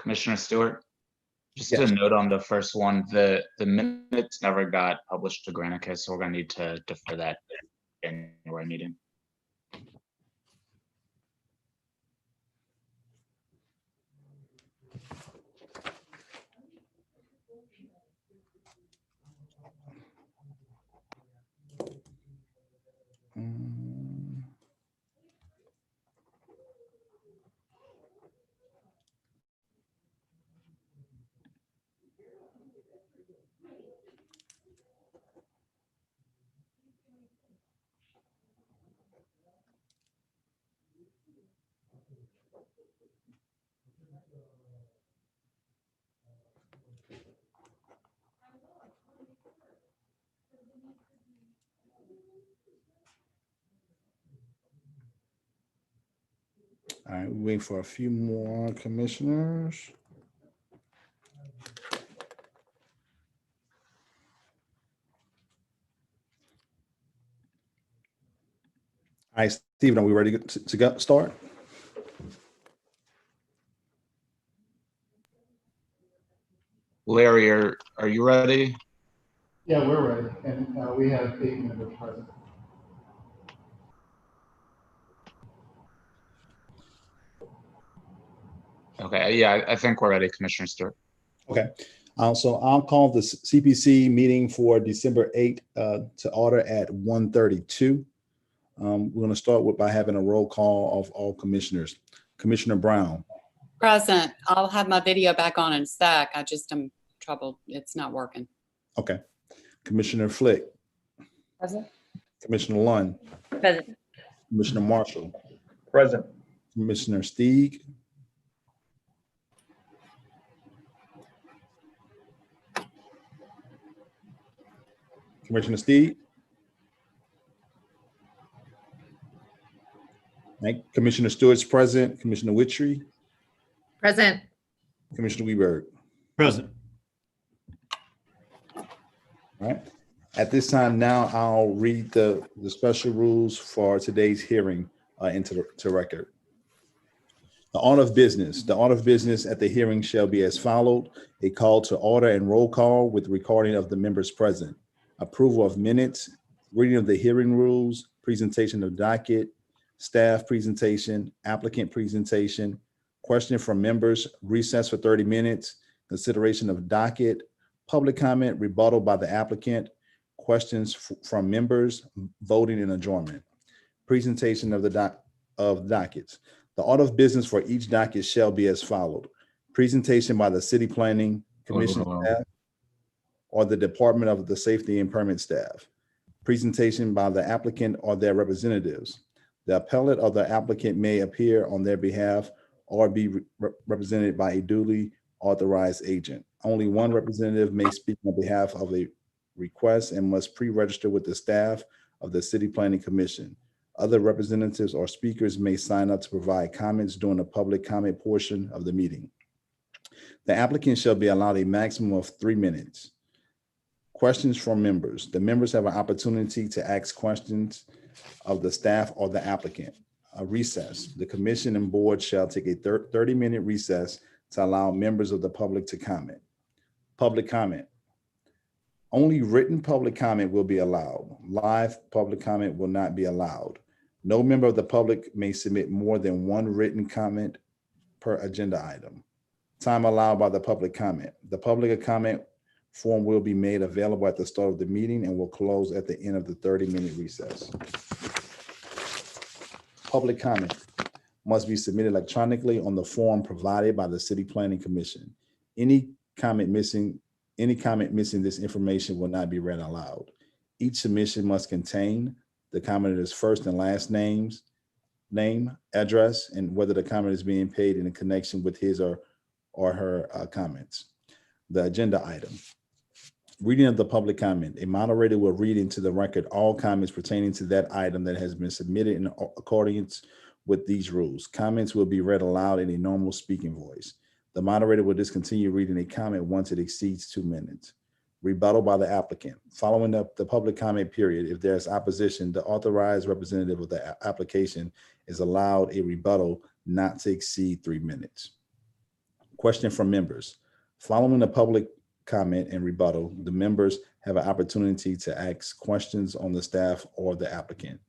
Commissioner Stewart, just Yes. a note on the first one, the minutes never got published to Granicus, so we're gonna need to defer that January meeting. All right, we wait for a few more commissioners. All right, Stephen, are we ready to start? Larry, are you ready? Yeah, we're ready, and we have 8 members present. Okay, yeah, I think we're ready, Commissioner Stewart. Okay. So I'll call the CPC meeting for December 8th to order at 1:32. We're going to start by having a roll call of all commissioners. Commissioner Brown. Present. I'll have my video back on in a sec. I just am troubled. It's not working. Okay. Commissioner Flick. Present. Commissioner Lund. Present. Commissioner Marshall. Present. Commissioner Steeg. Commissioner Steeg. Right. Commissioner Stewart's present. Commissioner Witry. Present. Commissioner Weberg. Present. All right. At this time now, I'll read the special rules for today's hearing into record. The order of business. The order of business at the hearing shall be as followed: a call to order and roll call with recording of the members present, approval of minutes, reading of the hearing rules, presentation of docket, staff presentation, applicant presentation, question from members, recess for 30 minutes, consideration of docket, public comment, rebuttal by the applicant, questions from members, voting and adjournment. Presentation of the dockets. The order of business for each docket shall be as followed: presentation by the City Planning Commission staff or the Department of the Safety and Permit staff. Presentation by the applicant or their representatives. The appellate or the applicant may appear on their behalf or be represented by a duly authorized agent. Only one representative may speak on behalf of a request and must pre-register with the staff of the City Planning Commission. Other representatives or speakers may sign up to provide comments during the public comment portion of the meeting. The applicant shall be allowed a maximum of 3 minutes. Questions from members. The members have an opportunity to ask questions of the staff or the applicant. A recess. The commission and board shall take a 30-minute recess to allow members of the public to comment. Public comment. Only written public comment will be allowed. Live public comment will not be allowed. No member of the public may submit more than one written comment per agenda item. Time allowed by the public comment. The public comment form will be made available at the start of the meeting and will close at the end of the 30-minute recess. Public comment must be submitted electronically on the form provided by the City Planning Commission. Any comment missing this information will not be read aloud. Each submission must contain the commenter's first and last name, address, and whether the comment is being paid in connection with his or her comments. The agenda item. Reading of the public comment. A moderator will read into the record all comments pertaining to that item that has been submitted in accordance with these rules. Comments will be read aloud in a normal speaking voice. The moderator will discontinue reading a comment once it exceeds 2 minutes. Rebuttal by the applicant. Following up the public comment period, if there is opposition, the authorized representative of the application is allowed a rebuttal not to exceed 3 minutes. Question from members. Following the public comment and rebuttal, the members have an opportunity to ask questions on the staff or the applicant.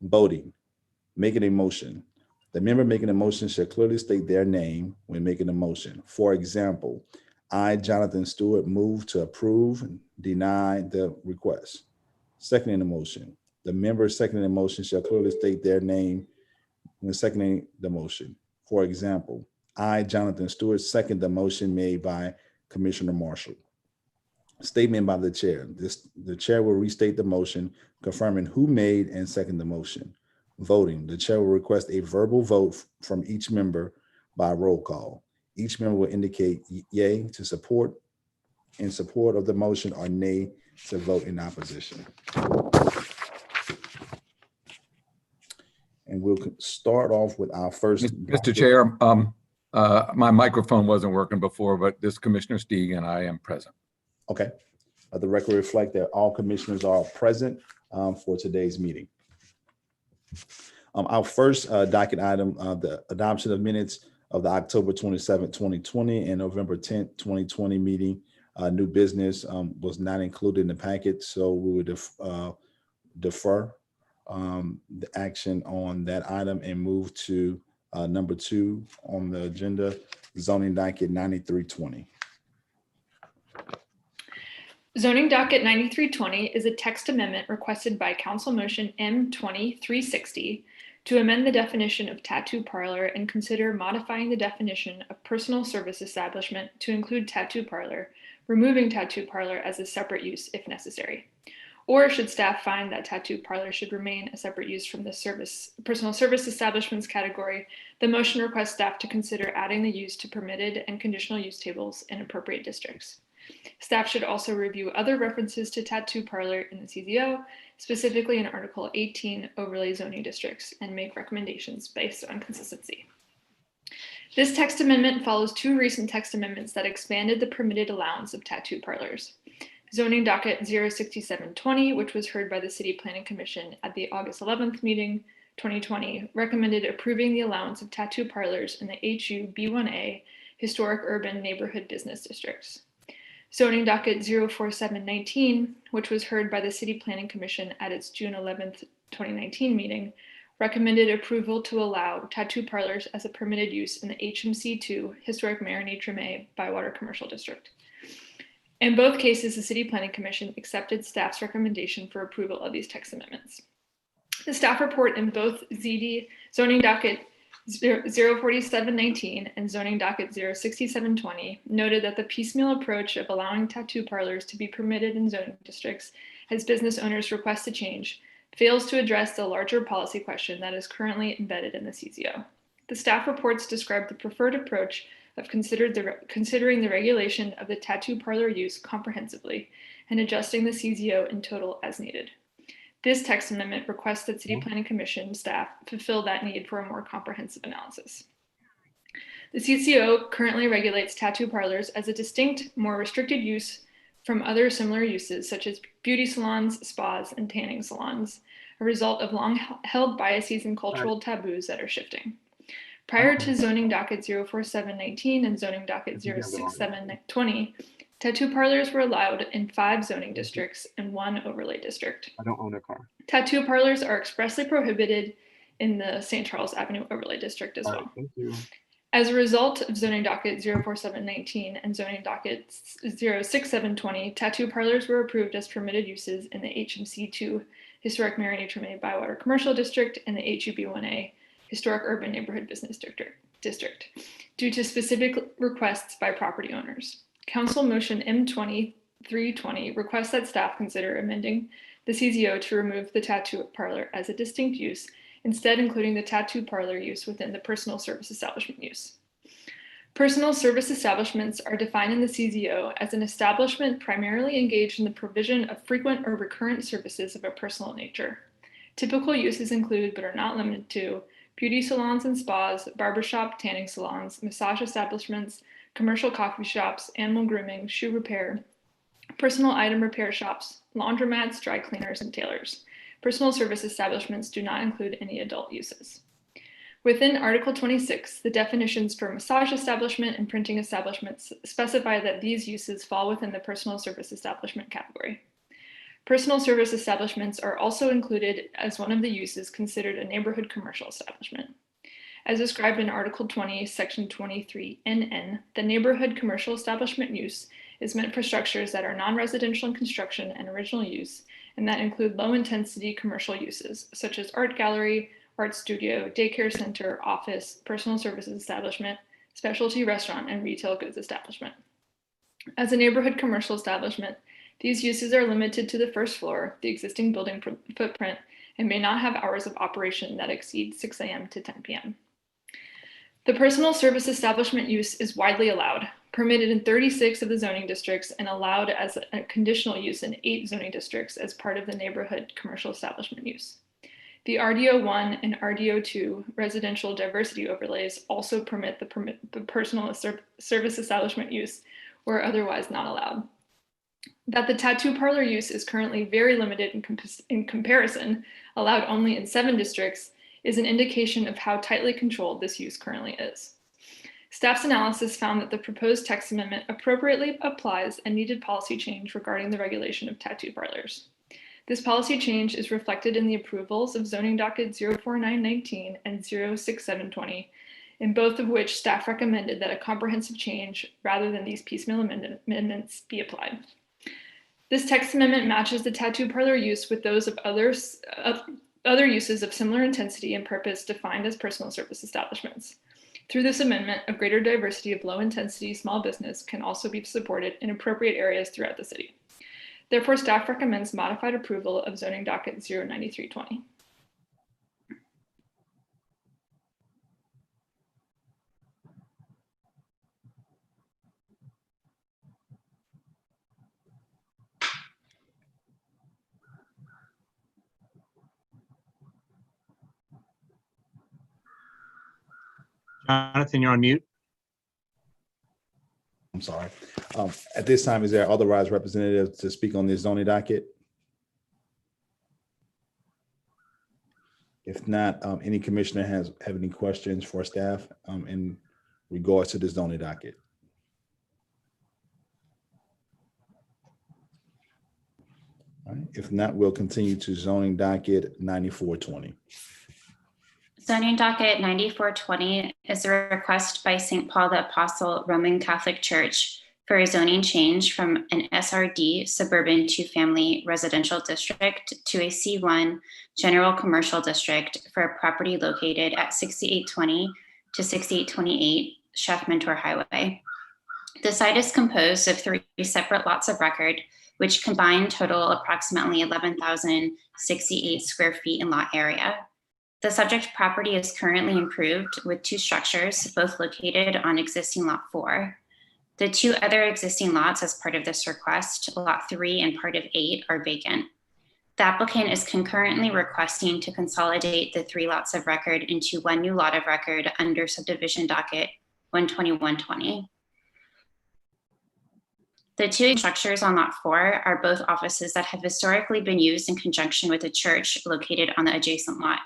Voting. Making a motion. The member making a motion should clearly state their name when making a motion. For example, I, Jonathan Stewart, move to approve and deny the request. Seconding the motion. The member seconding the motion shall clearly state their name when seconding the motion. For example, I, Jonathan Stewart, second the motion made by Commissioner Marshall. Statement by the chair. The chair will restate the motion, confirming who made and seconded the motion. Voting. The chair will request a verbal vote from each member by roll call. Each member will indicate yay to support, in support of the motion, or nay to vote in opposition. And we'll start off with our first. Mr. Chair, my microphone wasn't working before, but this Commissioner Stieg and I am present. Okay. The record reflect that all commissioners are present for today's meeting. Our first docket item, the adoption of minutes of the October 27th, 2020 and November 10th, 2020 meeting. New business was not included in the packet, so we would defer the action on that item and move to number 2 on the agenda, zoning docket 9320. Zoning docket 9320 is a text amendment requested by Council Motion M-20-360 to amend the definition of tattoo parlor and consider modifying the definition of personal service establishment to include tattoo parlor, removing tattoo parlor as a separate use if necessary. Or should staff find that tattoo parlor should remain a separate use from the personal service establishments category, the motion requests staff to consider adding the use to permitted and conditional use tables in appropriate districts. Staff should also review other references to tattoo parlor in the CZO, specifically in Article 18 overlay zoning districts, and make recommendations based on consistency. This text amendment follows 2 recent text amendments that expanded the permitted allowance of tattoo parlors. Zoning docket 06720, which was heard by the City Planning Commission at the August 11th meeting, 2020, recommended approving the allowance of tattoo parlors in the HU B1A Historic Urban Neighborhood Business Districts. Zoning docket 04719, which was heard by the City Planning Commission at its June 11th, 2019 meeting, recommended approval to allow tattoo parlors as a permitted use in the HMC2 Historic Marigny-Tremé Bywater Commercial District. In both cases, the City Planning Commission accepted staff's recommendation for approval of these text amendments. The staff report in both zoning docket 04719 and zoning docket 06720 noted that the piecemeal approach of allowing tattoo parlors to be permitted in zoning districts as business owners request a change fails to address the larger policy question that is currently embedded in the CZO. The staff reports describe the preferred approach of considering the regulation of the tattoo parlor use comprehensively and adjusting the CZO in total as needed. This text amendment requests that City Planning Commission staff fulfill that need for a more comprehensive analysis. The CZO currently regulates tattoo parlors as a distinct, more restricted use from other similar uses such as beauty salons, spas, and tanning salons, a result of long-held biases and cultural taboos that are shifting. Prior to zoning docket 04719 and zoning docket 06720, tattoo parlors were allowed in 5 zoning districts and 1 overlay district. I don't own a car. Tattoo parlors are expressly prohibited in the St. Charles Avenue overlay district as well. Thank you. As a result of zoning docket 04719 and zoning docket 06720, tattoo parlors were approved as permitted uses in the HMC2 Historic Marigny-Tremé Bywater Commercial District and the HUB1A Historic Urban Neighborhood Business District due to specific requests by property owners. Council Motion M-20-320 requests that staff consider amending the CZO to remove the tattoo parlor as a distinct use, instead including the tattoo parlor use within the personal service establishment use. Personal service establishments are defined in the CZO as an establishment primarily engaged in the provision of frequent or recurrent services of a personal nature. Typical uses include, but are not limited to, beauty salons and spas, barbershop, tanning salons, massage establishments, commercial coffee shops, animal grooming, shoe repair, personal item repair shops, laundromats, dry cleaners, and tailors. Personal service establishments do not include any adult uses. Within Article 26, the definitions for massage establishment and printing establishments specify that these uses fall within the personal service establishment category. Personal service establishments are also included as one of the uses considered a neighborhood commercial establishment. As described in Article 20, Section 23 NN, the neighborhood commercial establishment use is meant for structures that are non-residential in construction and original use, and that include low-intensity commercial uses, such as art gallery, art studio, daycare center, office, personal services establishment, specialty restaurant, and retail goods establishment. As a neighborhood commercial establishment, these uses are limited to the first floor, the existing building footprint, and may not have hours of operation that exceed 6 a.m. to 10 p.m. The personal service establishment use is widely allowed, permitted in 36 of the zoning districts and allowed as a conditional use in 8 zoning districts as part of the neighborhood commercial establishment use. The RDO1 and RDO2 residential diversity overlays also permit the personal service establishment use where otherwise not allowed. That the tattoo parlor use is currently very limited in comparison, allowed only in 7 districts, is an indication of how tightly controlled this use currently is. Staff's analysis found that the proposed text amendment appropriately applies a needed policy change regarding the regulation of tattoo parlors. This policy change is reflected in the approvals of zoning docket 04919 and 06720, in both of which staff recommended that a comprehensive change rather than these piecemeal amendments be applied. This text amendment matches the tattoo parlor use with those of other uses of similar intensity and purpose defined as personal service establishments. Through this amendment, a greater diversity of low-intensity small business can also be supported in appropriate areas throughout the city. Therefore, staff recommends modified approval of zoning docket 09320. Jonathan, you're on mute. I'm sorry. At this time, is there authorized representative to speak on this zoning docket? If not, any commissioner have any questions for staff in regards to this zoning docket? All right. If not, we'll continue to zoning docket 9420. Zoning docket 9420 is a request by St. Paul the Apostle Roman Catholic Church for a zoning change from an SRD suburban 2-family residential district to a C1 general commercial district for a property located at 6820 to 6828 Chef Mentor Highway. The site is composed of 3 separate lots of record, which combined total approximately 11,068 square feet in lot area. The subject property is currently improved with 2 structures, both located on existing lot 4. The 2 other existing lots as part of this request, lot 3 and part of 8, are vacant. The applicant is concurrently requesting to consolidate the 3 lots of record into 1 new lot of record under subdivision docket 12120. The 2 structures on lot 4 are both offices that have historically been used in conjunction with a church located on the adjacent lot.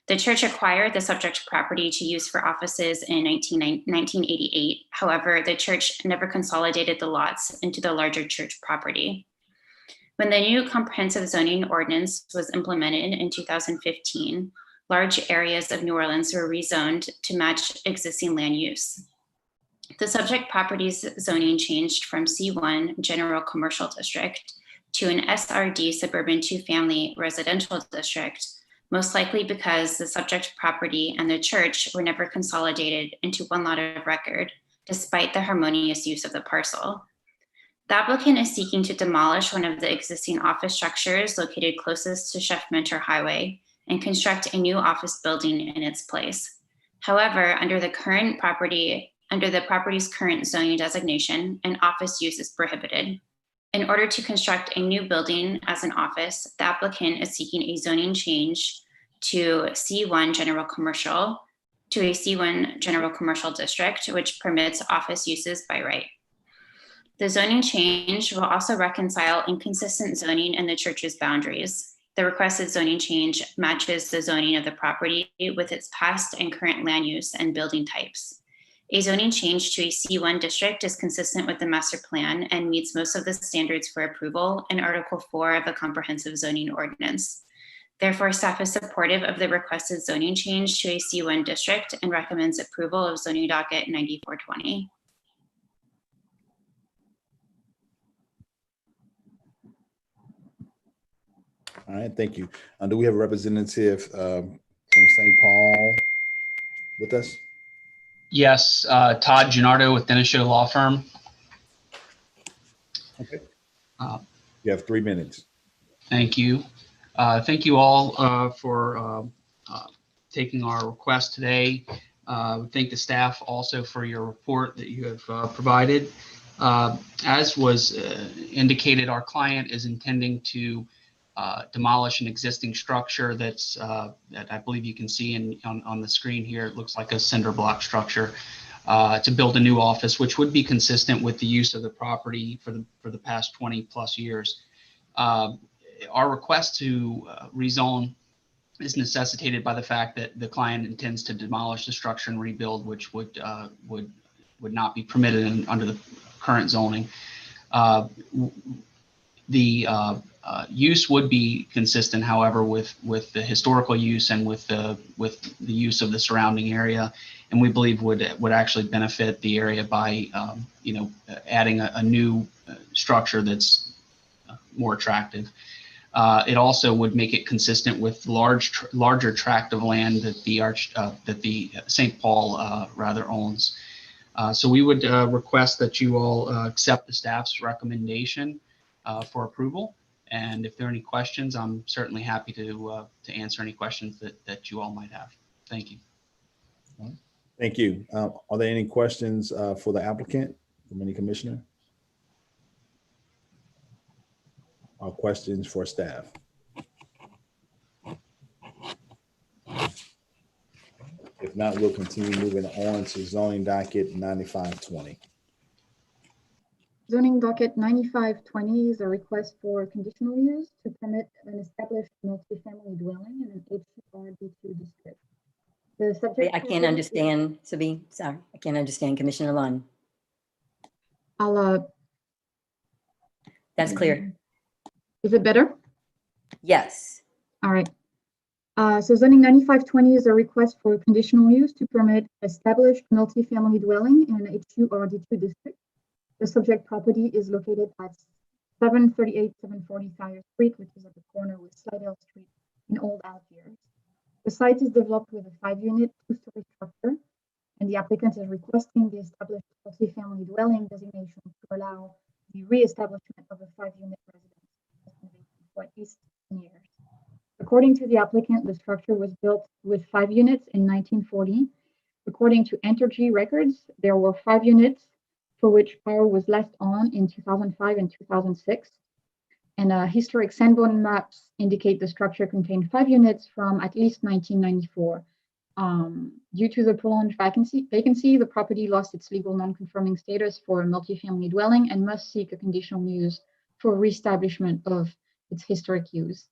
The church acquired the subject property to use for offices in 1988. However, the church never consolidated the lots into the larger church property. When the new comprehensive zoning ordinance was implemented in 2015, large areas of New Orleans were rezoned to match existing land use. The subject property's zoning changed from C1 general commercial district to an SRD suburban 2-family residential district, most likely because the subject property and the church were never consolidated into 1 lot of record, despite the harmonious use of the parcel. The applicant is seeking to demolish one of the existing office structures located closest to Chef Mentor Highway and construct a new office building in its place. However, under the property's current zoning designation, an office use is prohibited. In order to construct a new building as an office, the applicant is seeking a zoning change to C1 general commercial to a C1 general commercial district, which permits office uses by right. The zoning change will also reconcile inconsistent zoning in the church's boundaries. The requested zoning change matches the zoning of the property with its past and current land use and building types. A zoning change to a C1 district is consistent with the master plan and meets most of the standards for approval in Article 4 of the Comprehensive Zoning Ordinance. Therefore, staff is supportive of the requested zoning change to a C1 district and recommends approval of zoning docket 9420. All right, thank you. Do we have a representative from St. Paul with us? Yes, Todd Gennardo with Denisho Law Firm. Okay. Uh, You have 3 minutes. Thank you. Thank you all for taking our request today. Thank the staff also for your report that you have provided. As was indicated, our client is intending to demolish an existing structure that's that I believe you can see on the screen here. It looks like a cinder block structure to build a new office, which would be consistent with the use of the property for the past 20 plus years. Our request to rezone is necessitated by the fact that the client intends to demolish the structure and rebuild, which would not be permitted under the current zoning. The use would be consistent, however, with the historical use and with the use of the surrounding area, and we believe would actually benefit the area by adding a new structure that's more attractive. It also would make it consistent with larger tract of land that the St. Paul rather owns. So we would request that you all accept the staff's recommendation for approval. And if there are any questions, I'm certainly happy to answer any questions that you all might have. Thank you. Thank you. Are there any questions for the applicant from any commissioner? Or questions for staff? If not, we'll continue moving on to zoning docket 9520. Zoning docket 9520 is a request for conditional use to permit an established multifamily dwelling in an HURD2 district. The subject. I can't understand, Sabi. Sorry, I can't understand Commissioner Lund. That's clear. Is it better? Yes. All right. So zoning 9520 is a request for conditional use to permit established multifamily dwelling in an HURD2 district. The subject property is located at 738 740 Fire Street, which is at the corner with Slidell Street in Old Algiers. The site is developed with a 5-unit, 2-story structure, and the applicant is requesting the established multifamily dwelling designation to allow the reestablishment of a 5-unit residence for at least 10 years. According to the applicant, the structure was built with 5 units in 1940. According to Entergy records, there were 5 units for which power was left on in 2005 and 2006. And historic sandbone maps indicate the structure contained 5 units from at least 1994. Due to the prolonged vacancy, the property lost its legal non-conforming status for a multifamily dwelling and must seek a conditional use for reestablishment of its historic use.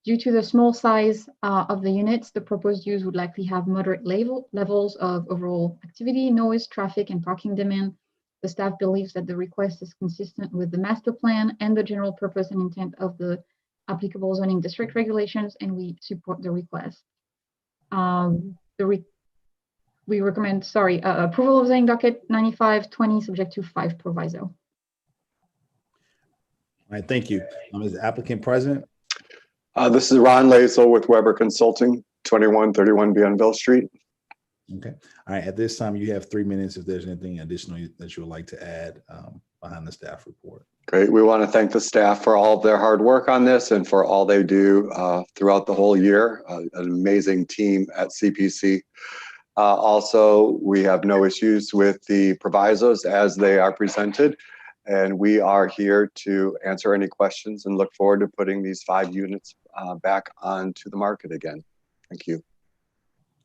Due to the small size of the units, the proposed use would likely have moderate levels of overall activity, noise, traffic, and parking demand. The staff believes that the request is consistent with the master plan and the general purpose and intent of the applicable zoning district regulations, and we support the request. We recommend, approval of zoning docket 9520 subject to 5 proviso. All right, thank you. Is the applicant present? This is Ron Lazel with Weber Consulting, 2131 Bienville Street. Okay. All right. At this time, you have 3 minutes if there's anything additional that you would like to add behind the staff report. Great. We want to thank the staff for all of their hard work on this and for all they do throughout the whole year. An amazing team at CPC. Also, we have no issues with the provisos as they are presented. And we are here to answer any questions and look forward to putting these 5 units back onto the market again. Thank you.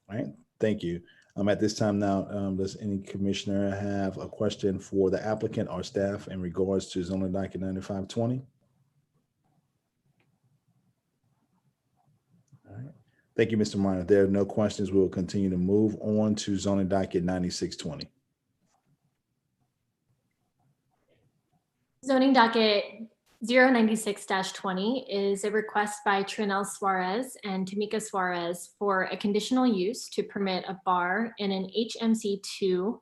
All right. Thank you. At this time now, does any commissioner have a question for the applicant or staff in regards to zoning docket 9520? Thank you, Mr. Minor. If there are no questions, we will continue to move on to zoning docket 9620. Zoning docket 096-20 is a request by Trinell Suarez and Tamika Suarez for a conditional use to permit a bar in an HMC2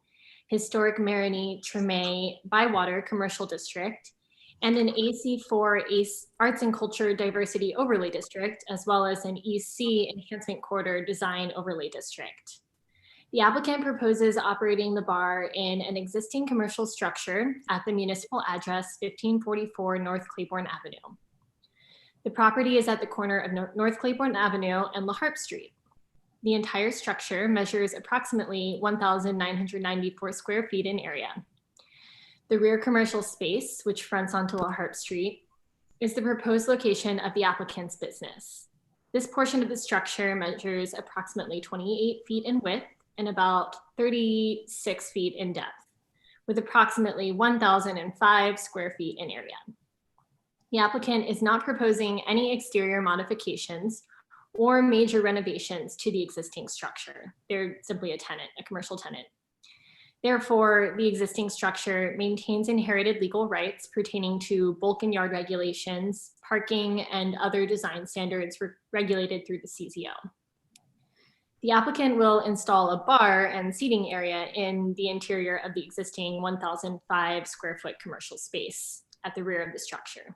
Historic Marigny Treme Bywater Commercial District and an AC4 Arts and Culture Diversity Overlay District, as well as an EC Enhancement Corridor Design Overlay District. The applicant proposes operating the bar in an existing commercial structure at the municipal address 1544 North Claiborne Avenue. The property is at the corner of North Claiborne Avenue and La Harpe Street. The entire structure measures approximately 1,994 square feet in area. The rear commercial space, which fronts onto La Harpe Street, is the proposed location of the applicant's business. This portion of the structure measures approximately 28 feet in width and about 36 feet in depth, with approximately 1,005 square feet in area. The applicant is not proposing any exterior modifications or major renovations to the existing structure. They're simply a tenant, a commercial tenant. Therefore, the existing structure maintains inherited legal rights pertaining to bulk and yard regulations, parking, and other design standards regulated through the CZO. The applicant will install a bar and seating area in the interior of the existing 1,005 square foot commercial space at the rear of the structure.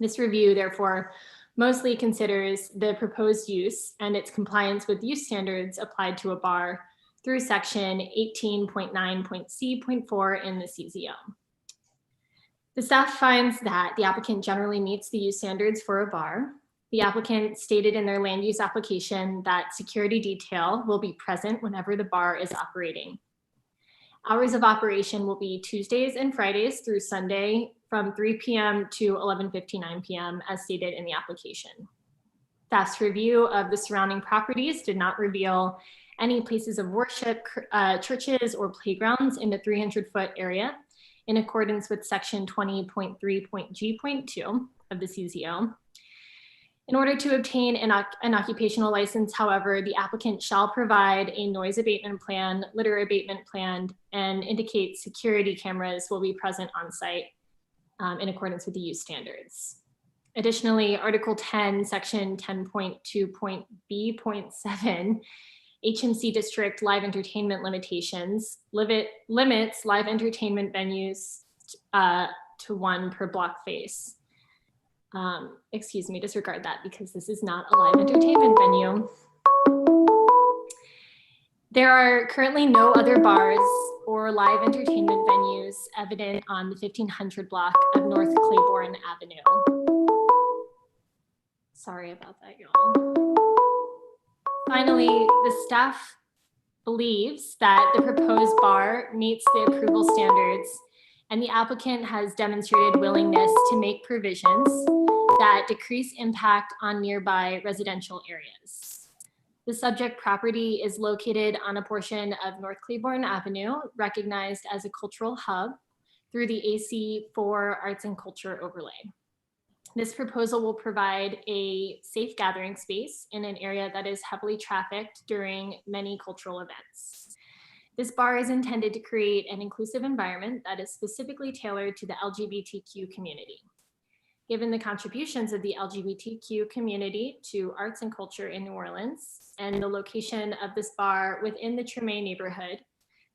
This review, therefore, mostly considers the proposed use and its compliance with use standards applied to a bar through section 18.9.c.4 in the CZO. The staff finds that the applicant generally meets the use standards for a bar. The applicant stated in their land use application that security detail will be present whenever the bar is operating. Hours of operation will be Tuesdays and Fridays through Sunday from 3 p.m. to 11:59 p.m. as stated in the application. Staff's review of the surrounding properties did not reveal any places of worship, churches, or playgrounds in the 300-foot area in accordance with section 20.3.g.2 of the CZO. In order to obtain an occupational license, however, the applicant shall provide a noise abatement plan, litter abatement plan, and indicate security cameras will be present on site in accordance with the use standards. Additionally, Article 10, Section 10.2.b.7, HMC District live entertainment limitations limits live entertainment venues to one per block face. Excuse me, disregard that because this is not a live entertainment venue. There are currently no other bars or live entertainment venues evident on the 1500 block of North Claiborne Avenue. Sorry about that, y'all. Finally, the staff believes that the proposed bar meets the approval standards and the applicant has demonstrated willingness to make provisions that decrease impact on nearby residential areas. The subject property is located on a portion of North Claiborne Avenue, recognized as a cultural hub through the AC4 Arts and Culture Overlay. This proposal will provide a safe gathering space in an area that is heavily trafficked during many cultural events. This bar is intended to create an inclusive environment that is specifically tailored to the LGBTQ community. Given the contributions of the LGBTQ community to arts and culture in New Orleans and the location of this bar within the Treme neighborhood,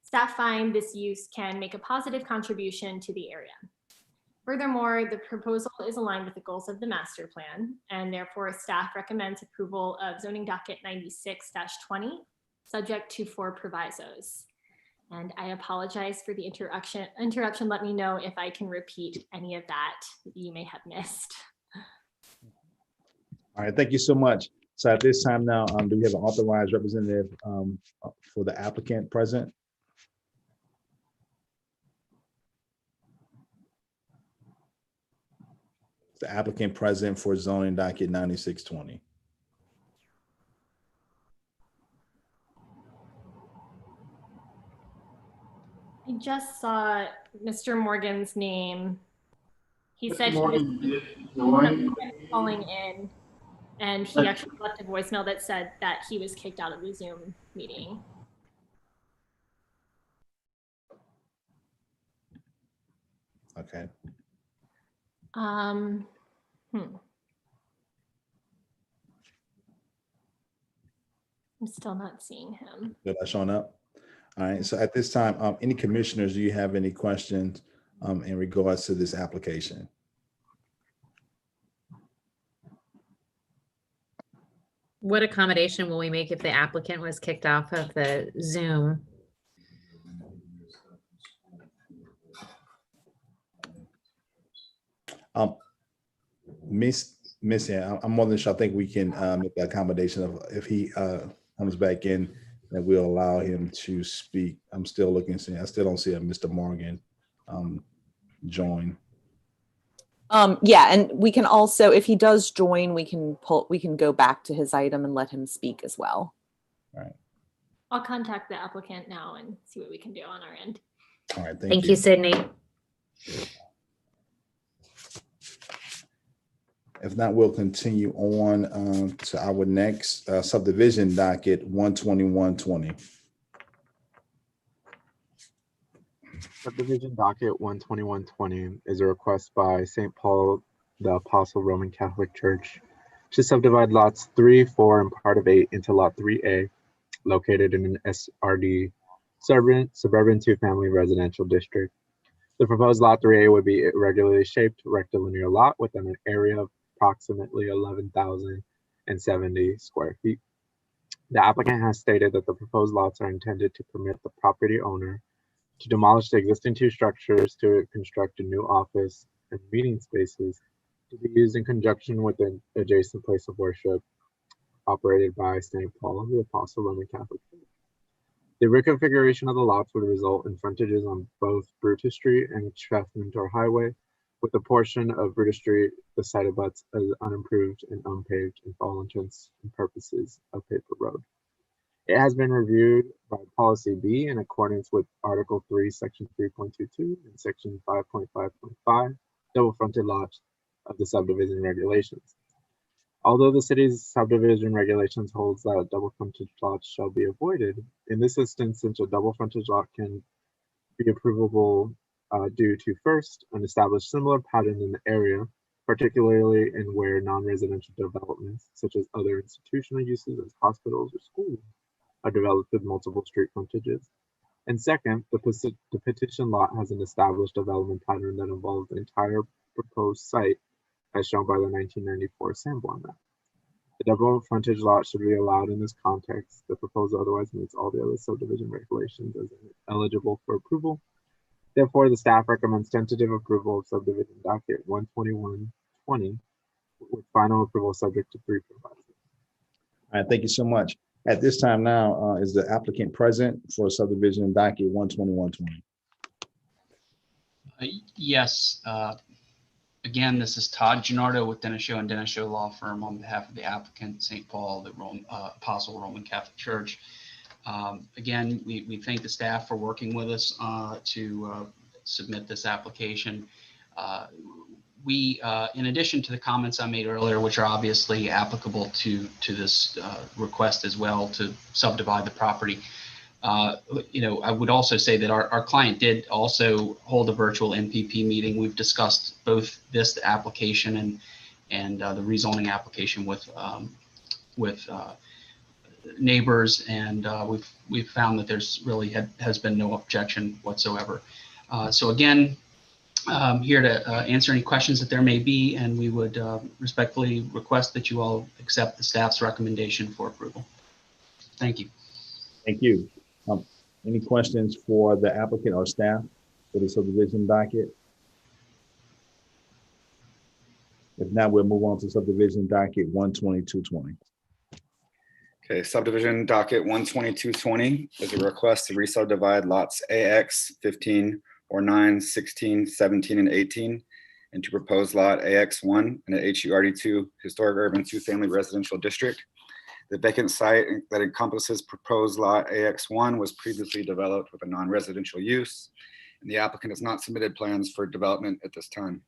staff find this use can make a positive contribution to the area. Furthermore, the proposal is aligned with the goals of the master plan, and therefore staff recommends approval of zoning docket 96-20, subject to 4 provisos. And I apologize for the interruption. Let me know if I can repeat any of that you may have missed. All right, thank you so much. So at this time now, do we have an authorized representative for the applicant present? The applicant present for zoning docket 9620. I just saw Mr. Morgan's name. He said he was calling in. And he actually left a voicemail that said that he was kicked out of the Zoom meeting. Okay. Hmm. I'm still not seeing him. Good, that's showing up. All right. So at this time, any commissioners, do you have any questions in regards to this application? What accommodation will we make if the applicant was kicked off of the Zoom? Missy, I'm more than sure. I think we can make the accommodation of if he comes back in, that we'll allow him to speak. I'm still looking. I still don't see a Mr. Morgan join. Yeah, and we can also, if he does join, we can go back to his item and let him speak as well. All right. I'll contact the applicant now and see what we can do on our end. All right. Thank you, Sydney. If not, we'll continue on to our next subdivision docket 12120. Subdivision Docket 12120 is a request by St. Paul the Apostle Roman Catholic Church to subdivide lots 3, 4, and part of 8 into lot 3A, located in an SRD suburban two-family residential district. The proposed lot 3A would be a irregularly shaped rectilinear lot within an area of approximately 11,070 square feet. The applicant has stated that the proposed lots are intended to permit the property owner to demolish the existing 2 structures to construct a new office and meeting spaces to be used in conjunction with an adjacent place of worship operated by St. Paul the Apostle Roman Catholic Church. The reconfiguration of the lots would result in frontages on both Brutus Street and Strathmentor Highway, with a portion of Brutus Street the site abuts as unimproved and unpaved and for all intents and purposes a paper road. It has been reviewed by Policy B in accordance with Article 3, Section 3.22 and Section 5.5.5, double fronted lots of the subdivision regulations. Although the city's subdivision regulations holds that double frontage lots shall be avoided, in this instance, since a double frontage lot can be approvable due to first, an established similar pattern in the area, particularly in where non-residential developments, such as other institutional uses as hospitals or schools, are developed with multiple street frontages. And second, the petition lot has an established development pattern that involves the entire proposed site as shown by the 1994 Sanborn map. The double frontage lot should be allowed in this context. The proposal otherwise meets all the other subdivision regulations as eligible for approval. Therefore, the staff recommends tentative approval of subdivision docket 12120 with final approval subject to 3 provisos. All right, thank you so much. At this time now, is the applicant present for subdivision docket 12120? Yes. Again, this is Todd Gennardo with Denisho and Denisho Law Firm on behalf of the applicant, St. Paul, the Apostle Roman Catholic Church. Again, we thank the staff for working with us to submit this application. In addition to the comments I made earlier, which are obviously applicable to this request as well to subdivide the property, I would also say that our client did also hold a virtual MPP meeting. We've discussed both this application and the rezoning application with neighbors, and we've found that there's really has been no objection whatsoever. So again, I'm here to answer any questions that there may be, and we would respectfully request that you all accept the staff's recommendation for approval. Thank you. Thank you. Any questions for the applicant or staff for the subdivision docket? If not, we'll move on to subdivision docket 12220. Okay, subdivision docket 12220 is a request to re-subdivide lots AX 15 or 9, 16, 17, and 18 into proposed lot AX1 in an HURD2 historic urban two-family residential district. The vacant site that encompasses proposed lot AX1 was previously developed with a non-residential use, and the applicant has not submitted plans for development at this time.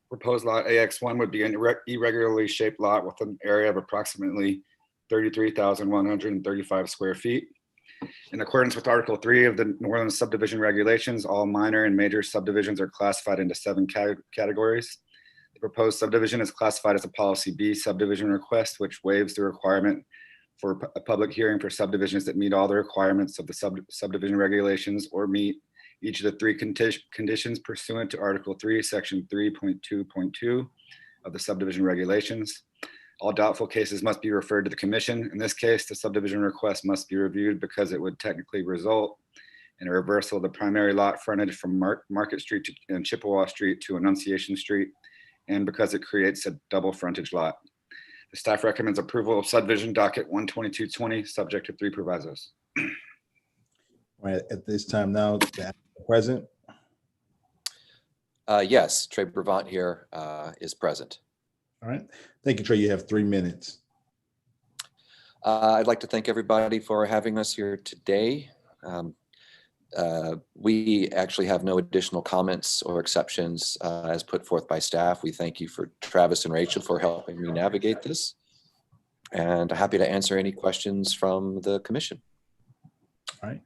Proposed lot AX1 would be an irregularly shaped lot with an area of approximately 33,135 square feet. In accordance with Article 3 of the Northern Subdivision Regulations, all minor and major subdivisions are classified into 7 categories. The proposed subdivision is classified as a Policy B subdivision request, which waives the requirement for a public hearing for subdivisions that meet all the requirements of the subdivision regulations or meet each of the 3 conditions pursuant to Article 3, Section 3.2.2 of the subdivision regulations. All doubtful cases must be referred to the commission. In this case, the subdivision request must be reviewed because it would technically result in a reversal of the primary lot frontage from Market Street and Chippewa Street to Annunciation Street, and because it creates a double frontage lot. The staff recommends approval of subdivision docket 12220, subject to 3 provisos. All right, at this time now, the applicant present. Yes, Trey Brevant here is present. All right, thank you, Trey. You have 3 minutes. I'd like to thank everybody for having us here today. We actually have no additional comments or exceptions as put forth by staff. We thank you for Travis and Rachel for helping me navigate this, and happy to answer any questions from the commission. All right,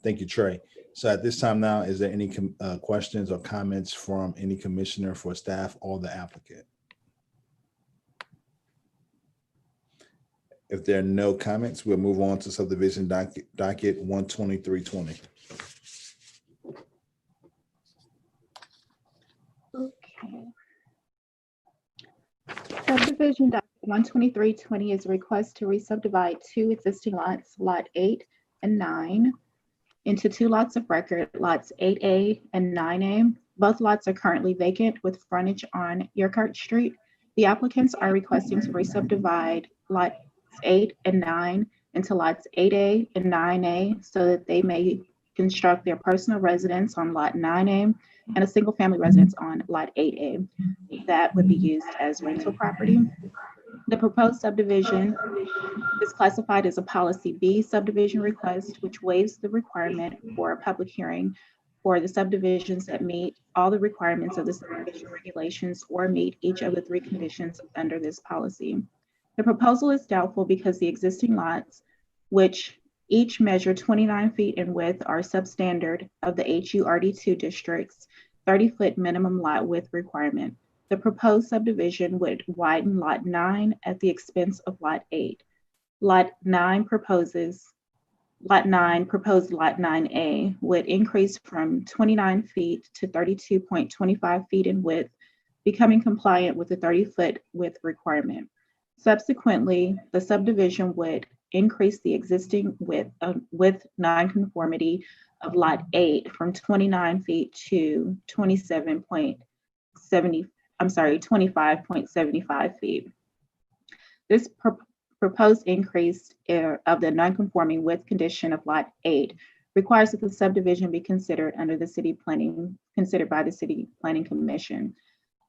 thank you, Trey. So at this time now, is there any questions or comments from any commissioner for staff or the applicant? If there are no comments, we'll move on to subdivision docket 12320. Okay. Subdivision docket 12320 is a request to re-subdivide 2 existing lots, lot 8 and 9, into 2 lots of record, lots 8A and 9A. Both lots are currently vacant with frontage on Urquhart Street. The applicants are requesting to re-subdivide lots 8 and 9 into lots 8A and 9A so that they may construct their personal residence on lot 9A and a single family residence on lot 8A. That would be used as rental property. The proposed subdivision is classified as a Policy B subdivision request, which waives the requirement for a public hearing for the subdivisions that meet all the requirements of the subdivision regulations or meet each of the 3 conditions under this policy. The proposal is doubtful because the existing lots, which each measure 29 feet in width, are substandard of the HURD2 district's 30-foot minimum lot width requirement. The proposed subdivision would widen lot 9 at the expense of lot 8. Lot 9 proposed lot 9A would increase from 29 feet to 32.25 feet in width, becoming compliant with the 30-foot width requirement. Subsequently, the subdivision would increase the existing width nonconformity of lot 8 from 29 feet to 25.75 feet. This proposed increase of the nonconforming width condition of lot 8 requires that the subdivision be considered by the City Planning Commission.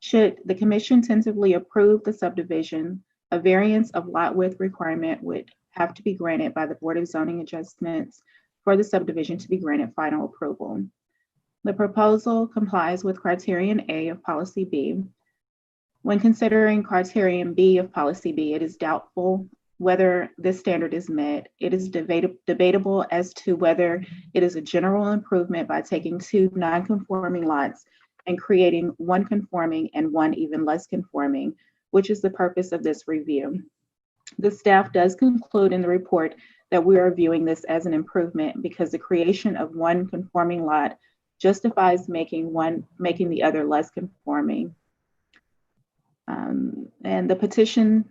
Should the commission tentatively approve the subdivision, a variance of lot width requirement would have to be granted by the Board of Zoning Adjustments for the subdivision to be granted final approval. The proposal complies with criterion A of Policy B. When considering criterion B of Policy B, it is doubtful whether this standard is met. It is debatable as to whether it is a general improvement by taking 2 non-conforming lots and creating 1 conforming and 1 even less conforming, which is the purpose of this review. The staff does conclude in the report that we are viewing this as an improvement because the creation of 1 conforming lot justifies making the other less conforming. And the petition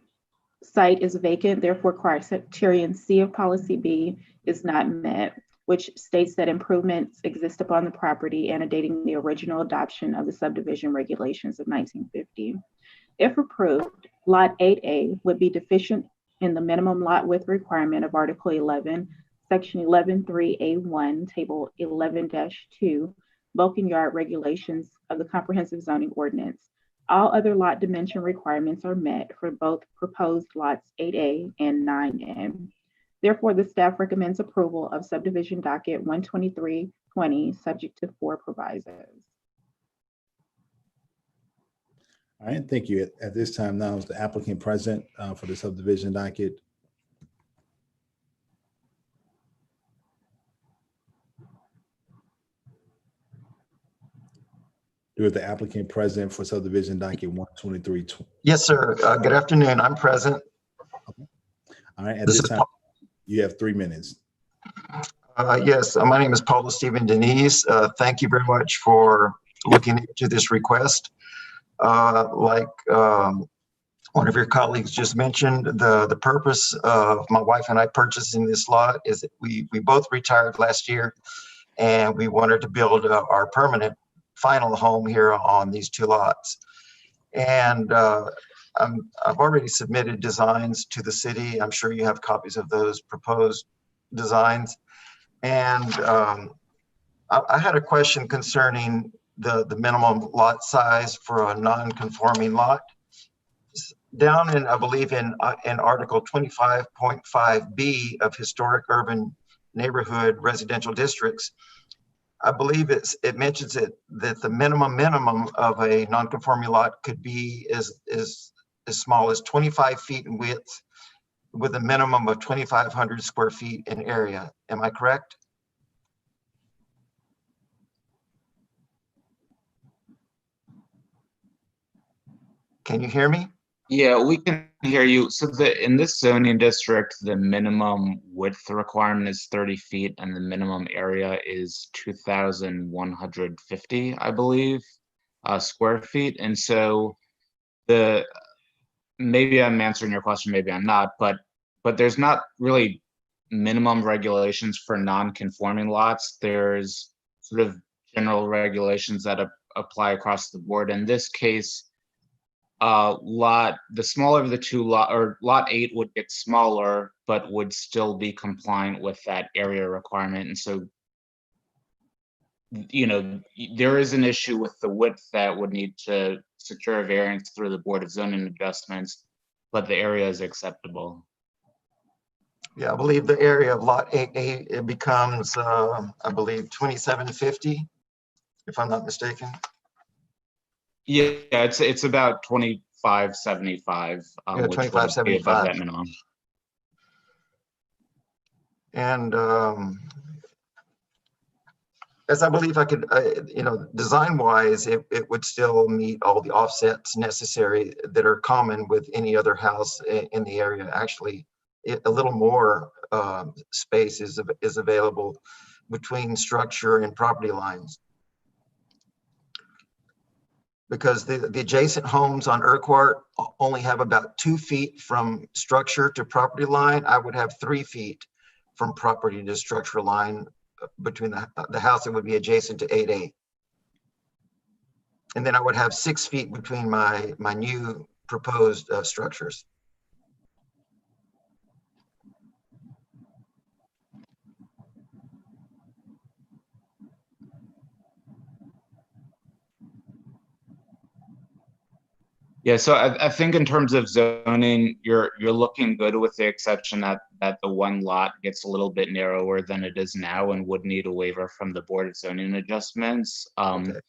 site is vacant, therefore criterion C of Policy B is not met, which states that improvements exist upon the property antedating the original adoption of the subdivision regulations of 1950. If approved, Lot 8A would be deficient in the minimum lot width requirement of Article 11, Section 11.3A1, Table 11-2, bulk yard regulations of the Comprehensive Zoning Ordinance. All other lot dimension requirements are met for both proposed lots 8A and 9A. Therefore, the staff recommends approval of subdivision docket 12320, subject to 4 provisos. All right, thank you. At this time now is the applicant present for the subdivision docket. Do the applicant present for subdivision docket 123. Yes, sir. Good afternoon. I'm present. All right, at This this is time, you have 3 minutes. Yes, my name is Paul Stephen Denise. Thank you very much for looking into this request. Like one of your colleagues just mentioned, the purpose of my wife and I purchasing this lot is that we both retired last year, and we wanted to build our permanent final home here on these 2 lots. And I've already submitted designs to the city. I'm sure you have copies of those proposed designs. And I had a question concerning the minimum lot size for a non-conforming lot. Down in, I believe in Article 25.5B of Historic Urban Neighborhood Residential Districts, I believe it mentions that the minimum of a non-conforming lot could be as small as 25 feet in width with a minimum of 2,500 square feet in area. Am I correct? Can you hear me? Yeah, we can hear you. So in this zoning district, the minimum width requirement is 30 feet and the minimum area is 2,150, I believe, square feet. And so maybe I'm answering your question, maybe I'm not, but there's not really minimum regulations for non-conforming lots. There's sort of general regulations that apply across the board. In this case, the smaller of the 2 lot 8 would get smaller, but would still be compliant with that area requirement. And so, there is an issue with the width that would need to secure a variance through the Board of Zoning Adjustments, but the area is acceptable. Yeah, I believe the area of lot 8A, it becomes, I believe 2,750, if I'm not mistaken. Yeah, it's about 2575, Yeah, which would be above 2575. that minimum. And as I believe I could, design wise, it would still meet all the offsets necessary that are common with any other house in the area. Actually, a little more space is available between structure and property lines. Because the adjacent homes on Urquhart only have about 2 feet from structure to property line. I would have 3 feet from property to structure line between the house that would be adjacent to 8A. And then I would have 6 feet between my new proposed structures. Yeah, so I think in terms of zoning, you're looking good with the exception that the 1 lot gets a little bit narrower than it is now and would need a waiver from the Board of Zoning Adjustments. Okay.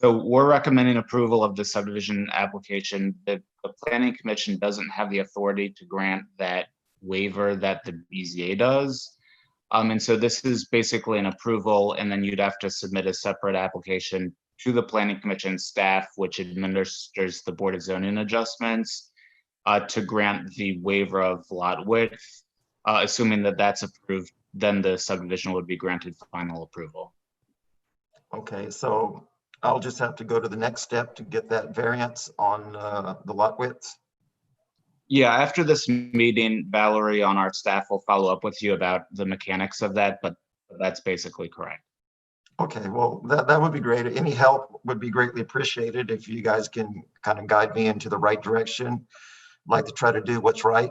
So we're recommending approval of the subdivision application. The Planning Commission doesn't have the authority to grant that waiver that the BZA does. And so this is basically an approval, and then you'd have to submit a separate application to the Planning Commission staff, which administers the Board of Zoning Adjustments, to grant the waiver of lot width. Assuming that that's approved, then the subdivision would be granted final approval. Okay, so I'll just have to go to the next step to get that variance on the lot widths. Yeah, after this meeting, Valerie on our staff will follow up with you about the mechanics of that, but that's basically correct. Okay, well, that would be great. Any help would be greatly appreciated if you guys can kind of guide me into the right direction. I'd like to try to do what's right.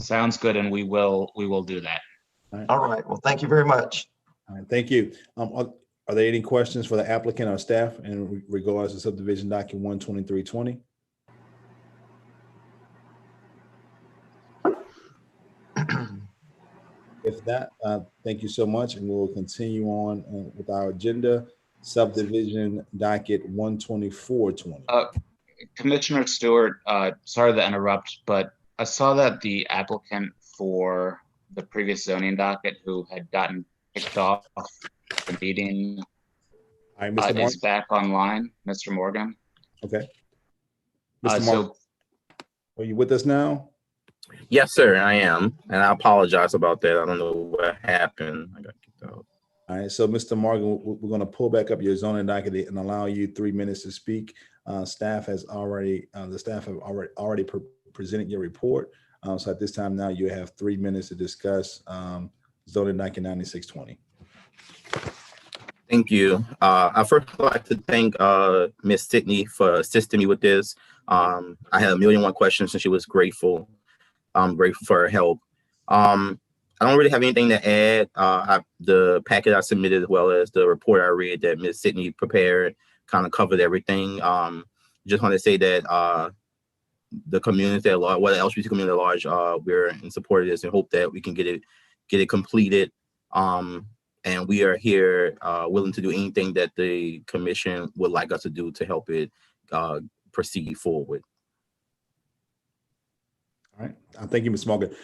Sounds good, and we will do that. All right, well, thank you very much. All right, thank you. Are there any questions for the applicant or staff in regards to subdivision docket 12320? If not, thank you so much, and we'll continue on with our agenda. Subdivision Docket 12420. Commissioner Stewart, sorry to interrupt, but I saw that the applicant for the previous zoning docket who had gotten kicked off the meeting All right, Mr. Morgan. is back online, Mr. Morgan. Okay. Mr. Morgan, are you with us now? Yes, sir, I am. And I apologize about that. I don't know what happened. I got kicked out. All right, so Mr. Morgan, we're going to pull back up your zoning docket and allow you 3 minutes to speak. The staff have already presented your report. So at this time now, you have 3 minutes to discuss zoning docket 9620. Thank you. I first would like to thank Ms. Sidney for assisting me with this. I had 1,000,001 questions and she was grateful. I'm grateful for her help. I don't really have anything to add. The packet I submitted, as well as the report I read that Ms. Sidney prepared, kind of covered everything. Just want to say that the community at large, well, the LGBT community at large, we're in support of this and hope that we can get it completed. And we are here willing to do anything that the commission would like us to do to help it proceed forward. All right, thank you, Mr. Morgan.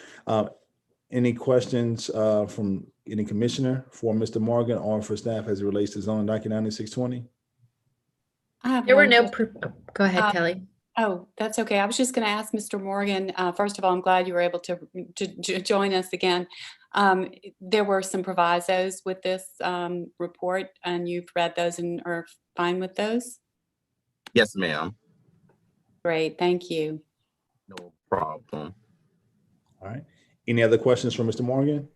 Any questions from any commissioner for Mr. Morgan or for staff as it relates to zoning docket 9620? There were no, go ahead, Kelly. Oh, that's okay. I was just going to ask Mr. Morgan, first of all, I'm glad you were able to join us again. There were some provisos with this report, and you've read those and are fine with those? Yes, ma'am. Great, thank you. No problem. All right. Any other questions from Mr. Morgan?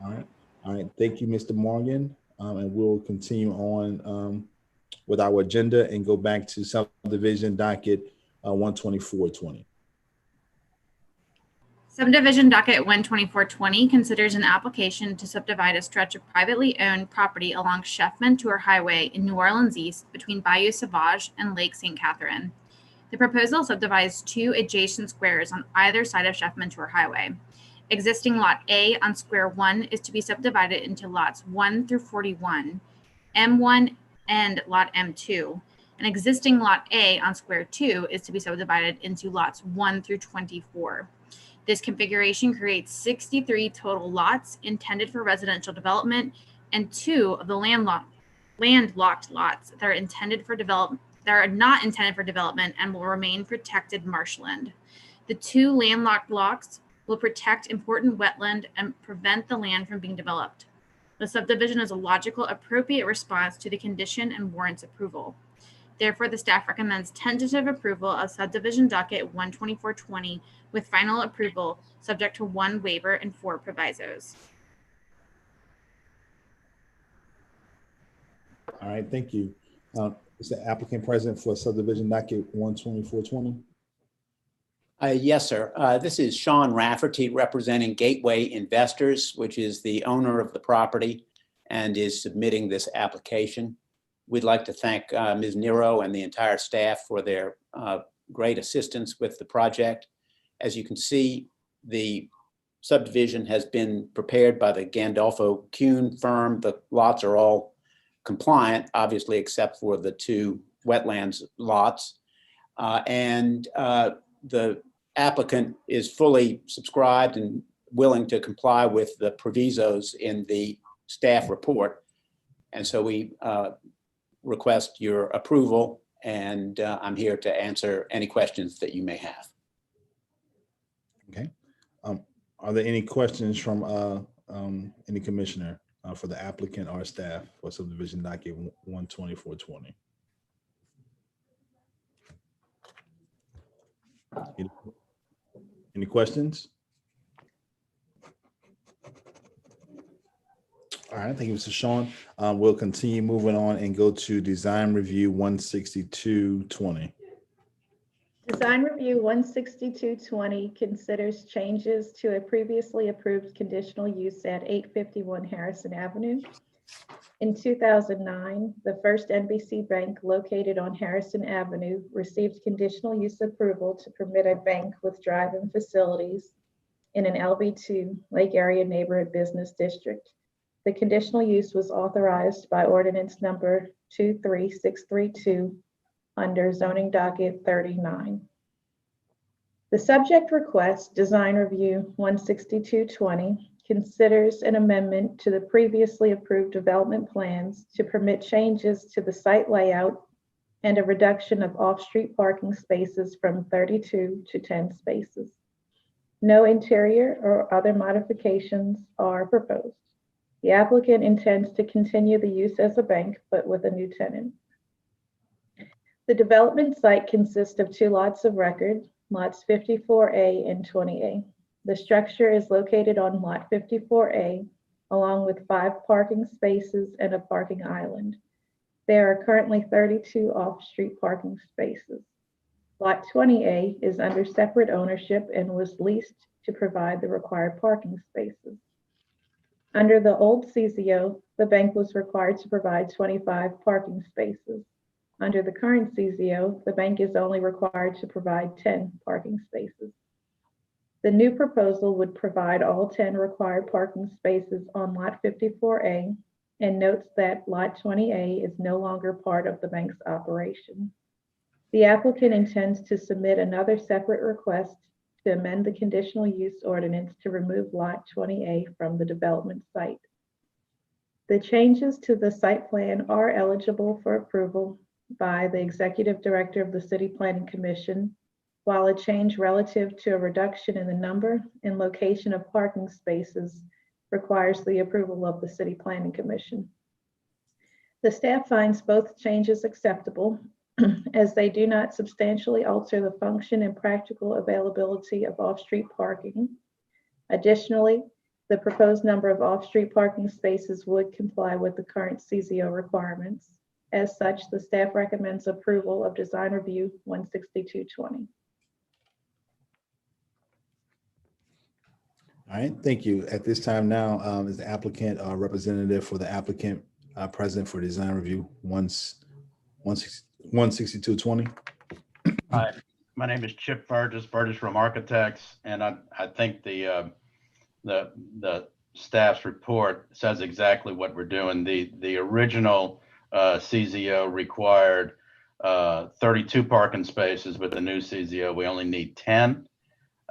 All right. All right. Thank you, Mr. Morgan. And we'll continue on with our agenda and go back to subdivision docket 12420. Subdivision docket 12420 considers an application to subdivide a stretch of privately owned property along Sheffman Tour Highway in New Orleans East between Bayou Sauvage and Lake St. Catherine. The proposal subdivides 2 adjacent squares on either side of Sheffman Tour Highway. Existing Lot A on Square 1 is to be subdivided into Lots 1 through 41, M1 and Lot M2. An existing Lot A on Square 2 is to be subdivided into Lots 1 through 24. This configuration creates 63 total lots intended for residential development and 2 of the landlocked lots that are intended for development that are not intended for development and will remain protected marshland. The 2 landlocked lots will protect important wetland and prevent the land from being developed. The subdivision is a logical, appropriate response to the condition and warrants approval. Therefore, the staff recommends tentative approval of subdivision docket 12420 with final approval subject to 1 waiver and 4 provisos. All right, thank you. Is the applicant present for subdivision docket 12420? Yes, sir. This is Sean Rafferty representing Gateway Investors, which is the owner of the property and is submitting this application. We'd like to thank Ms. Nero and the entire staff for their great assistance with the project. As you can see, the subdivision has been prepared by the Gandolfo Kuhn firm. The lots are all compliant, obviously, except for the 2 wetlands lots. The applicant is fully subscribed and willing to comply with the provisos in the staff report. And so we request your approval, and I'm here to answer any questions that you may have. Okay. Are there any questions from any commissioner for the applicant or staff for subdivision docket 12420? Any questions? All right, thank you, Mr. Sean. We'll continue moving on and go to design review 16220. Design review 16220 considers changes to a previously approved conditional use at 851 Harrison Avenue. In 2009, the first NBC Bank located on Harrison Avenue received conditional use approval to permit a bank with drive-in facilities in an LB2 Lake Area Neighborhood Business District. The conditional use was authorized by ordinance number 23632 under zoning docket 39. The subject request, Design Review 16220, considers an amendment to the previously approved development plans to permit changes to the site layout and a reduction of off-street parking spaces from 32 to 10 spaces. No interior or other modifications are proposed. The applicant intends to continue the use as a bank, but with a new tenant. The development site consists of 2 lots of record, lots 54A and 20A. The structure is located on lot 54A, along with 5 parking spaces and a parking island. There are currently 32 off-street parking spaces. Lot 20A is under separate ownership and was leased to provide the required parking spaces. Under the old CZO, the bank was required to provide 25 parking spaces. Under the current CZO, the bank is only required to provide 10 parking spaces. The new proposal would provide all 10 required parking spaces on lot 54A and notes that lot 20A is no longer part of the bank's operation. The applicant intends to submit another separate request to amend the conditional use ordinance to remove lot 20A from the development site. The changes to the site plan are eligible for approval by the Executive Director of the City Planning Commission, while a change relative to a reduction in the number and location of parking spaces requires the approval of the City Planning Commission. The staff finds both changes acceptable as they do not substantially alter the function and practical availability of off-street parking. Additionally, the proposed number of off-street parking spaces would comply with the current CZO requirements. As such, the staff recommends approval of Design Review 16220. All right, thank you. At this time now, is the applicant representative for the applicant present for Design Review 16220? Hi, my name is Chip Burgess, Burgess Room Architects, and I think the staff's report says exactly what we're doing. The original CZO required 32 parking spaces. With the new CZO, we only need 10.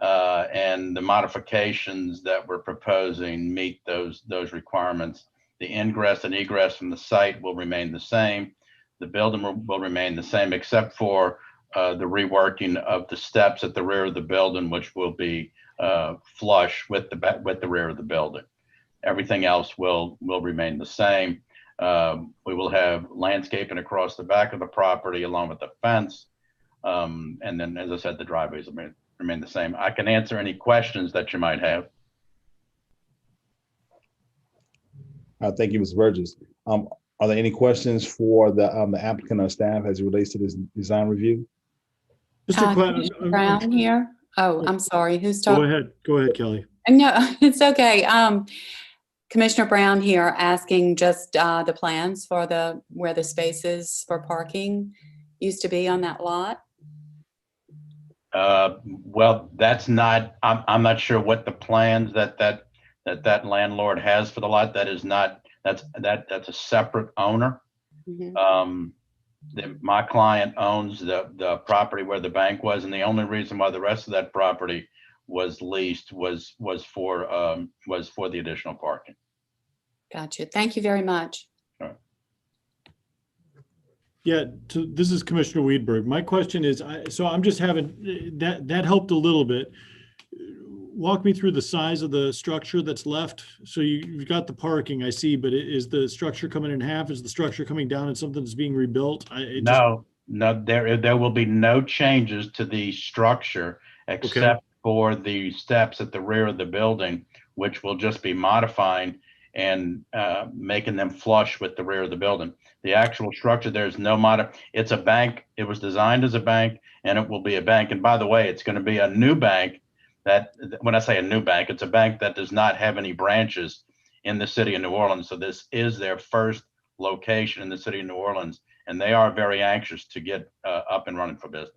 And the modifications that we're proposing meet those requirements. The ingress and egress from the site will remain the same. The building will remain the same, except for the reworking of the steps at the rear of the building, which will be flush with the rear of the building. Everything else will remain the same. We will have landscaping across the back of the property along with the fence. And then, as I said, the driveways will remain the same. I can answer any questions that you might have. Thank you, Mr. Burgess. Are there any questions for the applicant or staff as it relates to this design review? Commissioner Brown here. Oh, I'm sorry. Who's talking? Go ahead, Kelly. No, it's okay. Commissioner Brown here asking just the plans for where the spaces for parking used to be on that lot. Well, that's not, I'm not sure what the plans that landlord has for the lot. That is not, that's a separate owner. My client owns the property where the bank was, and the only reason why the rest of that property was leased was for the additional parking. Gotcha. Thank you very much. Yeah, this is Commissioner Weidberg. My question is, so I'm just having, that helped a little bit. Walk me through the size of the structure that's left. So you've got the parking, I see, but is the structure coming in half? Is the structure coming down and something that's being rebuilt? No, there will be no changes to the structure except for the steps at the rear of the building, which will just be modifying and making them flush with the rear of the building. The actual structure, there's no it's a bank. It was designed as a bank, and it will be a bank. And by the way, it's going to be a new bank. That, when I say a new bank, it's a bank that does not have any branches in the city of New Orleans. So this is their first location in the city of New Orleans, and they are very anxious to get up and running for business.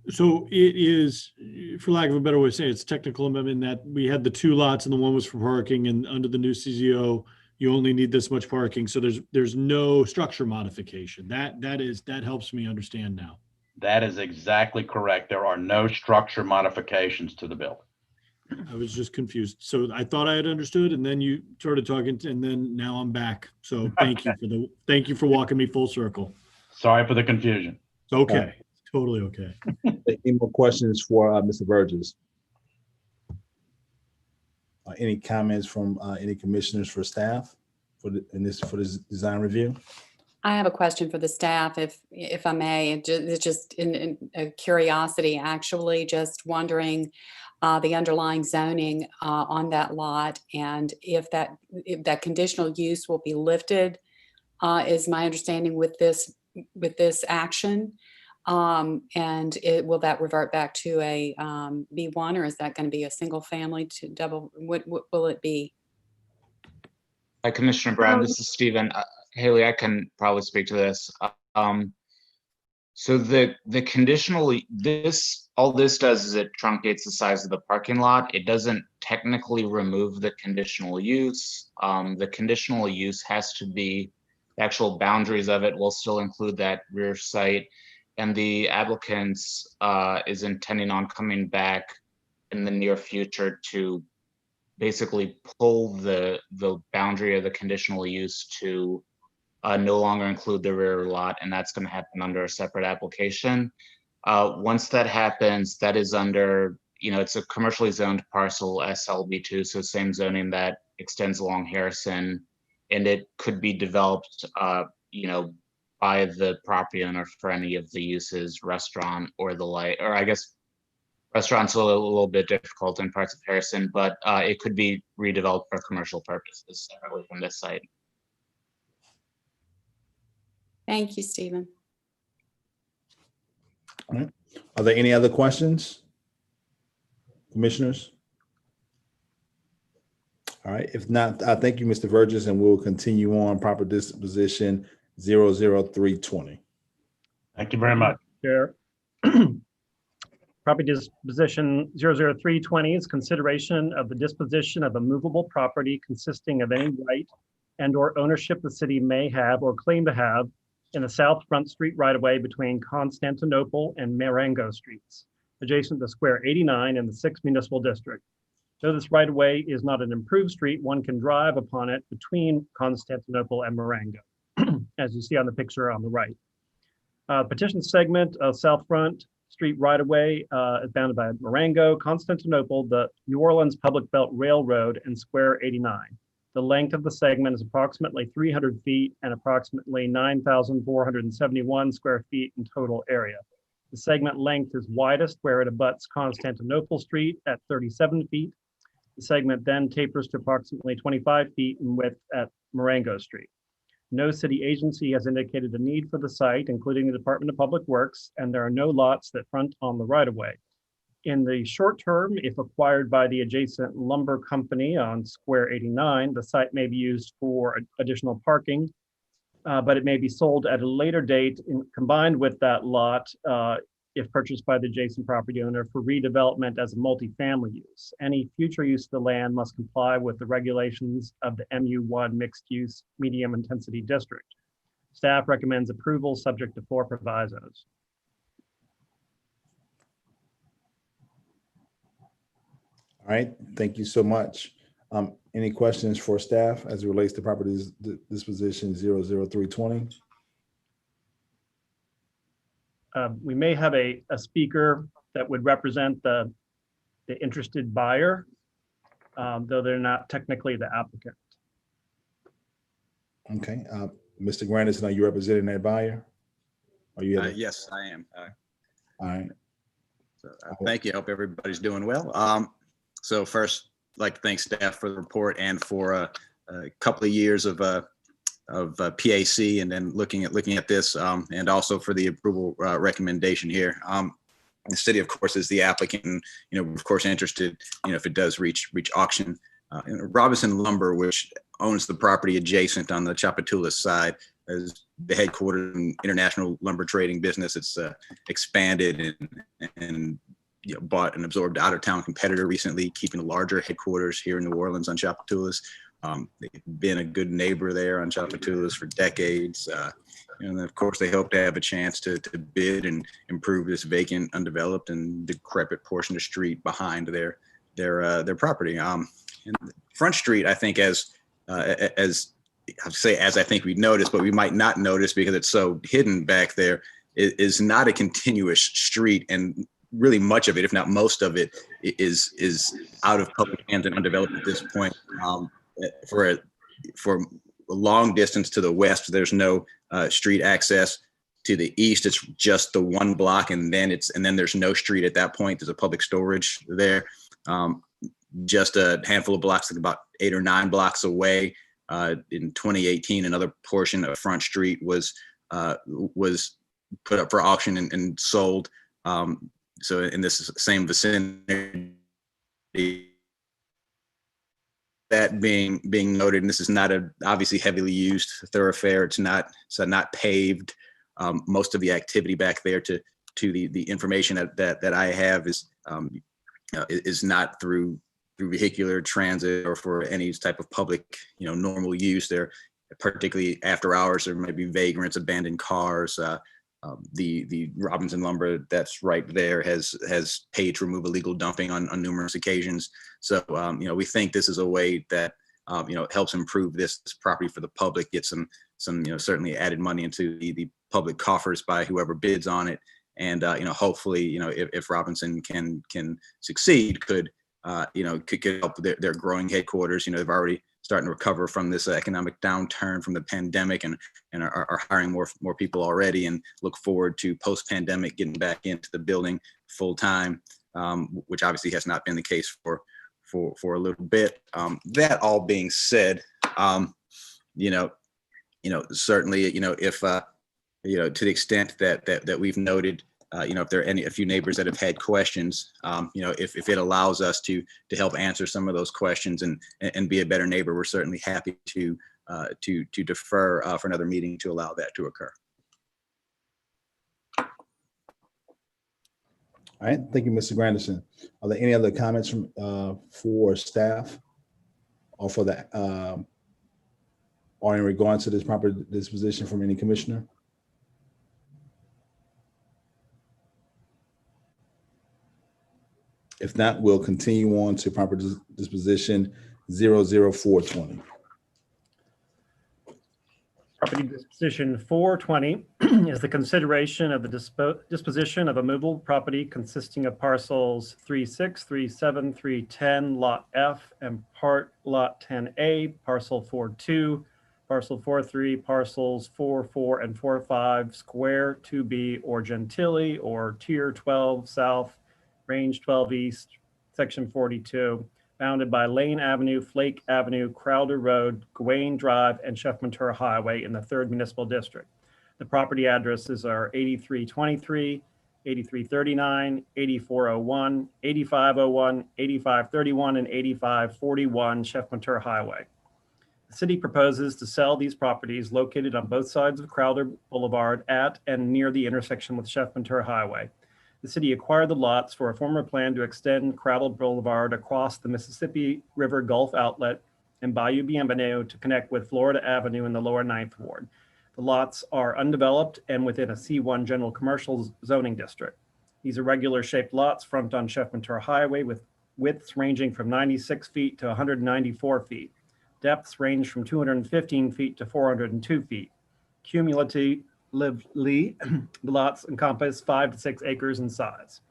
So it is, for lack of a better way of saying it, it's technical amendment that we had the 2 lots and the one was for parking, and under the new CZO, you only need this much parking. So there's no structure modification. That helps me understand now. That is exactly correct. There are no structure modifications to the building. I was just confused. So I thought I had understood, and then you started talking, and then now I'm back. So thank you for walking me full circle. Sorry for the confusion. It's okay. Totally okay. Any more questions for Mr. Burgess? Any comments from any commissioners for staff for this design review? I have a question for the staff, if I may. It's just in a curiosity, actually, just wondering the underlying zoning on that lot, and if that conditional use will be lifted, is my understanding with this action. And will that revert back to a B1, or is that going to be a single family to double? What will it be? Hi, Commissioner Brown, this is Stephen. Haley, I can probably speak to this. So the conditional, all this does is it truncates the size of the parking lot. It doesn't technically remove the conditional use. The conditional use has to be, the actual boundaries of it will still include that rear site. And the applicants is intending on coming back in the near future to basically pull the boundary of the conditional use to no longer include the rear lot, and that's going to happen under a separate application. Once that happens, that is under, it's a commercially zoned parcel, SLB2, so same zoning that extends along Harrison, and it could be developed, by the property owner for any of the uses, restaurant or the like, or I guess restaurants are a little bit difficult in parts of Harrison, but it could be redeveloped for commercial purposes separately from this site. Thank you, Stephen. All right. Are there any other questions, commissioners? All right. If not, thank you, Mr. Burgess, and we'll continue on proper disposition 00320. Thank you very much. Chair. Property disposition 00320 is consideration of the disposition of a movable property consisting of any right and or ownership the city may have or claim to have in the South Front Street right-of-way between Constantinople and Marengo Streets, adjacent to Square 89 in the 6th Municipal District. Though this right-of-way is not an improved street, one can drive upon it between Constantinople and Marengo, as you see on the picture on the right. Petition segment of South Front Street right-of-way is bounded by Marengo, Constantinople, the New Orleans Public Belt Railroad, and Square 89. The length of the segment is approximately 300 feet and approximately 9,471 square feet in total area. The segment length is widest where it abuts Constantinople Street at 37 feet. The segment then tapers to approximately 25 feet in width at Marengo Street. No city agency has indicated a need for the site, including the Department of Public Works, and there are no lots that front on the right-of-way. In the short term, if acquired by the adjacent lumber company on Square 89, the site may be used for additional parking, but it may be sold at a later date combined with that lot if purchased by the adjacent property owner for redevelopment as a multifamily use. Any future use of the land must comply with the regulations of the MU1 Mixed Use Medium Intensity District. Staff recommends approval subject to 4 provisos. All right, thank you so much. Any questions for staff as it relates to property disposition 00320? We may have a speaker that would represent the interested buyer, though they're not technically the applicant. Okay, Mr. Grandison, are you representing that buyer? Are you? Yes, I am. All right. So, thank you. I hope everybody's doing well. So first, I'd like to thank staff for the report and for a couple of years of PAC, and then looking at this, and also for the approval recommendation here. The city, of course, is the applicant, and we're of course interested, if it does reach auction. Robinson Lumber, which owns the property adjacent on the Chapatoulas side, as the headquarters in international lumber trading business. It's expanded and bought and absorbed out-of-town competitor recently, keeping a larger headquarters here in New Orleans on Chapatoulas. They've been a good neighbor there on Chapatulas for decades. And of course, they hope to have a chance to bid and improve this vacant, undeveloped, and decrepit portion of street behind their property. And Front Street, I think, as I think we'd notice, but we might not notice because it's so hidden back there, is not a continuous street, and really much of it, if not most of it, is out of public hands and undeveloped at this point. For a long distance to the west, there's no street access. To the east, it's just the one block, and then there's no street at that point. There's a public storage there. Just a handful of blocks, like about 8 or 9 blocks away. In 2018, another portion of Front Street was put up for auction and sold. So in this same vicinity, that being noted, and this is not a obviously heavily used thoroughfare. It's not paved. Most of the activity back there, to the information that I have, is not through vehicular transit or for any type of public, normal use. There, particularly after hours, there might be vagrants, abandoned cars. The Robinson Lumber that's right there has paid to remove illegal dumping on numerous occasions. So we think this is a way that helps improve this property for the public, get some certainly added money into the public coffers by whoever bids on it, and hopefully if Robinson can succeed, could help their growing headquarters. They've already starting to recover from this economic downturn from the pandemic, and are hiring more people already, and look forward to post-pandemic getting back into the building full time, which obviously has not been the case for a little bit. That all being said, certainly, if to the extent that we've noted, if there are a few neighbors that have had questions, if it allows us to help answer some of those questions and be a better neighbor, we're certainly happy to defer for another meeting to allow that to occur. All right, thank you, Mr. Granderson. Are there any other comments from for staff or for the or in regards to this proper disposition from any commissioner? If not, we'll continue on to proper disposition 00420. Property disposition 420 is the consideration of the disposition of a movable property consisting of parcels 36, 37, 310, lot F, and part lot 10A, parcel 42, parcel 43, parcels 44 and 45, square 2B or Gentilly, or tier 12 south, range 12 east, section 42, bounded by Lane Avenue, Flake Avenue, Crowder Road, Gawain Drive, and Chef-Ventura Highway in the 3rd Municipal District. The property addresses are 8323, 8339, 8401, 8501, 8531, and 8541 Chef-Ventura Highway. The city proposes to sell these properties located on both sides of Crowder Boulevard at and near the intersection with Chef-Ventura Highway. The city acquired the lots for a former plan to extend Crowder Boulevard across the Mississippi River Gulf Outlet and Bayou Bienvenido to connect with Florida Avenue in the lower 9th Ward. The lots are undeveloped and within a C1 general commercial zoning district. These irregular shaped lots front on Chef-Ventura Highway with widths ranging from 96 feet to 194 feet. Depths range from 215 feet to 402 feet. Cumulatively, the lots encompass 5 to 6 acres in size.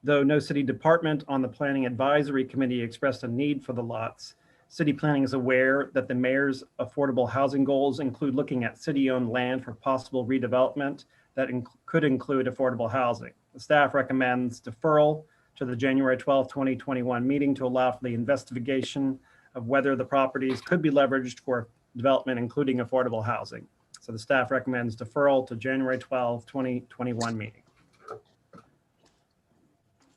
Though no city department on the Planning Advisory Committee expressed a need for the lots, city planning is aware that the mayor's affordable housing goals include looking at city-owned land for possible redevelopment that could include affordable housing. The staff recommends deferral to the January 12, 2021 meeting to allow for the investigation of whether the properties could be leveraged for development, including affordable housing. So the staff recommends deferral to January 12, 2021 meeting. All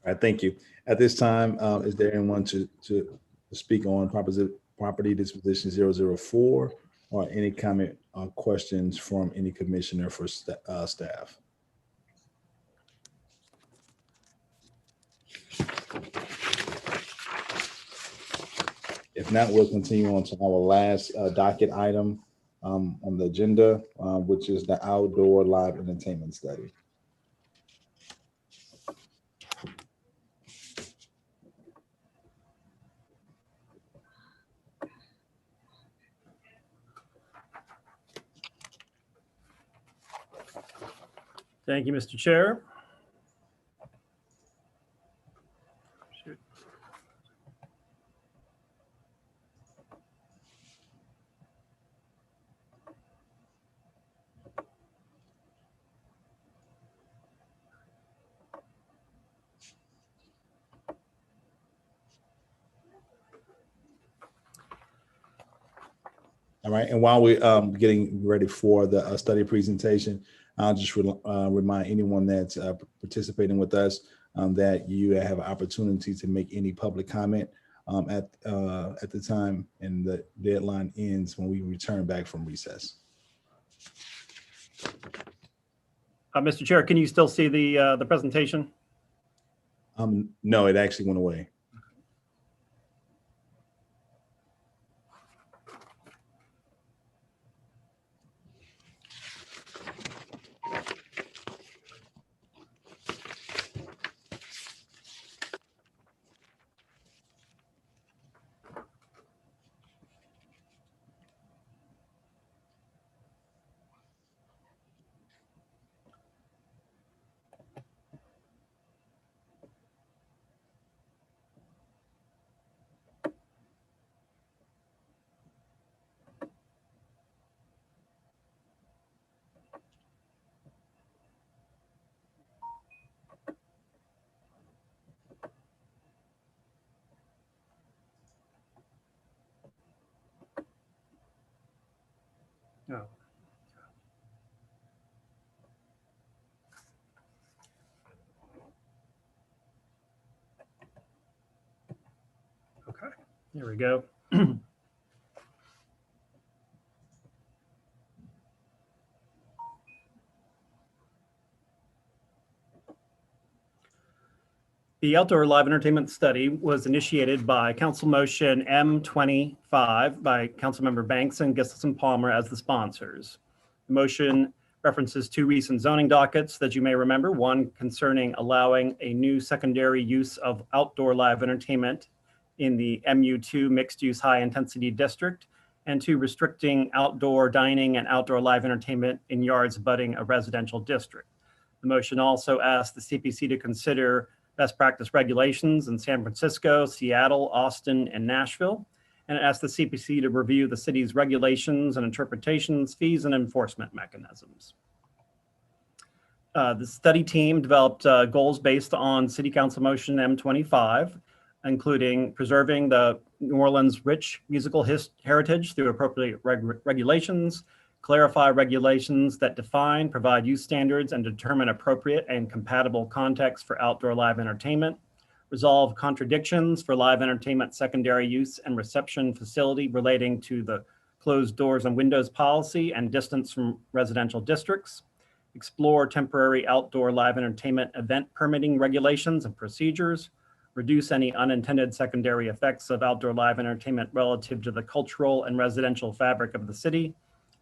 right, thank you. At this time, is there anyone to speak on property disposition 004 or any comment or questions from any commissioner for staff? If not, we'll continue on to our last docket item on the agenda, which is the outdoor live entertainment study. Thank you, Mr. Chair. All right, and while we're getting ready for the study presentation, I'll just remind anyone that's participating with us that you have an opportunity to make any public comment at the time, and the deadline ends when we return back from recess. Mr. Chair, can you still see the presentation? No, it actually went away. No. Okay, here we go. The outdoor live entertainment study was initiated by Council Motion M25 by Councilmember Banks and Gustafson Palmer as the sponsors. The motion references two recent zoning dockets that you may remember, one concerning allowing a new secondary use of outdoor live entertainment in the MU2 mixed-use high-intensity district, and two restricting outdoor dining and outdoor live entertainment in yards abutting a residential district. The motion also asked the CPC to consider best practice regulations in San Francisco, Seattle, Austin, and Nashville, and it asked the CPC to review the city's regulations and interpretations, fees, and enforcement mechanisms. The study team developed goals based on City Council Motion M25, including preserving the New Orleans' rich musical heritage through appropriate regulations, clarify regulations that define, provide use standards, and determine appropriate and compatible context for outdoor live entertainment, resolve contradictions for live entertainment secondary use and reception facility relating to the closed doors and windows policy and distance from residential districts, explore temporary outdoor live entertainment event permitting regulations and procedures, reduce any unintended secondary effects of outdoor live entertainment relative to the cultural and residential fabric of the city,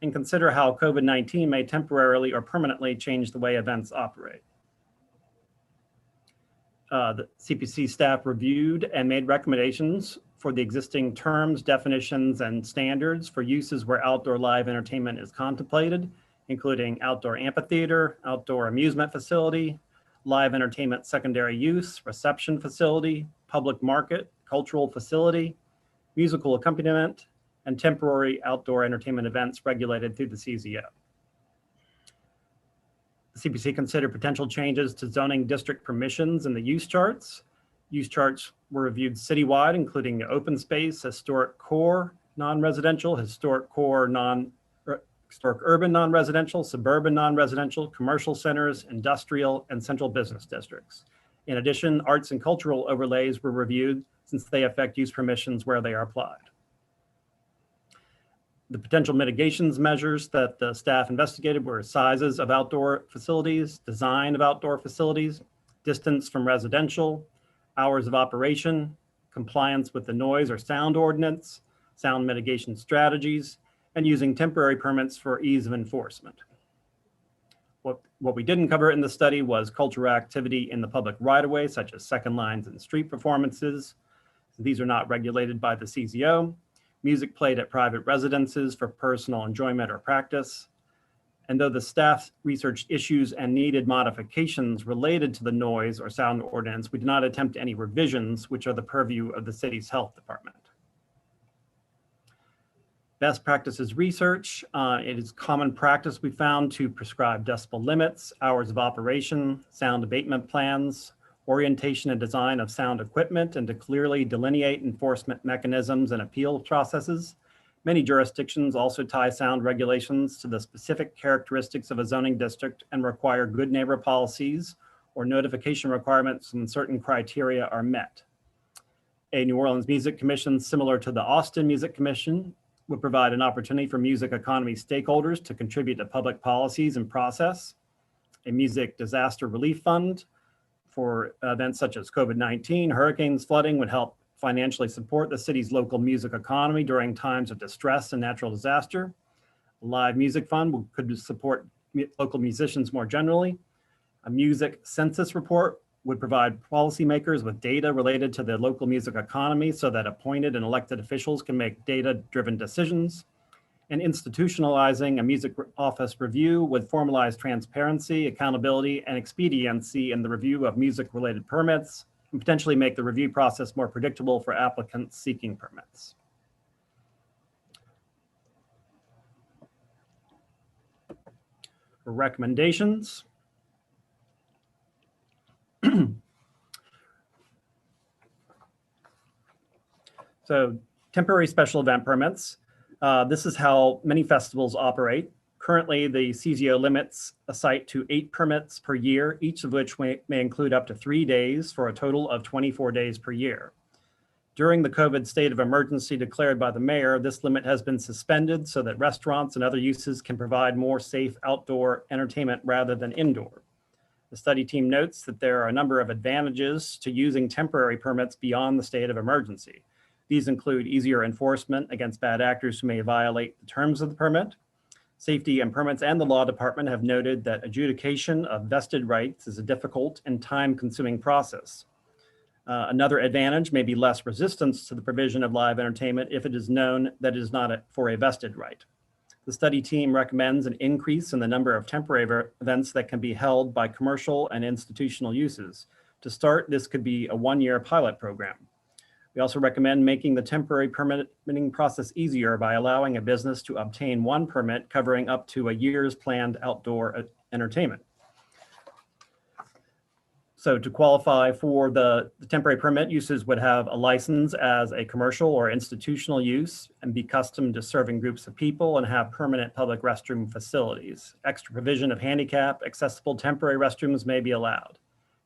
and consider how COVID-19 may temporarily or permanently change the way events operate. The CPC staff reviewed and made recommendations for the existing terms, definitions, and standards for uses where outdoor live entertainment is contemplated, including outdoor amphitheater, outdoor amusement facility, live entertainment secondary use, reception facility, public market, cultural facility, musical accompaniment, and temporary outdoor entertainment events regulated through the CZO. The CPC considered potential changes to zoning district permissions in the use charts. Use charts were reviewed citywide, including the open space, historic core, non-residential, historic core, historic urban non-residential, suburban non-residential, commercial centers, industrial, and central business districts. In addition, arts and cultural overlays were reviewed since they affect use permissions where they are applied. The potential mitigations measures that the staff investigated were sizes of outdoor facilities, design of outdoor facilities, distance from residential, hours of operation, compliance with the noise or sound ordinance, sound mitigation strategies, and using temporary permits for ease of enforcement. What we didn't cover in the study was cultural activity in the public right-of-way, such as second lines and street performances. These are not regulated by the CZO. Music played at private residences for personal enjoyment or practice. And though the staff researched issues and needed modifications related to the noise or sound ordinance, we did not attempt any revisions, which are the purview of the city's health department. Best practices research. It is common practice we found to prescribe decibel limits, hours of operation, sound abatement plans, orientation and design of sound equipment, and to clearly delineate enforcement mechanisms and appeal processes. Many jurisdictions also tie sound regulations to the specific characteristics of a zoning district and require good neighbor policies or notification requirements when certain criteria are met. A New Orleans Music Commission, similar to the Austin Music Commission, would provide an opportunity for music economy stakeholders to contribute to public policies and process. A music disaster relief fund for events such as COVID-19, hurricanes, flooding would help financially support the city's local music economy during times of distress and natural disaster. A live music fund could support local musicians more generally. A music census report would provide policymakers with data related to the local music economy so that appointed and elected officials can make data-driven decisions. And institutionalizing a music office review would formalize transparency, accountability, and expediency in the review of music-related permits, and potentially make the review process more predictable for applicants seeking permits. For recommendations, so temporary special event permits. This is how many festivals operate. Currently, the CZO limits a site to 8 permits per year, each of which may include up to 3 days for a total of 24 days per year. During the COVID state of emergency declared by the mayor, this limit has been suspended so that restaurants and other uses can provide more safe outdoor entertainment rather than indoor. The study team notes that there are a number of advantages to using temporary permits beyond the state of emergency. These include easier enforcement against bad actors who may violate the terms of the permit. Safety and Permits and the Law Department have noted that adjudication of vested rights is a difficult and time-consuming process. Another advantage may be less resistance to the provision of live entertainment if it is known that it is not for a vested right. The study team recommends an increase in the number of temporary events that can be held by commercial and institutional uses. To start, this could be a 1-year pilot program. We also recommend making the temporary permitting process easier by allowing a business to obtain 1 permit covering up to a year's planned outdoor entertainment. So to qualify for the temporary permit, uses would have a license as a commercial or institutional use and be accustomed to serving groups of people and have permanent public restroom facilities. Extra provision of handicap accessible temporary restrooms may be allowed.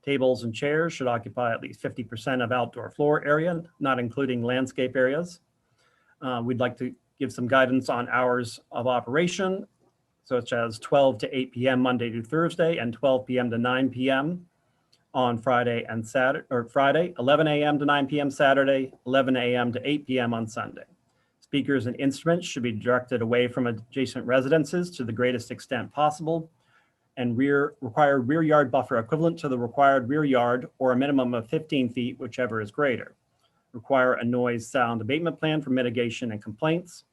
Tables and chairs should occupy at least 50% of outdoor floor area, not including landscape areas. We'd like to give some guidance on hours of operation, such as 12 to 8 p.m. Monday to Thursday and 12 p.m. to 9 p.m. on Friday and Saturday, or Friday, 11 a.m. to 9 p.m. Saturday, 11 a.m. to 8 p.m. on Sunday. Speakers and instruments should be directed away from adjacent residences to the greatest extent possible, and required rear yard buffer equivalent to the required rear yard or a minimum of 15 feet, whichever is greater. Require a noise sound abatement plan for mitigation and complaints,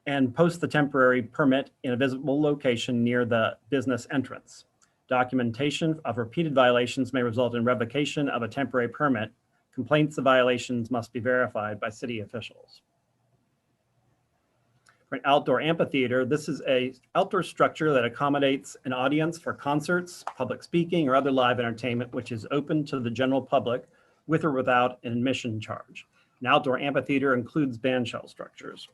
and post the temporary permit in a visible location near the business entrance. Documentation of repeated violations may result in revocation of a temporary permit. Complaints of violations must be verified by city officials. For an outdoor amphitheater, this is an outdoor structure that accommodates an audience for concerts, public speaking, or other live entertainment, which is open to the general public with or without an admission charge. An outdoor amphitheater includes bandshell structures.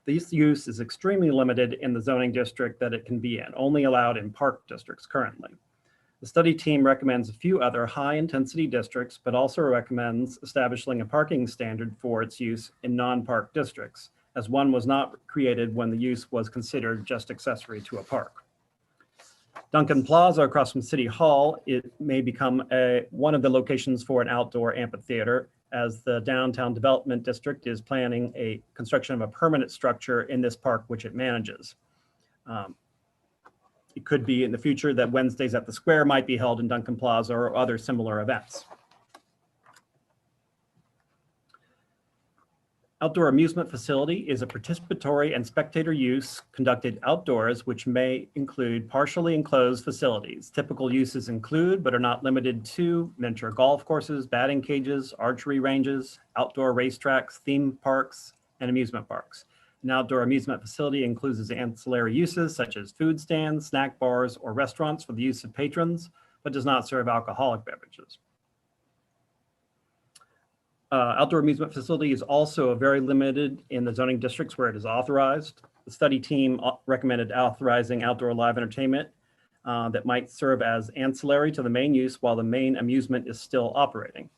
This use is extremely limited in the zoning district that it can be in, only allowed in park districts currently. The study team recommends a few other high-intensity districts, but also recommends establishing a parking standard for its use in non-park districts, as one was not created when the use was considered just accessory to a park. Duncan Plaza across from City Hall, it may become one of the locations for an outdoor amphitheater, as the downtown development district is planning a construction of a permanent structure in this park, which it manages. It could be in the future that Wednesdays at the Square might be held in Duncan Plaza or other similar events. Outdoor amusement facility is a participatory and spectator use conducted outdoors, which may include partially enclosed facilities. Typical uses include, but are not limited to, miniature golf courses, batting cages, archery ranges, outdoor racetracks, theme parks, and amusement parks. An outdoor amusement facility includes ancillary uses such as food stands, snack bars, or restaurants for the use of patrons, but does not serve alcoholic beverages. Outdoor amusement facility is also very limited in the zoning districts where it is authorized. The study team recommended authorizing outdoor live entertainment that might serve as ancillary to the main use while the main amusement is still operating.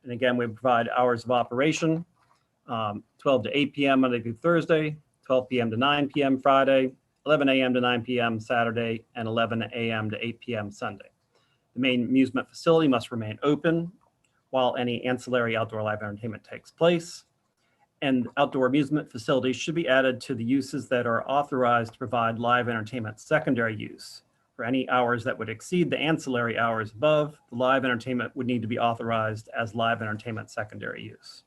And again, we provide hours of operation, 12 to 8 p.m. Monday through Thursday, 12 p.m. to 9 p.m. Friday, 11 a.m. to 9 p.m. Saturday, and 11 a.m. to 8 p.m. Sunday. The main amusement facility must remain open while any ancillary outdoor live entertainment takes place. And outdoor amusement facilities should be added to the uses that are authorized to provide live entertainment secondary use. For any hours that would exceed the ancillary hours above, the live entertainment would need to be authorized as live entertainment secondary use.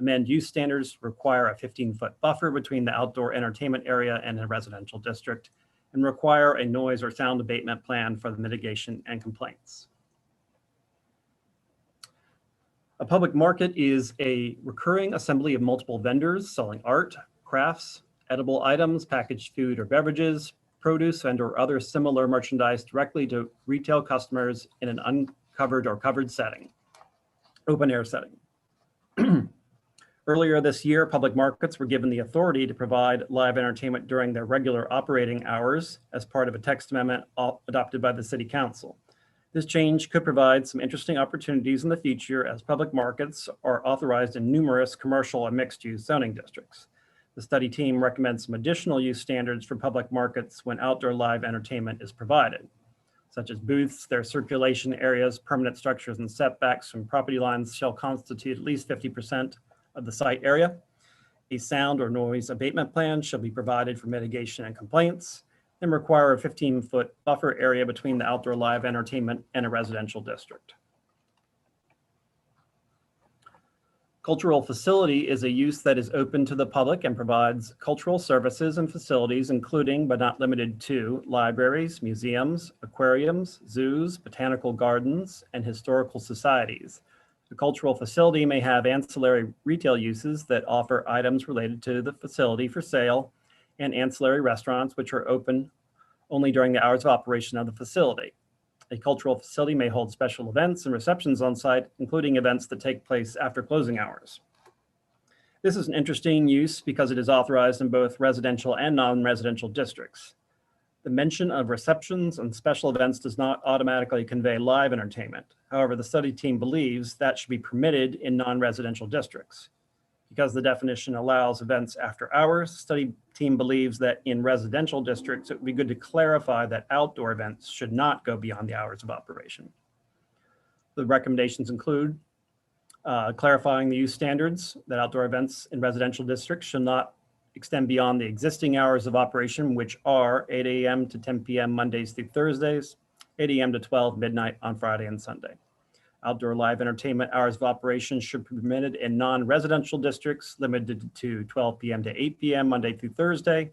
Amend use standards require a 15-foot buffer between the outdoor entertainment area and a residential district, and require a noise or sound abatement plan for the mitigation and complaints. A public market is a recurring assembly of multiple vendors selling art, crafts, edible items, packaged food or beverages, produce, and/or other similar merchandise directly to retail customers in an uncovered or covered setting, open air setting. Earlier this year, public markets were given the authority to provide live entertainment during their regular operating hours as part of a text amendment adopted by the City Council. This change could provide some interesting opportunities in the future as public markets are authorized in numerous commercial and mixed-use zoning districts. The study team recommends some additional use standards for public markets when outdoor live entertainment is provided, such as booths, their circulation areas, permanent structures, and setbacks from property lines shall constitute at least 50% of the site area. A sound or noise abatement plan shall be provided for mitigation and complaints, and require a 15-foot buffer area between the outdoor live entertainment and a residential district. Cultural facility is a use that is open to the public and provides cultural services and facilities, including but not limited to libraries, museums, aquariums, zoos, botanical gardens, and historical societies. The cultural facility may have ancillary retail uses that offer items related to the facility for sale, and ancillary restaurants which are open only during the hours of operation of the facility. A cultural facility may hold special events and receptions on site, including events that take place after closing hours. This is an interesting use because it is authorized in both residential and non-residential districts. The mention of receptions and special events does not automatically convey live entertainment. However, the study team believes that should be permitted in non-residential districts. Because the definition allows events after hours, the study team believes that in residential districts, it would be good to clarify that outdoor events should not go beyond the hours of operation. The recommendations include clarifying the use standards that outdoor events in residential districts should not extend beyond the existing hours of operation, which are 8 a.m. to 10 p.m. Mondays through Thursdays, 8 a.m. to 12 midnight on Friday and Sunday. Outdoor live entertainment hours of operation should be permitted in non-residential districts limited to 12 p.m. to 8 p.m. Monday through Thursday,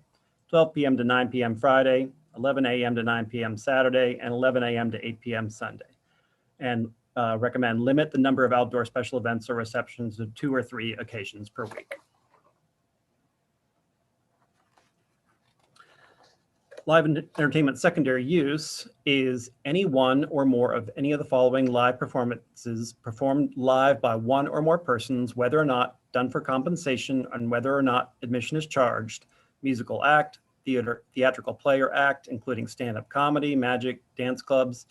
12 p.m. to 9 p.m. Friday, 11 a.m. to 9 p.m. Saturday, and 11 a.m. to 8 p.m. Sunday. And recommend limit the number of outdoor special events or receptions to 2 or 3 occasions per week. Live entertainment secondary use is any one or more of any of the following live performances performed live by one or more persons, whether or not done for compensation and whether or not admission is charged, musical act, theatrical play or act, including stand-up comedy, magic, dance clubs,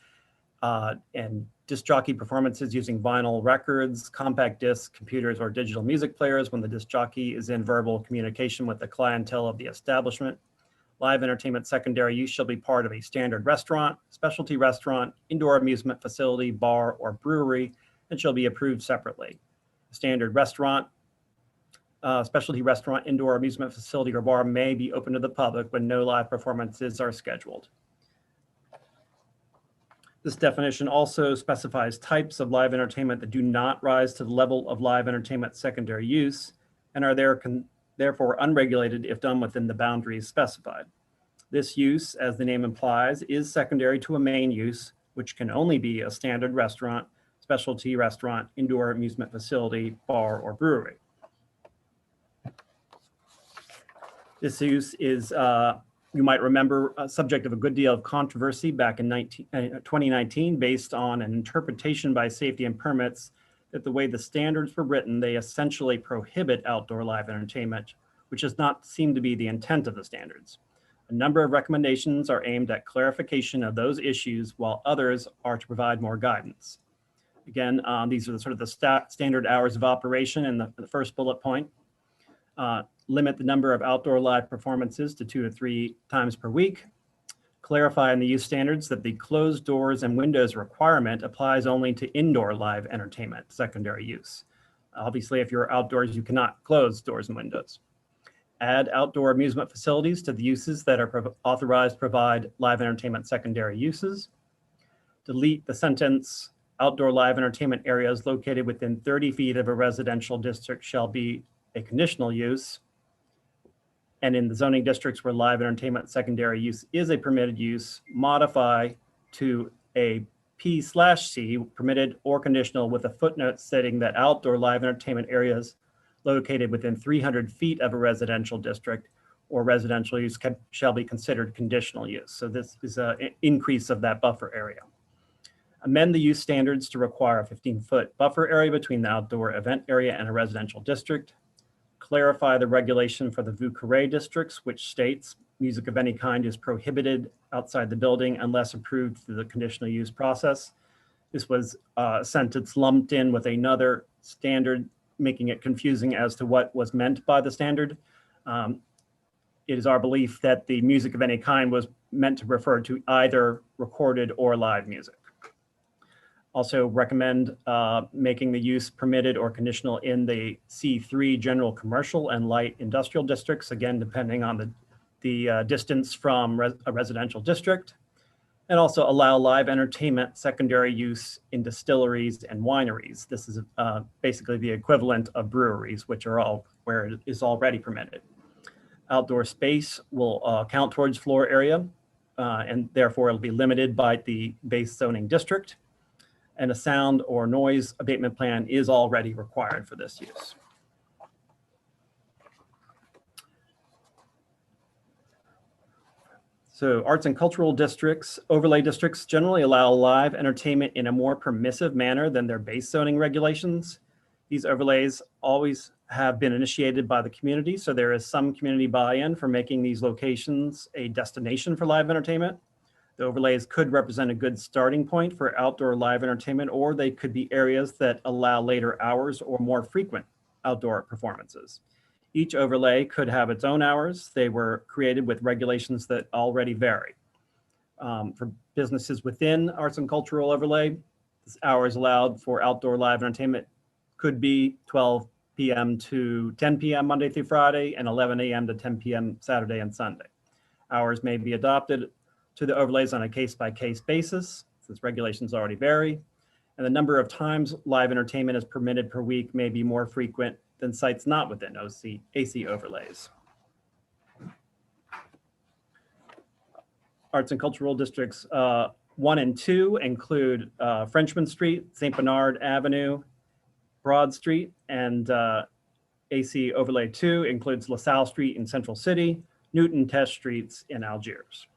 and disc jockey performances using vinyl records, compact discs, computers, or digital music players when the disc jockey is in verbal communication with the clientele of the establishment. Live entertainment secondary use shall be part of a standard restaurant, specialty restaurant, indoor amusement facility, bar, or brewery, and shall be approved separately. Standard restaurant, specialty restaurant, indoor amusement facility, or bar may be open to the public when no live performances are scheduled. This definition also specifies types of live entertainment that do not rise to the level of live entertainment secondary use and are therefore unregulated if done within the boundaries specified. This use, as the name implies, is secondary to a main use, which can only be a standard restaurant, specialty restaurant, indoor amusement facility, bar, or brewery. This use is, you might remember, a subject of a good deal of controversy back in 2019 based on an interpretation by Safety and Permits that the way the standards were written, they essentially prohibit outdoor live entertainment, which does not seem to be the intent of the standards. A number of recommendations are aimed at clarification of those issues, while others are to provide more guidance. Again, these are the sort of the standard hours of operation in the first bullet point. Limit the number of outdoor live performances to 2 to 3 times per week. Clarify in the use standards that the closed doors and windows requirement applies only to indoor live entertainment, secondary use. Obviously, if you're outdoors, you cannot close doors and windows. Add outdoor amusement facilities to the uses that are authorized to provide live entertainment secondary uses. Delete the sentence, outdoor live entertainment areas located within 30 feet of a residential district shall be a conditional use. And in the zoning districts where live entertainment secondary use is a permitted use, modify to a P/C, permitted or conditional, with a footnote stating that outdoor live entertainment areas located within 300 feet of a residential district or residential use shall be considered conditional use. So this is an increase of that buffer area. Amend the use standards to require a 15-foot buffer area between the outdoor event area and a residential district. Clarify the regulation for the Vieux Carré districts, which states music of any kind is prohibited outside the building unless approved through the conditional use process. This was a sentence lumped in with another standard, making it confusing as to what was meant by the standard. It is our belief that the music of any kind was meant to refer to either recorded or live music. Also recommend making the use permitted or conditional in the C3 general commercial and light industrial districts, again, depending on the distance from a residential district. And also allow live entertainment secondary use in distilleries and wineries. This is basically the equivalent of breweries, which are all where it is already permitted. Outdoor space will count towards floor area, and therefore it'll be limited by the base zoning district. And a sound or noise abatement plan is already required for this use. So arts and cultural districts, overlay districts generally allow live entertainment in a more permissive manner than their base zoning regulations. These overlays always have been initiated by the community, so there is some community buy-in for making these locations a destination for live entertainment. The overlays could represent a good starting point for outdoor live entertainment, or they could be areas that allow later hours or more frequent outdoor performances. Each overlay could have its own hours. They were created with regulations that already vary. For businesses within arts and cultural overlay, hours allowed for outdoor live entertainment could be 12 p.m. to 10 p.m. Monday through Friday and 11 a.m. to 10 p.m. Saturday and Sunday. Hours may be adopted to the overlays on a case-by-case basis, since regulations already vary. And the number of times live entertainment is permitted per week may be more frequent than sites not within AC overlays. Arts and cultural districts 1 and 2 include Frenchman Street, St. Bernard Avenue, Broad Street, and AC overlay 2 includes LaSalle Street in Central City, Newton Test Streets in Algiers.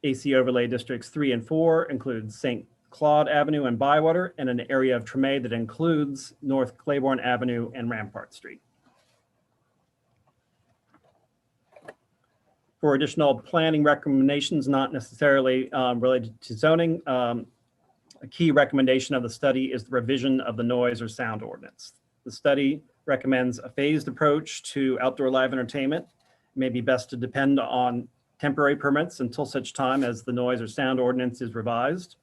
AC overlay districts 3 and 4 include St. Claude Avenue and Bywater, and an area of Treme that includes North Claiborne Avenue and Rampart Street. For additional planning recommendations, not necessarily related to zoning, a key recommendation of the study is the revision of the noise or sound ordinance. The study recommends a phased approach to outdoor live entertainment. It may be best to depend on temporary permits until such time as the noise or sound ordinance is revised.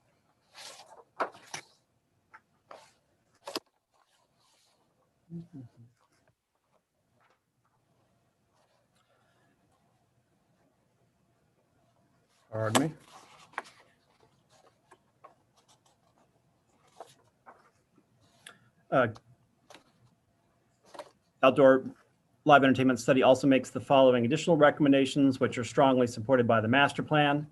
Pardon me? Outdoor live entertainment study also makes the following additional recommendations, which are strongly supported by the master plan.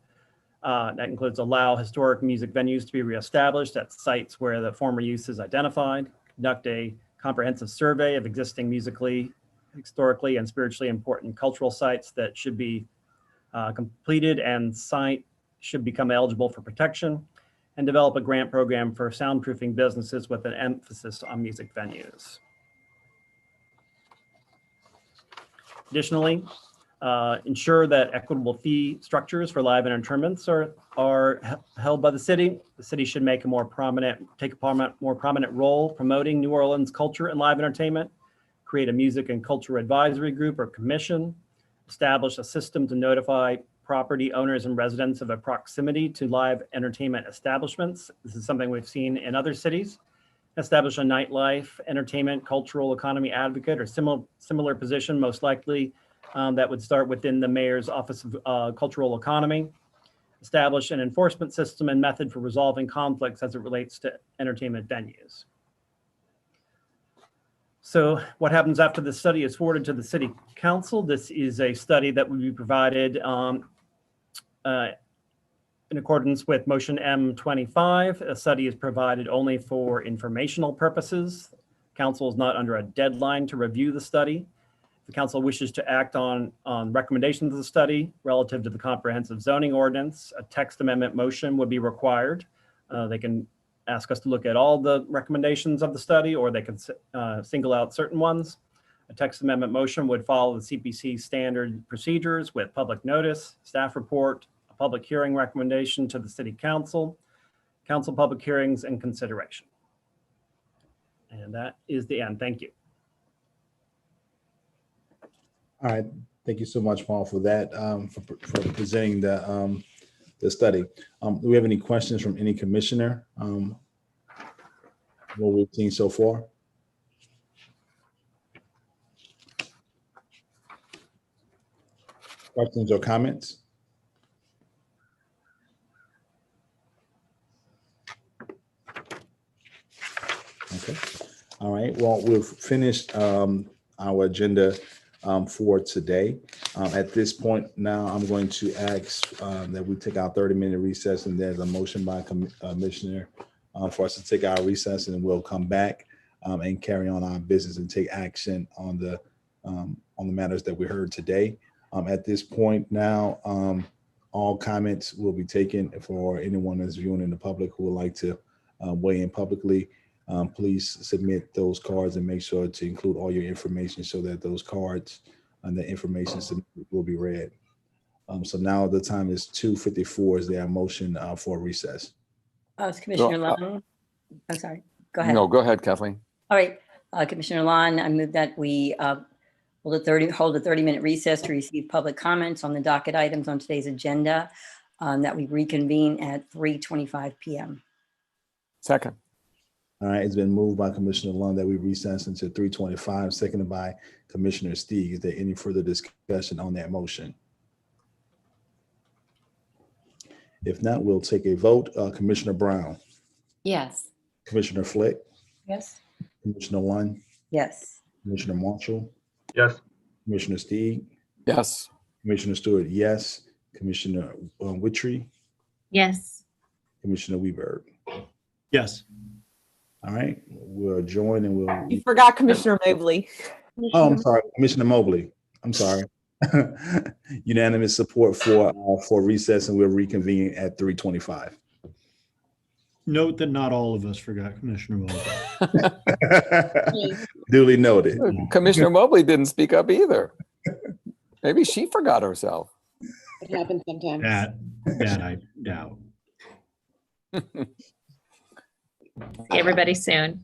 That includes allow historic music venues to be reestablished at sites where the former use is identified, conduct a comprehensive survey of existing musically, historically, and spiritually important cultural sites that should be completed and site should become eligible for protection, and develop a grant program for soundproofing businesses with an emphasis on music venues. Additionally, ensure that equitable fee structures for live entertainments are held by the city. The city should make a more prominent role promoting New Orleans culture and live entertainment, create a music and culture advisory group or commission, establish a system to notify property owners and residents of a proximity to live entertainment establishments. This is something we've seen in other cities. Establish a nightlife, entertainment, cultural economy advocate or similar position, most likely that would start within the mayor's office of cultural economy. Establish an enforcement system and method for resolving conflicts as it relates to entertainment venues. So what happens after the study is forwarded to the city council? This is a study that will be provided in accordance with motion M25. A study is provided only for informational purposes. Council is not under a deadline to review the study. If the council wishes to act on recommendations of the study relative to the comprehensive zoning ordinance, a text amendment motion would be required. They can ask us to look at all the recommendations of the study, or they can single out certain ones. A text amendment motion would follow the CPC standard procedures with public notice, staff report, a public hearing recommendation to the city council, council public hearings and consideration. And that is the end. Thank you. All right, thank you so much, Paul, for that, for presenting the study. Do we have any questions from any commissioner? What we've seen so far? Questions or comments? Okay. All right. Well, we've finished our agenda for today. At this point now, I'm going to ask that we take our 30-minute recess, and there's a motion by Commissioner for us to take our recess, and we'll come back and carry on our business and take action on the matters that we heard today. At this point now, all comments will be taken. For anyone that's viewing in the public who would like to weigh in publicly. Please submit those cards and make sure to include all your information so that those cards and the information will be read. So now the time is 2:54. Is there a motion for recess? It's Commissioner Long. I'm sorry. Go ahead. No, go ahead, Kathleen. All right, Commissioner Lon, I move that we hold a 30-minute recess to receive public comments on the docket items on today's agenda, that we reconvene at 3:25 p.m. Second. All right, it's been moved by Commissioner Lund that we recess until 3:25, seconded by Commissioner Steig. Is there any further discussion on that motion? If not, we'll take a vote. Commissioner Brown, Yes. Commissioner Flick, Yes. Commissioner Lund, Yes. Commissioner Marshall, Yes. Commissioner Steig, Yes. Commissioner Stewart, yes, Commissioner Witry, Yes. Commissioner Weberg. Yes. All right, we'll join and we'll. You forgot Commissioner Mobley. Oh, I'm sorry, Commissioner Mobley. I'm sorry. Unanimous support for recess, and we'll reconvene at 3:25. Note that not all of us forgot Commissioner Mobley. Duly noted. Commissioner Mobley didn't speak up either. Maybe she forgot herself. It happens sometimes. That I doubt. See everybody soon.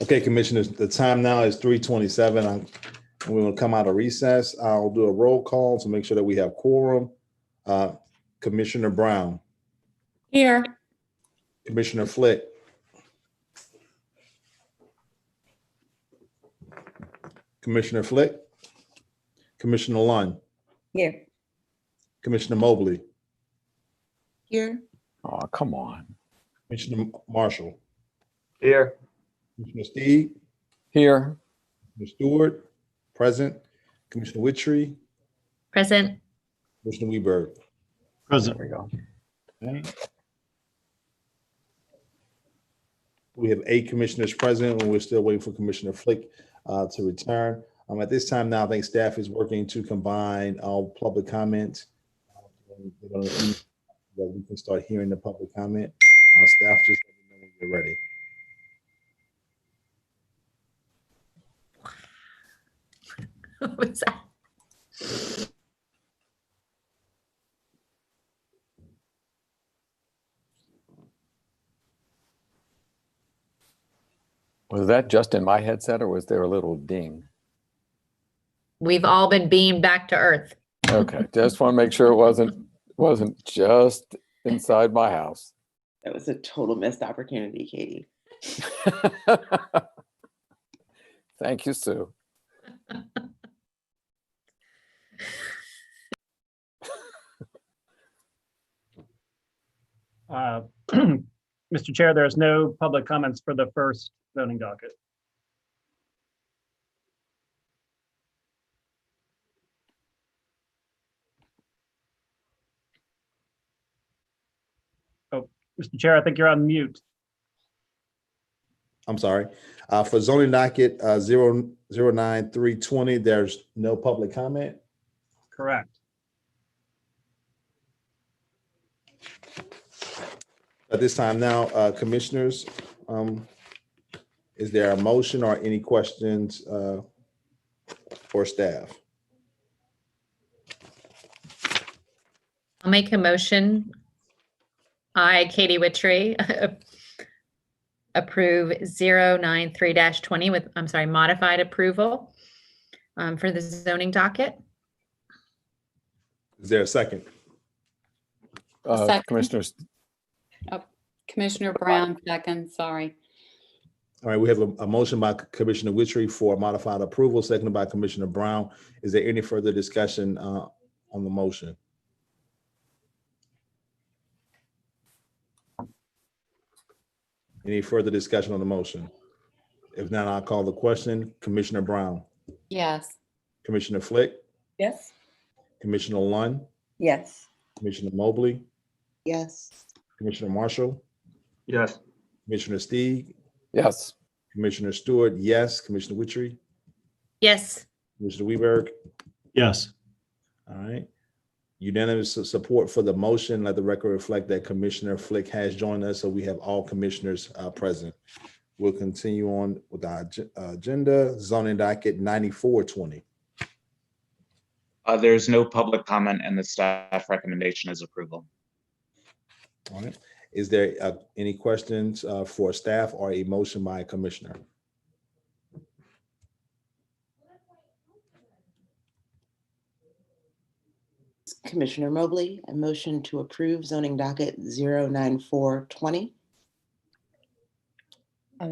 Okay, commissioners, the time now is 3:27. We're gonna come out of recess. I'll do a roll call to make sure that we have quorum. Commissioner Brown, Here. Commissioner Flick, Commissioner Flick, Commissioner Lund, Here. Commissioner Mobley, Here. Oh, come on. Commissioner Marshall, Here. Commissioner Steve, Here. Commissioner Stewart, present, Commissioner Witry, Present. Commissioner Weberg. Present. There we go. Okay. We have 8 commissioners present, and we're still waiting for Commissioner Flick to return. At this time now, I think staff is working to combine all public comments. That we can start hearing the public comment. Staff, just let me know when you're ready. What was that? Was that just in my headset or was there a little ding? We've all been beamed back to Earth. Okay, just want to make sure it wasn't just inside my house. That was a total missed opportunity, Katie. Thank you, Sue. Mr. Chair, there's no public comments for the first zoning docket. Oh, Mr. Chair, I think you're on mute. I'm sorry. For zoning docket 009320, there's no public comment. Correct. At this time now, commissioners, is there a motion or any questions for staff? I'll make a motion. I, Katie Witry, approve 093-20 with, I'm sorry, modified approval for the zoning docket. Is there a second? Second. Commissioners, Commissioner Brown, second, sorry. All right, we have a motion by Commissioner Witry for modified approval, seconded by Commissioner Brown. Is there any further discussion on the motion? Any further discussion on the motion? If not, I'll call the question. Commissioner Brown, Yes. Commissioner Flick, Yes. Commissioner Lund, Yes. Commissioner Mobley, Yes. Commissioner Marshall, Yes. Commissioner Steve, yes. Commissioner Stewart, yes. Commissioner Witry, Yes. Commissioner Weberg. Yes. All right. Unanimous support for the motion. Let the record reflect that Commissioner Flick has joined us, so we have all commissioners present. We'll continue on with our agenda. Zoning docket 9420. There's no public comment and the staff recommendation is approval. All right. Is there any questions for staff or a motion by a commissioner? Commissioner Mobley, a motion to approve zoning docket 09420.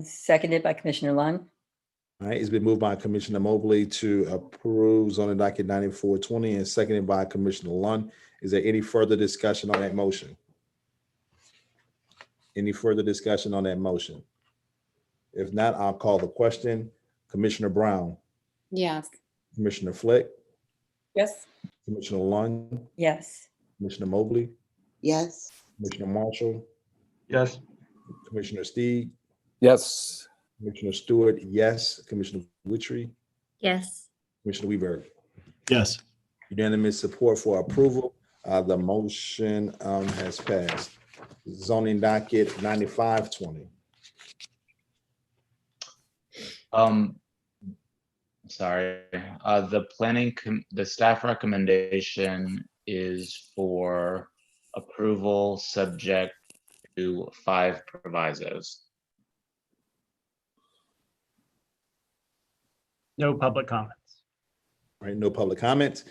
Seconded by Commissioner Lund. All right, it's been moved by Commissioner Mobley to approve zoning docket 9420 and seconded by Commissioner Lund. Is there any further discussion on that motion? Any further discussion on that motion? If not, I'll call the question. Commissioner Brown, Yes. Commissioner Flick, Yes. Commissioner Lund, Yes. Commissioner Mobley, Yes. Commissioner Marshall, Yes. Commissioner Steve, Yes. Commissioner Stewart, yes. Commissioner Witry, Yes. Commissioner Weberg. Yes. Unanimous support for approval. The motion has passed. Zoning docket 9520. Sorry, the staff recommendation is for approval subject to 5 provisos. No public comments. All right, no public comments.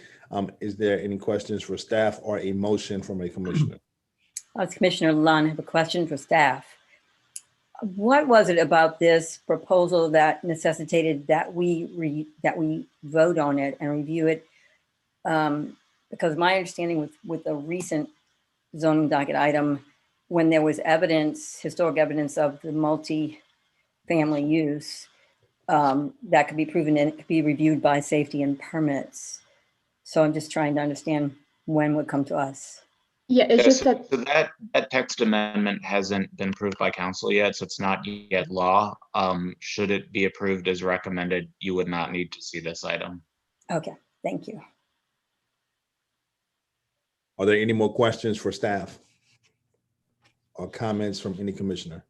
Is there any questions for staff or a motion from a commissioner? It's Commissioner Lunn. I have a question for staff. What was it about this proposal that necessitated that we vote on it and review it? Because my understanding with a recent zoning docket item, when there was evidence, historic evidence of the multi-family use, that could be proven and it could be reviewed by safety and permits. So I'm just trying to understand when would come to us. Yeah, it's just that. So that text amendment hasn't been approved by council yet, so it's not yet law. Should it be approved as recommended, you would not need to see this item. Okay, thank you. Are there any more questions for staff or comments from any commissioner?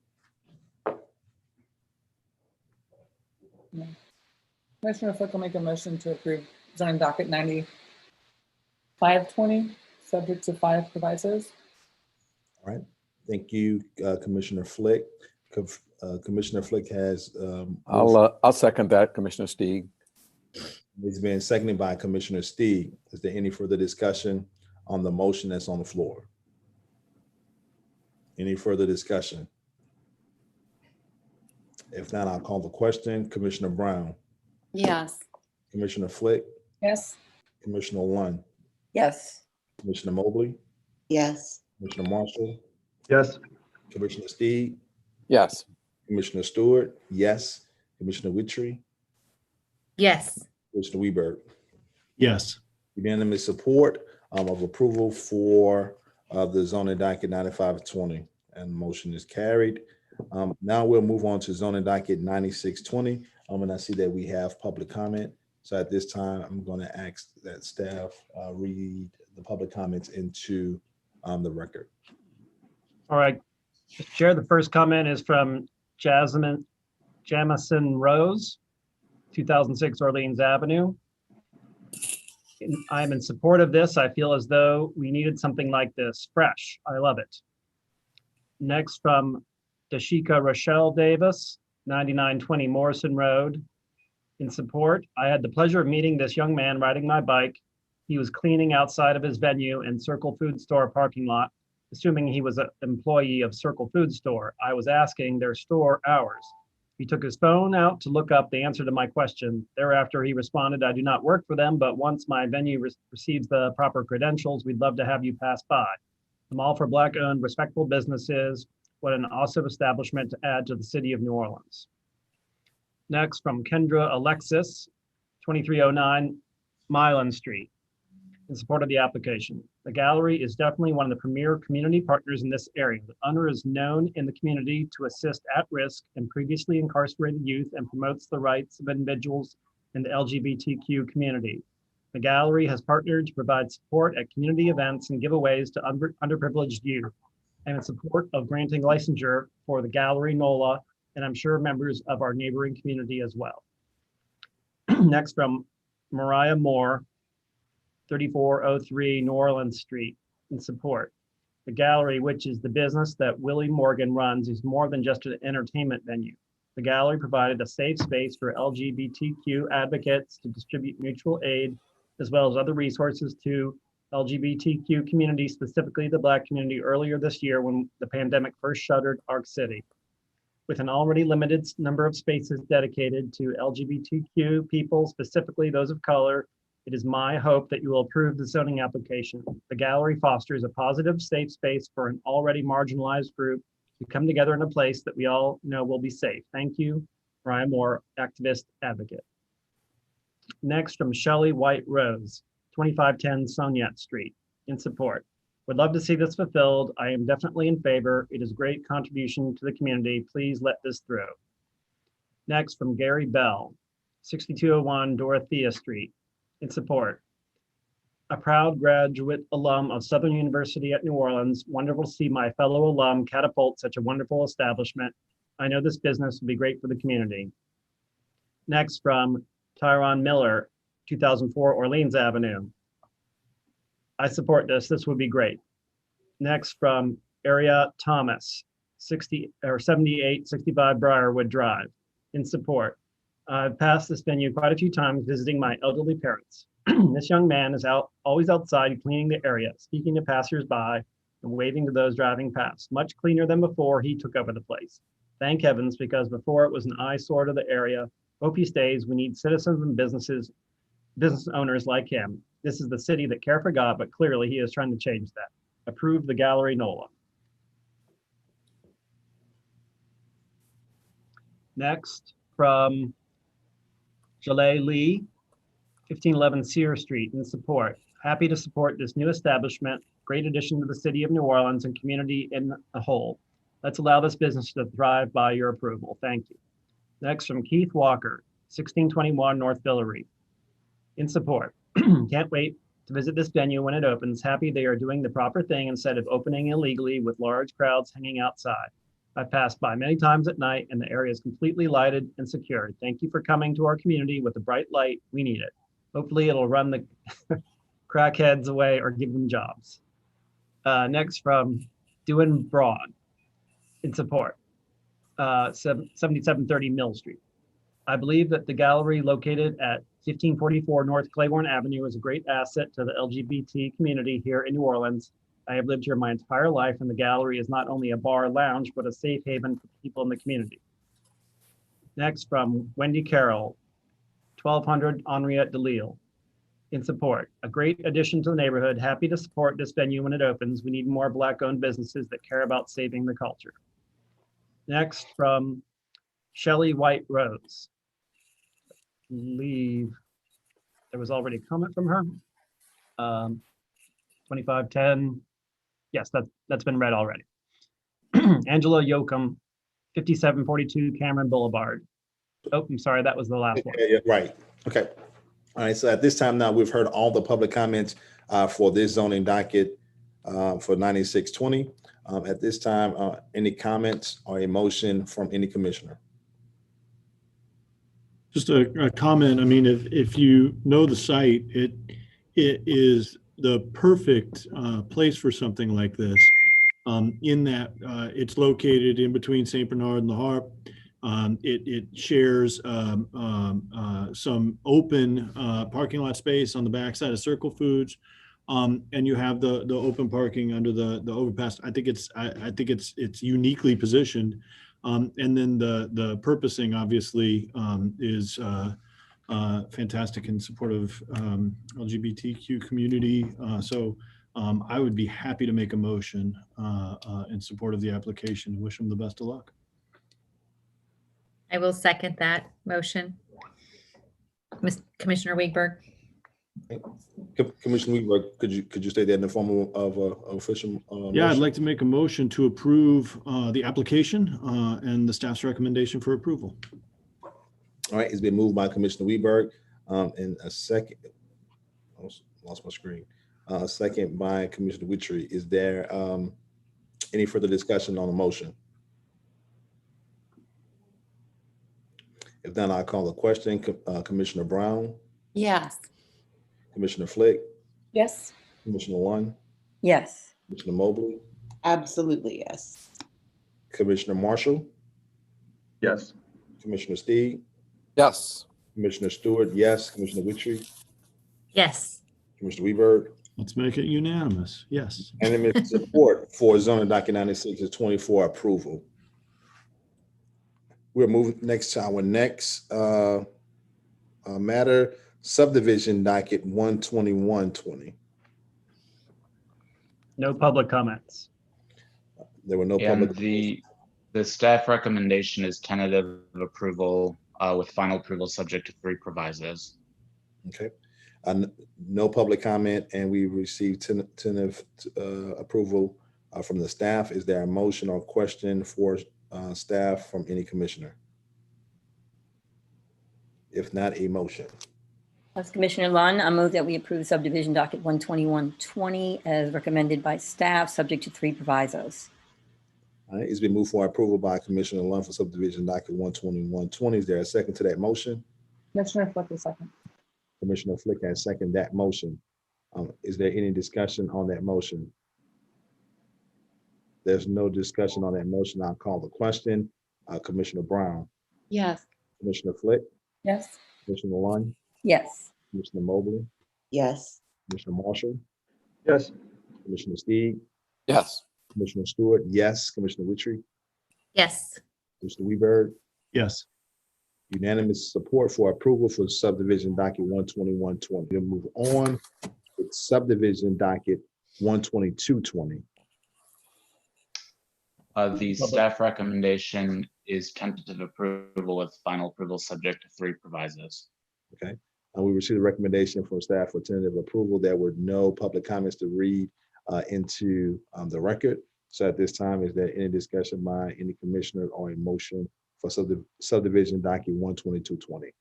Commissioner Flick will make a motion to approve zoning docket 9520, subject to 5 provisos. All right, thank you, Commissioner Flick. Commissioner Flick has. I'll second that, Commissioner Stieg. It's been seconded by Commissioner Stieg. Is there any further discussion on the motion that's on the floor? Any further discussion? If not, I'll call the question. Commissioner Brown, Yes. Commissioner Flick, Yes. Commissioner Lunn, Yes. Commissioner Mobley, Yes. Commissioner Marshall, Yes. Commissioner Stieg, Yes. Commissioner Stewart, yes. Commissioner Witry, Yes. Commissioner Weberg. Yes. Unanimous support of approval for the zoning docket 9520, and the motion is carried. Now we'll move on to zoning docket 9620. And I see that we have public comment. So at this time, I'm going to ask that staff read the public comments into the record. All right, Mr. Chair, the first comment is from Jamison Rose, 2006 Orleans Avenue. I'm in support of this. I feel as though we needed something like this, fresh. I love it. Next from Dashika Rochelle Davis, 9920 Morrison Road. In support, I had the pleasure of meeting this young man riding my bike. He was cleaning outside of his venue and Circle Food Store parking lot, assuming he was an employee of Circle Food Store. I was asking their store hours. He took his phone out to look up the answer to my question. Thereafter, he responded, I do not work for them, but once my venue receives the proper credentials, we'd love to have you pass by. I'm all for Black-owned, respectful businesses. What an awesome establishment to add to the city of New Orleans. Next, from Kendra Alexis, 2309 Milan Street, in support of the application. The gallery is definitely one of the premier community partners in this area. The owner is known in the community to assist at-risk and previously incarcerated youth and promotes the rights of individuals in the LGBTQ community. The gallery has partnered to provide support at community events and giveaways to underprivileged youth, and in support of granting licensure for the gallery NOLA, and I'm sure members of our neighboring community as well. Next, from Mariah Moore, 3403 New Orleans Street, in support. The gallery, which is the business that Willie Morgan runs, is more than just an entertainment venue. The gallery provided a safe space for LGBTQ advocates to distribute mutual aid, as well as other resources to LGBTQ community, specifically the Black community, earlier this year when the pandemic first shuttered Arc City. With an already limited number of spaces dedicated to LGBTQ people, specifically those of color, it is my hope that you will approve the zoning application. The gallery fosters a positive, safe space for an already marginalized group to come together in a place that we all know will be safe. Thank you, Ryan Moore, activist advocate. Next, from Shelley White Rose, 2510 Soniat Street, in support. Would love to see this fulfilled. I am definitely in favor. It is a great contribution to the community. Please let this through. Next, from Gary Bell, 6201 Dorothea Street, in support. A proud graduate alum of Southern University at New Orleans. Wonderful to see my fellow alum catapult such a wonderful establishment. I know this business will be great for the community. Next, from Tyron Miller, 2004 Orleans Avenue. I support this. This would be great. Next, from Ariat Thomas, 7865 Briarwood Drive, in support. I've passed this venue quite a few times visiting my elderly parents. This young man is always outside cleaning the area, speaking to passersby and waving to those driving past. Much cleaner than before he took over the place. Thank heavens, because before it was an eyesore to the area. Hope he stays. We need citizens and business owners like him. This is the city that care for God, but clearly he is trying to change that. Approve the gallery NOLA. Next, from Jaleh Lee, 1511 Sear Street, in support. Happy to support this new establishment, great addition to the city of New Orleans and community in a whole. Let's allow this business to thrive by your approval. Thank you. Next, from Keith Walker, 1621 North Billary, in support. Can't wait to visit this venue when it opens. Happy they are doing the proper thing instead of opening illegally with large crowds hanging outside. I've passed by many times at night and the area is completely lighted and secured. Thank you for coming to our community with a bright light. We need it. Hopefully it'll run the crackheads away or give them jobs. Next, from Dewin Broad, in support, 7730 Mill Street. I believe that the gallery located at 1544 North Claiborne Avenue is a great asset to the LGBT community here in New Orleans. I have lived here my entire life, and the gallery is not only a bar lounge, but a safe haven for people in the community. Next, from Wendy Carroll, 1200 Henriette DeLille, in support. A great addition to the neighborhood. Happy to support this venue when it opens. We need more Black-owned businesses that care about saving the culture. Next, from Shelley White Rose. I believe there was already a comment from her. 2510. Yes, that's been read already. Angela Yoakum, 5742 Cameron Boulevard. Oh, I'm sorry, that was the last one. Yeah, right. Okay. All right. So at this time now, we've heard all the public comments for this zoning docket for 9620. At this time, any comments or a motion from any commissioner? Just a comment. I mean, if you know the site, it is the perfect place for something like this, in that it's located in between St. Bernard and the Harp. It shares some open parking lot space on the backside of Circle Foods, and you have the open parking under the overpass. I think it's uniquely positioned, and then the purposing obviously is fantastic in support of LGBTQ community. So I would be happy to make a motion in support of the application. Wish them the best of luck. I will second that motion. Commissioner Wiegberg. Commissioner Weaver, could you state that in the form of official? Yeah, I'd like to make a motion to approve the application and the staff's recommendation for approval. All right, it's been moved by Commissioner Weberg, and a second. I lost my screen. A second by Commissioner Witry. Is there any further discussion on the motion? If not, I'll call the question. Commissioner Brown. Yes. Commissioner Flick. Yes. Commissioner One. Yes. Commissioner Mobley. Absolutely, yes. Commissioner Marshall. Yes. Commissioner Steed. Yes. Commissioner Stewart, yes. Commissioner Witry. Yes. Commissioner Weberg. Let's make it unanimous. Yes. Unanimous support for zoning docket 96-24 approval. We're moving next to our next matter, subdivision docket 12120. No public comments. There were no And public. the staff recommendation is tentative approval with final approval subject to 3 provisos. Okay. No public comment, and we received tentative approval from the staff. Is there a motion or question for staff from any commissioner? If not, a motion. As Commissioner Lunn, I move that we approve subdivision docket 12120 as recommended by staff, subject to 3 provisos. All right, it's been moved for approval by Commissioner Lund for subdivision docket 12120. Is there a second to that motion? Commissioner Flick is second. Commissioner Flick has seconded that motion. Is there any discussion on that motion? There's no discussion on that motion. I'll call the question. Commissioner Brown. Yes. Commissioner Flick. Yes. Commissioner Lund, Yes. Commissioner Mobley, Yes. Commissioner Marshall, Yes. Commissioner Steed, Yes. Commissioner Stewart, yes. Commissioner Witry, Yes. Mr. Weberg, Yes. unanimous support for approval for subdivision docket 12120. We'll move on with subdivision docket 12220. The staff recommendation is tentative approval with final approval subject to 3 provisos. Okay. We received a recommendation from staff for tentative approval. There were no public comments to read into the record. So at this time, is there any discussion by any commissioner or a motion for subdivision docket 12220?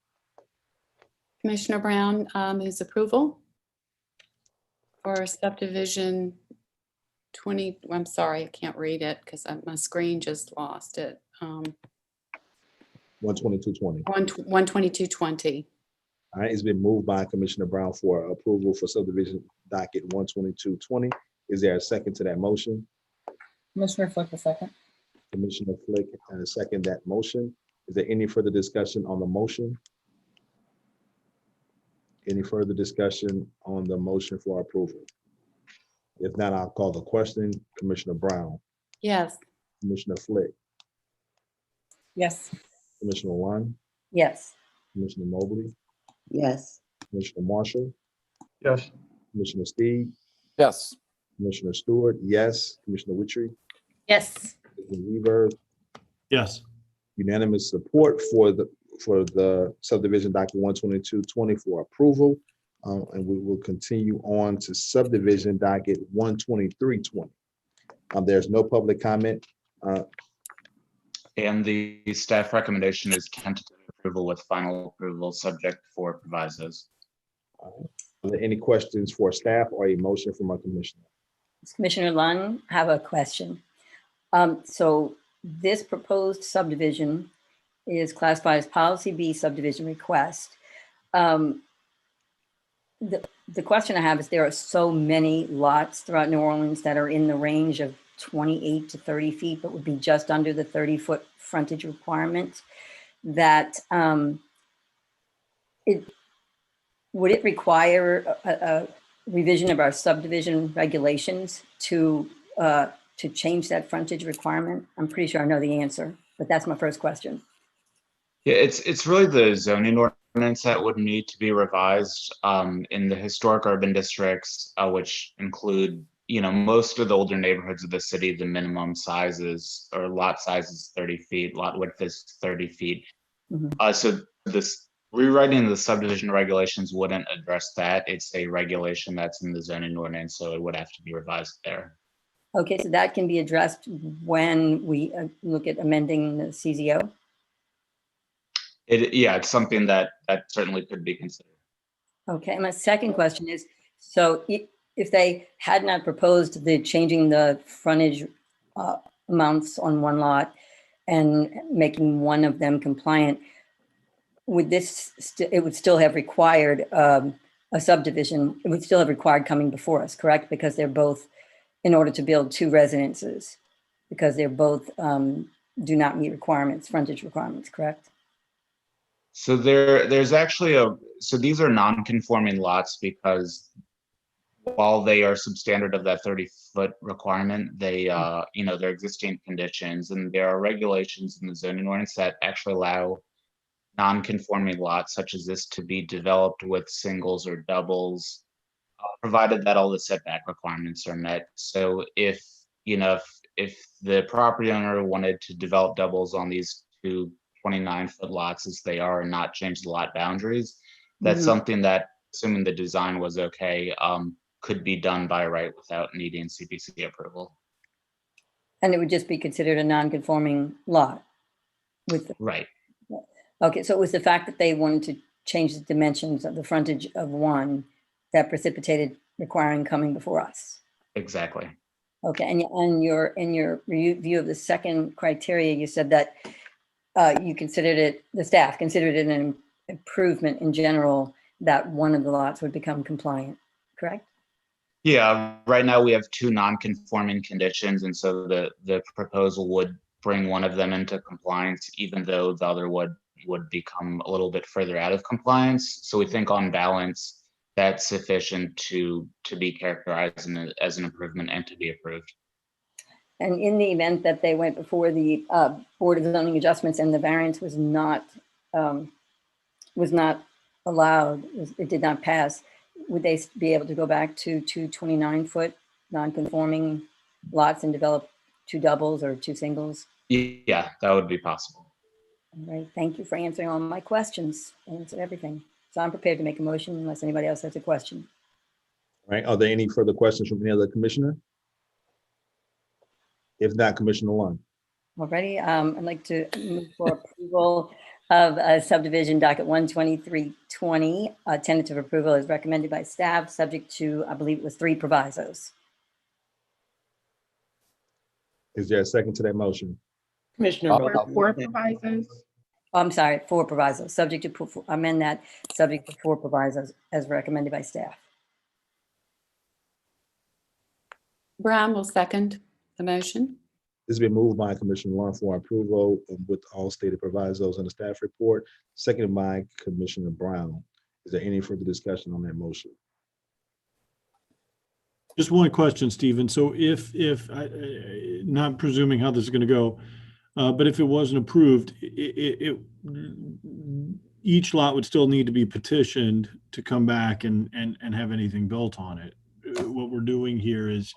Commissioner Brown moves approval for subdivision 20, I'm sorry, I can't read it because my screen just lost it. 12220. 12220. All right, it's been moved by Commissioner Brown for approval for subdivision docket 12220. Is there a second to that motion? Commissioner Flick, a second. Commissioner Flick and a second that motion. Is there any further discussion on the motion? Any further discussion on the motion for approval? If not, I'll call the question. Commissioner Brown, Yes. Commissioner Flick, Yes. Commissioner Lund, Yes. Commissioner Mobley, Yes. Commissioner Marshall, Yes. Commissioner Steed, Yes. Commissioner Stewart, yes. Commissioner Witry, Yes. Commissioner Weaver, Yes. unanimous support for the subdivision docket 12220 for approval. And we will continue on to subdivision docket 12320. There's no public comment. And the staff recommendation is tentative approval with final approval subject to 4 provisos. Are there any questions for staff or a motion from our commissioner? Commissioner Lund, I have a question. So this proposed subdivision is classified as policy B subdivision request. The question I have is there are so many lots throughout New Orleans that are in the range of 28 to 30 feet, but would be just under the 30-foot frontage requirement that would it require a revision of our subdivision regulations to change that frontage requirement? I'm pretty sure I know the answer, but that's my first question. Yeah, it's really the zoning ordinance that would need to be revised in the historic urban districts, which include, most of the older neighborhoods of the city. The minimum sizes or lot size is 30 feet, lot width is 30 feet. So this rewriting the subdivision regulations wouldn't address that. It's a regulation that's in the zoning ordinance, so it would have to be revised there. Okay, so that can be addressed when we look at amending the CZO? Yeah, it's something that certainly could be considered. Okay, and my second question is, so if they had not proposed the changing the frontage amounts on one lot and making one of them compliant, would this, it would still have required a subdivision, it would still have required coming before us, correct? Because they're both, in order to build 2 residences, because they're both do not meet requirements, frontage requirements, correct? So there's actually so these are non-conforming lots because while they are substandard of that 30-foot requirement, they, they're existing conditions, and there are regulations in the zoning ordinance that actually allow non-conforming lots such as this to be developed with singles or doubles, provided that all the setback requirements are met. So if the property owner wanted to develop doubles on these 2 29-foot lots as they are and not change the lot boundaries, that's something that, assuming the design was okay, could be done by right without needing CPC approval. And it would just be considered a non-conforming lot with right. Okay, so it was the fact that they wanted to change the dimensions of the frontage of one that precipitated requiring coming before us. Exactly. Okay, and in your review of the second criteria, you said that you considered it, the staff considered it an improvement in general that one of the lots would become compliant, correct? Yeah, right now we have 2 non-conforming conditions, and so the proposal would bring one of them into compliance, even though the other would, would become a little bit further out of compliance. So we think on balance, that's sufficient to be characterized as an improvement and to be approved. And in the event that they went before the Board of Zoning Adjustments and the variance was not allowed, it did not pass, would they be able to go back to 2 29-foot non-conforming lots and develop 2 doubles or 2 singles? Yeah, that would be possible. All right, thank you for answering all my questions. Answered everything. So I'm prepared to make a motion unless anybody else has a question. All right, are there any further questions from any other commissioner? If not, Commissioner Lund. Already, I'd like to move for approval of subdivision docket 12320. Tentative approval is recommended by staff, subject to, I believe it was 3 provisos. Is there a second to that motion? Commissioner Mobley. 4 provisos. I'm sorry, 4 provisos, subject to, amend that, subject to 4 provisos as recommended by staff. Brown will second the motion. This has been moved by Commissioner Lund for approval with all stated provisos in the staff report, seconded by Commissioner Brown. Is there any further discussion on that motion? Just one question, Stephen. So if not presuming how this is going to go, but if it wasn't approved, each lot would still need to be petitioned to come back and have anything built on it. What we're doing here is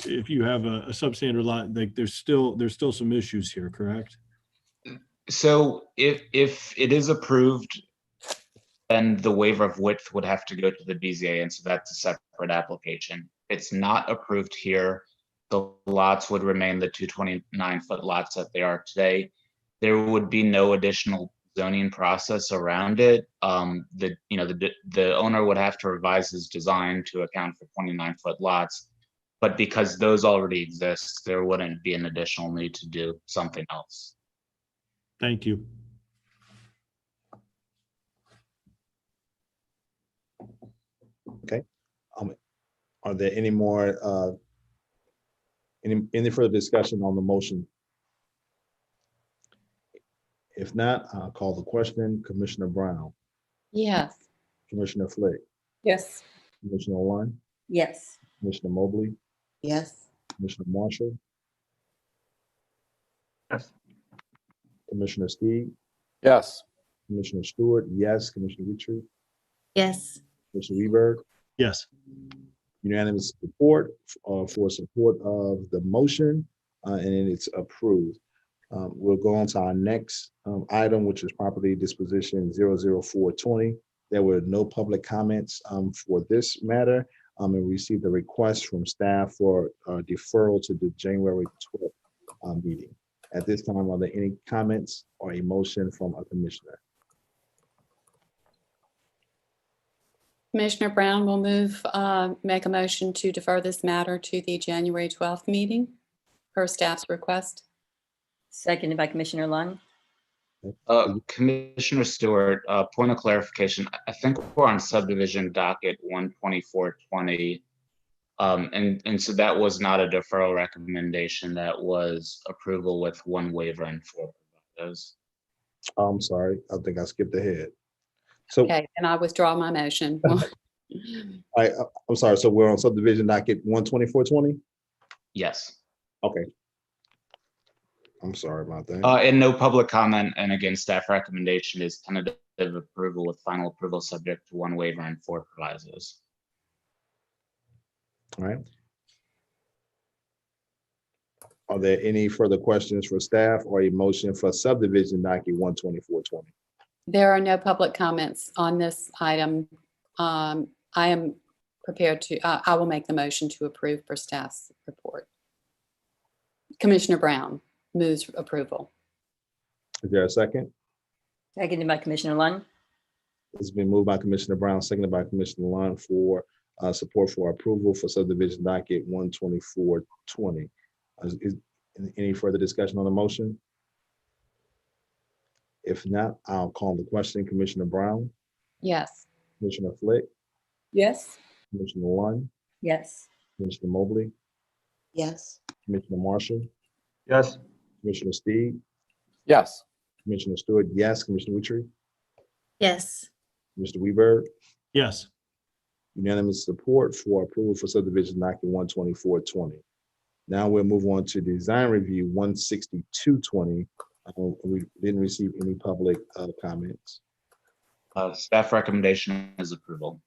if you have a substandard lot, like there's still some issues here, correct? So if it is approved, then the waiver of width would have to go to the BZA, and so that's a separate application. If it's not approved here, the lots would remain the 229-foot lots that they are today. There would be no additional zoning process around it. The owner would have to revise his design to account for 29-foot lots, but because those already exist, there wouldn't be an additional need to do something else. Thank you. Okay. Are there any more any further discussion on the motion? If not, I'll call the question. Commissioner Brown, Yes. Commissioner Flick, Yes. Commissioner Lund, Yes. Commissioner Mobley, Yes. Commissioner Marshall, Yes. Commissioner Steve, Yes. Commissioner Stewart, yes, Commissioner Ritchie, Yes. Commissioner Weberg. Yes. Unanimous support for support of the motion, and it's approved. We'll go on to our next item, which is property disposition 00420. There were no public comments for this matter, and we received a request from staff for deferral to the January 12th meeting. At this time, are there any comments or a motion from a commissioner? Commissioner Brown will make a motion to defer this matter to the January 12th meeting per staff's request. Seconded by Commissioner Lund. Commissioner Stewart, point of clarification. I think we're on subdivision docket 12420. And so that was not a deferral recommendation. That was approval with 1 waiver and 4 provisos. I'm sorry, I think I skipped ahead. So Okay, and I withdraw my motion. I'm sorry, so we're on subdivision docket 12420? Yes. Okay. I'm sorry about that. And no public comment. And again, staff recommendation is tentative approval with final approval subject to 1 waiver and 4 provisos. All right. Are there any further questions for staff or a motion for subdivision docket 12420? There are no public comments on this item. I am prepared to, I will make the motion to approve per staff's report. Commissioner Brown moves approval. Is there a second? Seconded by Commissioner Lund. It's been moved by Commissioner Brown, seconded by Commissioner Lund for support for approval for subdivision docket 12420. Is any further discussion on the motion? If not, I'll call the question. Commissioner Brown, Yes. Commissioner Flick, Yes. Commissioner Lund, Yes. Commissioner Mobley, Yes. Commissioner Marshall, Yes. Commissioner Steve, Yes. Commissioner Stewart, yes. Commissioner Witry, Yes. Mr. Weberg, Yes. unanimous support for approval for subdivision docket 12420. Now we'll move on to design review 16220. We didn't receive any public comments. Staff recommendation is approval.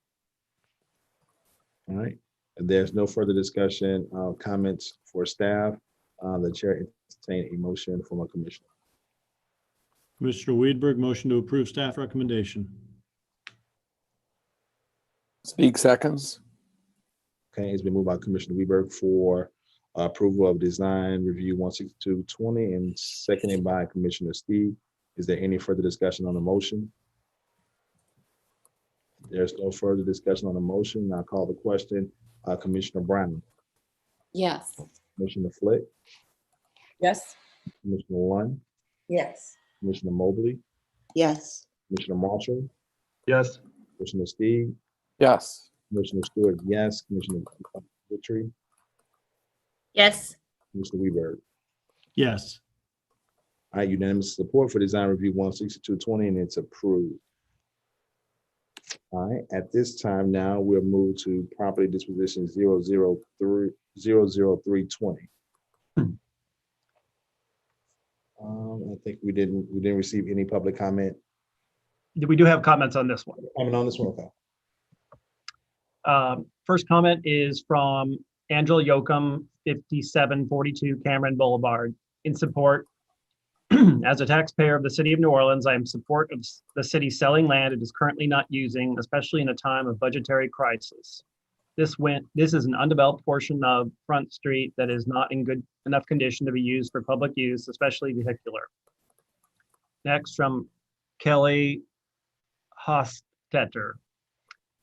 All right. If there's no further discussion, comments for staff, the chair entertain a motion from a commissioner. Commissioner Weidberg, motion to approve staff recommendation. Speak seconds. Okay, it's been moved by Commissioner Weberg for approval of design review 16220 and seconded by Commissioner Steve. Is there any further discussion on the motion? There's no further discussion on the motion. I'll call the question. Commissioner Brown, Yes. Commissioner Flick, Yes. Commissioner Lund, Yes. Commissioner Mobley, Yes. Commissioner Marshall, Yes. Commissioner Steve, Yes. Commissioner Stewart, yes. Commissioner Witry, Yes. Commissioner Weberg. Yes. All right, unanimous support for design review 16220 and it's approved. All right, at this time now we'll move to property disposition 00320. I think we didn't receive any public comment. We do have comments on this one. Comment on this one, okay. First comment is from Angela Yoakum, 5742 Cameron Boulevard. In support, as a taxpayer of the city of New Orleans, I am in support of the city selling land it is currently not using, especially in a time of budgetary crisis. This is an undeveloped portion of Front Street that is not in good enough condition to be used for public use, especially vehicular. Next, from Kelly Hostetter.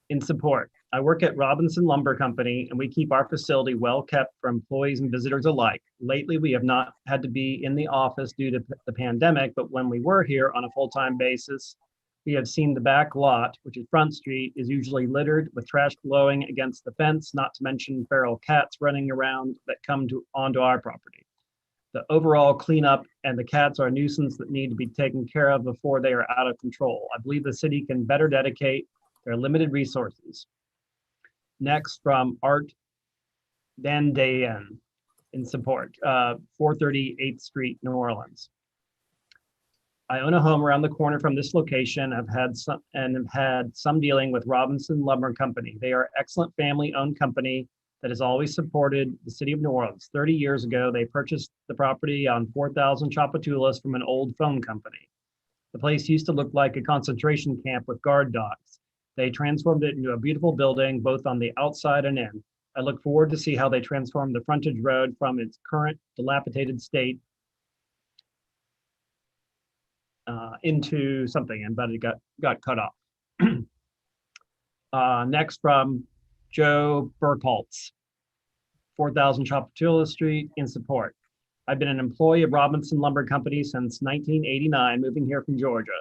In support, I work at Robinson Lumber Company and we keep our facility well kept for employees and visitors alike. Lately, we have not had to be in the office due to the pandemic, but when we were here on a full-time basis, we have seen the back lot, which is Front Street, is usually littered with trash blowing against the fence, not to mention feral cats running around that come onto our property. The overall cleanup and the cats are a nuisance that need to be taken care of before they are out of control. I believe the city can better dedicate their limited resources. Next, from Art Dandayan, in support, 430 8th Street, New Orleans. I own a home around the corner from this location. I've had some dealing with Robinson Lumber Company. They are excellent family-owned company that has always supported the city of New Orleans. 30 years ago, they purchased the property on 4000 Chapatulas from an old phone company. The place used to look like a concentration camp with guard dogs. They transformed it into a beautiful building, both on the outside and in. I look forward to see how they transform the frontage road from its current dilapidated state into something, but it got cut off. Next, from Joe Burkholtz, 4000 Chapatula Street, in support. I've been an employee of Robinson Lumber Company since 1989, moving here from Georgia.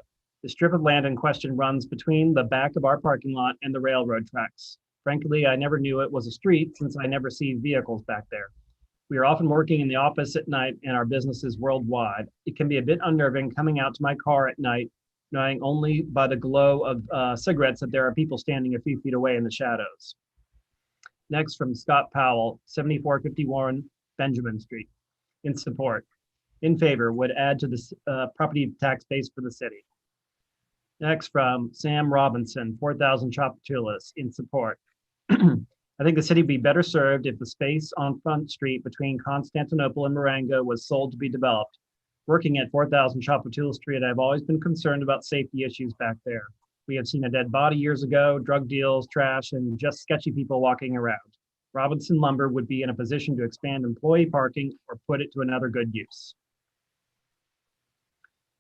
The strip of land in question runs between the back of our parking lot and the railroad tracks. Frankly, I never knew it was a street since I never see vehicles back there. We are often working in the office at night and our business is worldwide. It can be a bit unnerving coming out to my car at night, knowing only by the glow of cigarettes that there are people standing a few feet away in the shadows. Next, from Scott Powell, 7451 Benjamin Street, in support. In favor, would add to the property tax base for the city. Next, from Sam Robinson, 4000 Chapatulas, in support. I think the city would be better served if the space on Front Street between Constantinople and Marengo was sold to be developed. Working at 4000 Chapatula Street, I've always been concerned about safety issues back there. We have seen a dead body years ago, drug deals, trash, and just sketchy people walking around. Robinson Lumber would be in a position to expand employee parking or put it to another good use.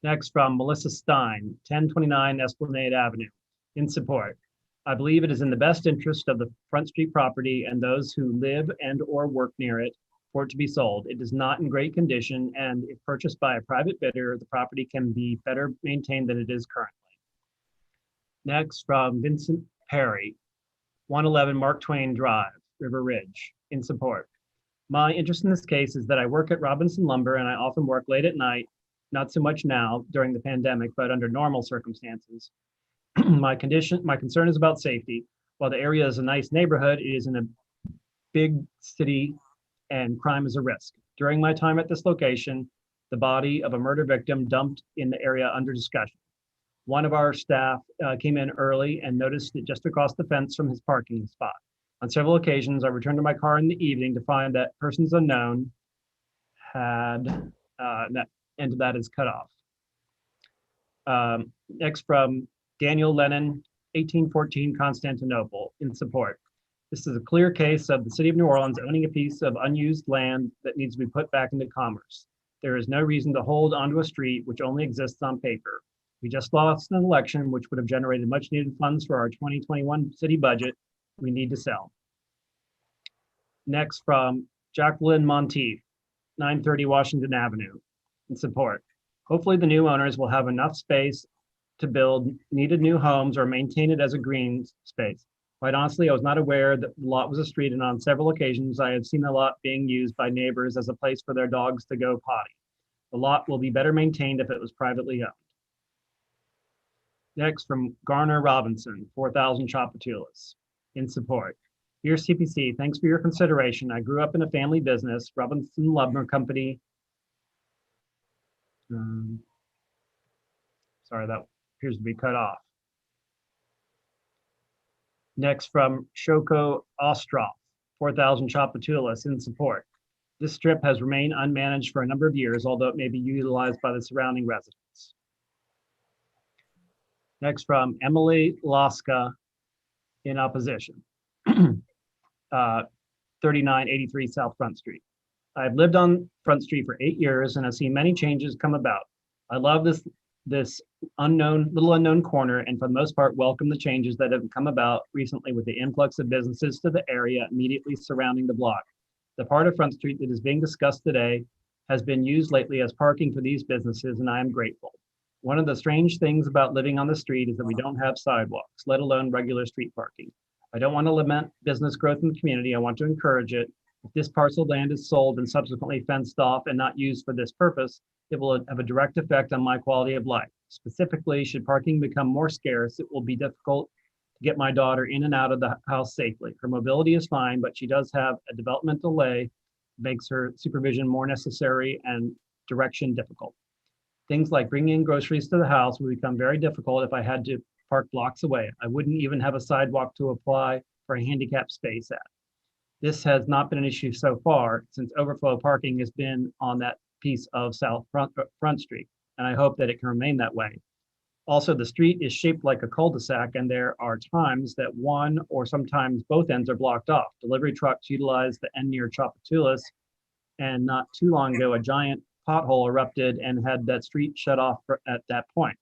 Next, from Melissa Stein, 1029 Esplanade Avenue, in support. I believe it is in the best interest of the Front Street property and those who live and or work near it for it to be sold. It is not in great condition, and if purchased by a private bidder, the property can be better maintained than it is currently. Next, from Vincent Perry, 111 Mark Twain Drive, River Ridge, in support. My interest in this case is that I work at Robinson Lumber and I often work late at night not so much now during the pandemic, but under normal circumstances. My concern is about safety. While the area is a nice neighborhood, it is in a big city and crime is a risk. During my time at this location, the body of a murder victim dumped in the area under discussion. One of our staff came in early and noticed it just across the fence from his parking spot. On several occasions, I returned to my car in the evening to find that persons unknown had, and that is cut off. Next from Daniel Lennon, 1814 Constantinople, in support. This is a clear case of the city of New Orleans owning a piece of unused land that needs to be put back into commerce. There is no reason to hold onto a street which only exists on paper. We just lost an election which would have generated much needed funds for our 2021 city budget. We need to sell. Next from Jacqueline Monteith, 930 Washington Avenue, in support. Hopefully the new owners will have enough space to build needed new homes or maintain it as a green space. Quite honestly, I was not aware that the lot was a street, and on several occasions I have seen the lot being used by neighbors as a place for their dogs to go potty. The lot will be better maintained if it was privately owned. Next from Garner Robinson, 4000 Chapatulas, in support. Dear CPC, thanks for your consideration. I grew up in a family business, Robinson Lumber Company. Sorry, that appears to be cut off. Next from Shoko Ostroff, 4000 Chapatulas, in support. This strip has remained unmanaged for a number of years, although it may be utilized by the surrounding residents. Next from Emily Laska, in opposition. 3983 South Front Street. I've lived on Front Street for 8 years and have seen many changes come about. I love this little unknown corner, and for the most part welcome the changes that have come about recently with the influx of businesses to the area immediately surrounding the block. The part of Front Street that is being discussed today has been used lately as parking for these businesses, and I am grateful. One of the strange things about living on the street is that we don't have sidewalks, let alone regular street parking. I don't want to lament business growth in the community. I want to encourage it. If this parcel of land is sold and subsequently fenced off and not used for this purpose, it will have a direct effect on my quality of life. Specifically, should parking become more scarce, it will be difficult to get my daughter in and out of the house safely. Her mobility is fine, but she does have a developmental delay, makes her supervision more necessary and direction difficult. Things like bringing in groceries to the house will become very difficult if I had to park blocks away. I wouldn't even have a sidewalk to apply for a handicap space at. This has not been an issue so far, since overflow parking has been on that piece of South Front Street, and I hope that it can remain that way. Also, the street is shaped like a cul-de-sac, and there are times that one or sometimes both ends are blocked off. Delivery trucks utilize the end near Chapatulas, and not too long ago, a giant pothole erupted and had that street shut off at that point.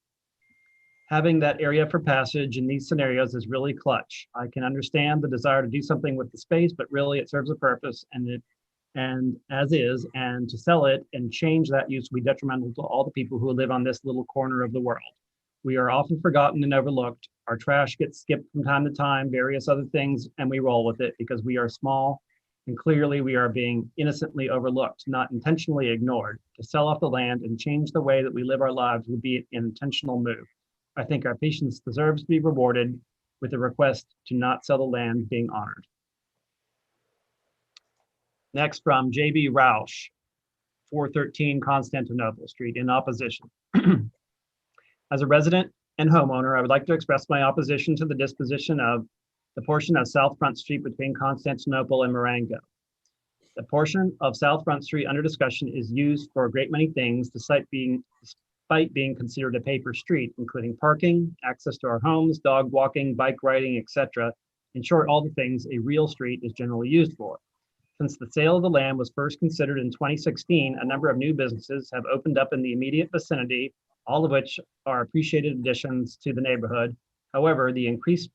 Having that area for passage in these scenarios is really clutch. I can understand the desire to do something with the space, but really it serves a purpose, and to sell it and change that use will be detrimental to all the people who live on this little corner of the world. We are often forgotten and overlooked. Our trash gets skipped from time to time, various other things, and we roll with it because we are small, and clearly we are being innocently overlooked, not intentionally ignored. To sell off the land and change the way that we live our lives would be an intentional move. I think our patience deserves to be rewarded with a request to not sell the land being honored. Next from JB Roush, 413 Constantinople Street, in opposition. As a resident and homeowner, I would like to express my opposition to the disposition of the portion of South Front Street between Constantinople and Marengo. The portion of South Front Street under discussion is used for a great many things, despite being considered a paper street, including parking, access to our homes, dog walking, bike riding, etc. In short, all the things a real street is generally used for. Since the sale of the land was first considered in 2016, a number of new businesses have opened up in the immediate vicinity, all of which are appreciated additions to the neighborhood. However, the increased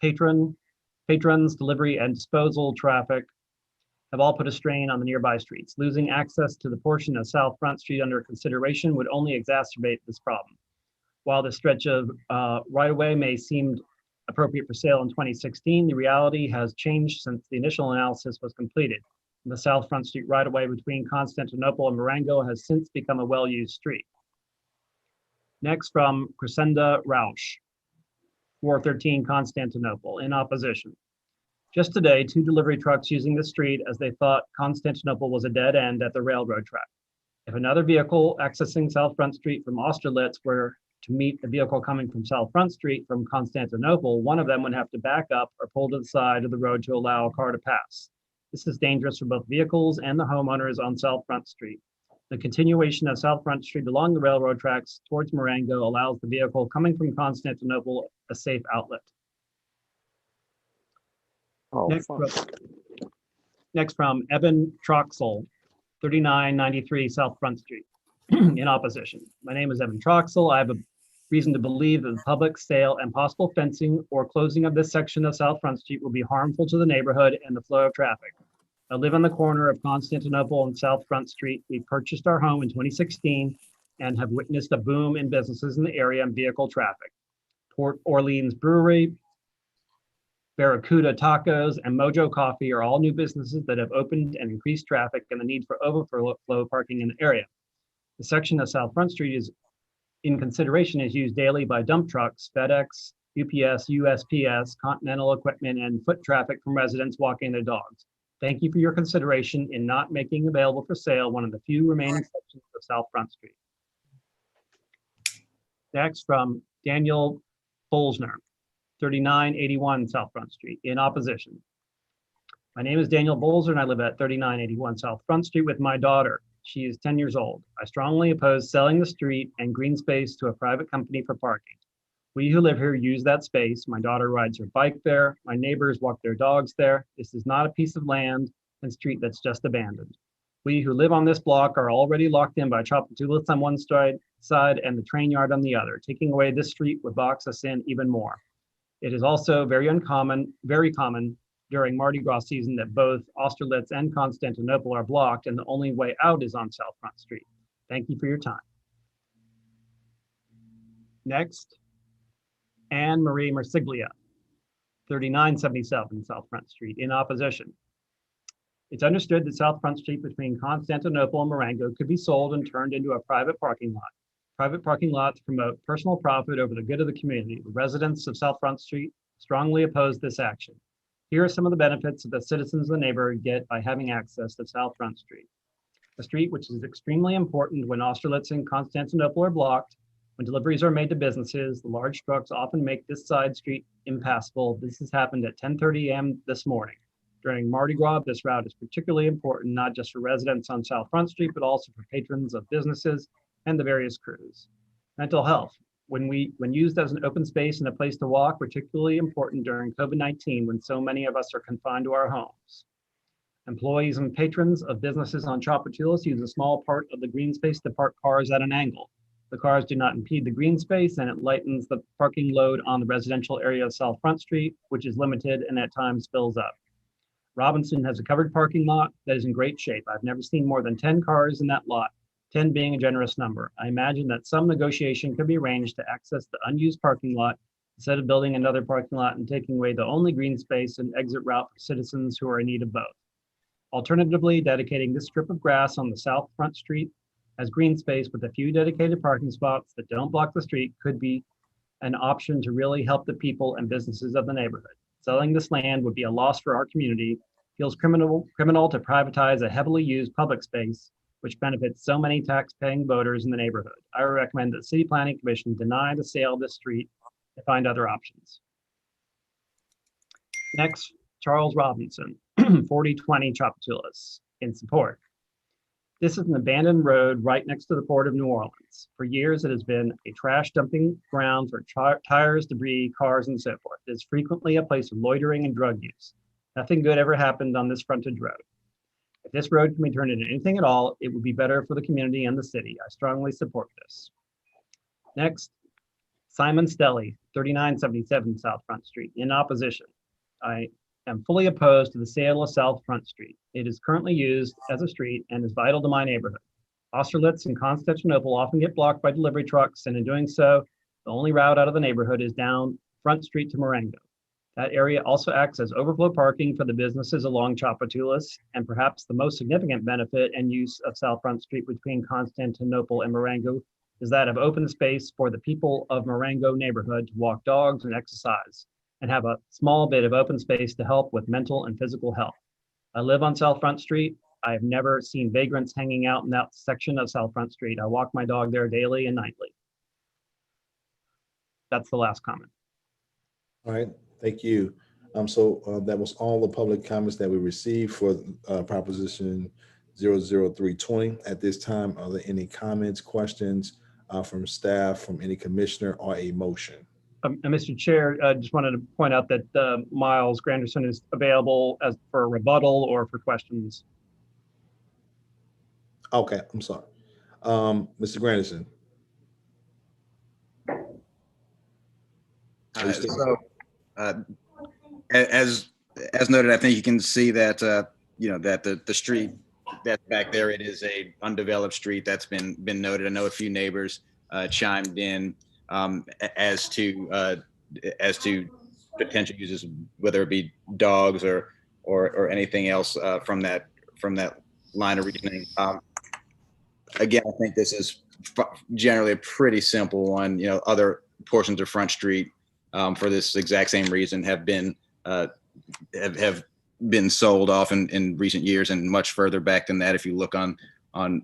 patrons, delivery, and disposal traffic have all put a strain on the nearby streets. Losing access to the portion of South Front Street under consideration would only exacerbate this problem. While the stretch of right-of-way may seem appropriate for sale in 2016, the reality has changed since the initial analysis was completed. The South Front Street right-of-way between Constantinople and Marengo has since become a well-used street. Next, from Crescenda Rausch, 413 Constantinople, in opposition. Just today, 2 delivery trucks using the street as they thought Constantinople was a dead end at the railroad track. If another vehicle accessing South Front Street from Austerlitz were to meet a vehicle coming from South Front Street from Constantinople, one of them would have to back up or pull to the side of the road to allow a car to pass. This is dangerous for both vehicles and the homeowners on South Front Street. The continuation of South Front Street along the railroad tracks towards Marengo allows the vehicle coming from Constantinople a safe outlet. Oh, Next from Evan Troxel, 3993 South Front Street, in opposition. My name is Evan Troxel. I have a reason to believe that the public sale and possible fencing or closing of this section of South Front Street will be harmful to the neighborhood and the flow of traffic. I live on the corner of Constantinople and South Front Street. We purchased our home in 2016 and have witnessed a boom in businesses in the area and vehicle traffic. Port Orleans Brewery, Barracuda Tacos, and Mojo Coffee are all new businesses that have opened and increased traffic and the need for overflow parking in the area. The section of South Front Street is in consideration is used daily by dump trucks, FedEx, UPS, USPS, Continental Equipment, and foot traffic from residents walking their dogs. Thank you for your consideration in not making available for sale one of the few remaining sections of South Front Street. Next, from Daniel Bolsner, 3981 South Front Street, in opposition. My name is Daniel Bolzer and I live at 3981 South Front Street with my daughter. She is 10 years old. I strongly oppose selling the street and green space to a private company for parking. We who live here use that space. My daughter rides her bike there. My neighbors walk their dogs there. This is not a piece of land and street that's just abandoned. We who live on this block are already locked in by Tchoupitoulas on one side and the train yard on the other. Taking away this street would box us in even more. It is also very common during Mardi Gras season that both Austerlitz and Constantinople are blocked and the only way out is on South Front Street. Thank you for your time. Next, Anne Marie Mersiglia, 3977 South Front Street, in opposition. It's understood that South Front Street between Constantinople and Marengo could be sold and turned into a private parking lot. Private parking lots promote personal profit over the good of the community. The residents of South Front Street strongly oppose this action. Here are some of the benefits that the citizens of the neighborhood get by having access to South Front Street. A street which is extremely important when Austerlitz and Constantinople are blocked. When deliveries are made to businesses, the large trucks often make this side street impassable. This has happened at 10:30 a.m. this morning. During Mardi Gras, this route is particularly important, not just for residents on South Front Street, but also for patrons of businesses and the various crews. Mental health. When used as an open space and a place to walk, particularly important during COVID-19 when so many of us are confined to our homes. Employees and patrons of businesses on Tchoupitoulas use a small part of the green space to park cars at an angle. The cars do not impede the green space and it lightens the parking load on the residential area of South Front Street, which is limited and at times fills up. Robinson has a covered parking lot that is in great shape. I've never seen more than 10 cars in that lot, 10 being a generous number. I imagine that some negotiation could be arranged to access the unused parking lot instead of building another parking lot and taking away the only green space and exit route for citizens who are in need of both. Alternatively, dedicating this strip of grass on the South Front Street as green space with a few dedicated parking spots that don't block the street could be an option to really help the people and businesses of the neighborhood. Selling this land would be a loss for our community. Feels criminal to privatize a heavily used public space, which benefits so many tax-paying voters in the neighborhood. I recommend that the City Planning Commission deny the sale of this street and find other options. Next, Charles Robinson, 4020 Tchoupitoulas, in support. This is an abandoned road right next to the Port of New Orleans. For years, it has been a trash dumping ground for tires, debris, cars, and so forth. It is frequently a place of loitering and drug use. Nothing good ever happened on this frontage road. If this road can be turned into anything at all, it would be better for the community and the city. I strongly support this. Next, Simon Stelly, 3977 South Front Street, in opposition. I am fully opposed to the sale of South Front Street. It is currently used as a street and is vital to my neighborhood. Austerlitz and Constantinople often get blocked by delivery trucks, and in doing so, the only route out of the neighborhood is down Front Street to Marengo. That area also acts as overflow parking for the businesses along Tchoupitoulas, and perhaps the most significant benefit and use of South Front Street between Constantinople and Marengo is that of open space for the people of Marengo neighborhood to walk dogs and exercise, and have a small bit of open space to help with mental and physical health. I live on South Front Street. I have never seen vagrants hanging out in that section of South Front Street. I walk my dog there daily and nightly. That's the last comment. All right, thank you. So that was all the public comments that we received for Proposition 00320. At this time, are there any comments, questions from staff, from any commissioner, or a motion? And Mr. Chair, I just wanted to point out that Miles Granderson is available for a rebuttal or for questions. Okay, I'm sorry. Mr. Granderson. As noted, I think you can see that that the street that's back there, it is a undeveloped street that's been noted. I know a few neighbors chimed in as to potential uses, whether it be dogs or anything else from that line of reasoning. Again, I think this is generally a pretty simple one. Other portions of Front Street for this exact same reason have been sold off in recent years, and much further back than that. If you look on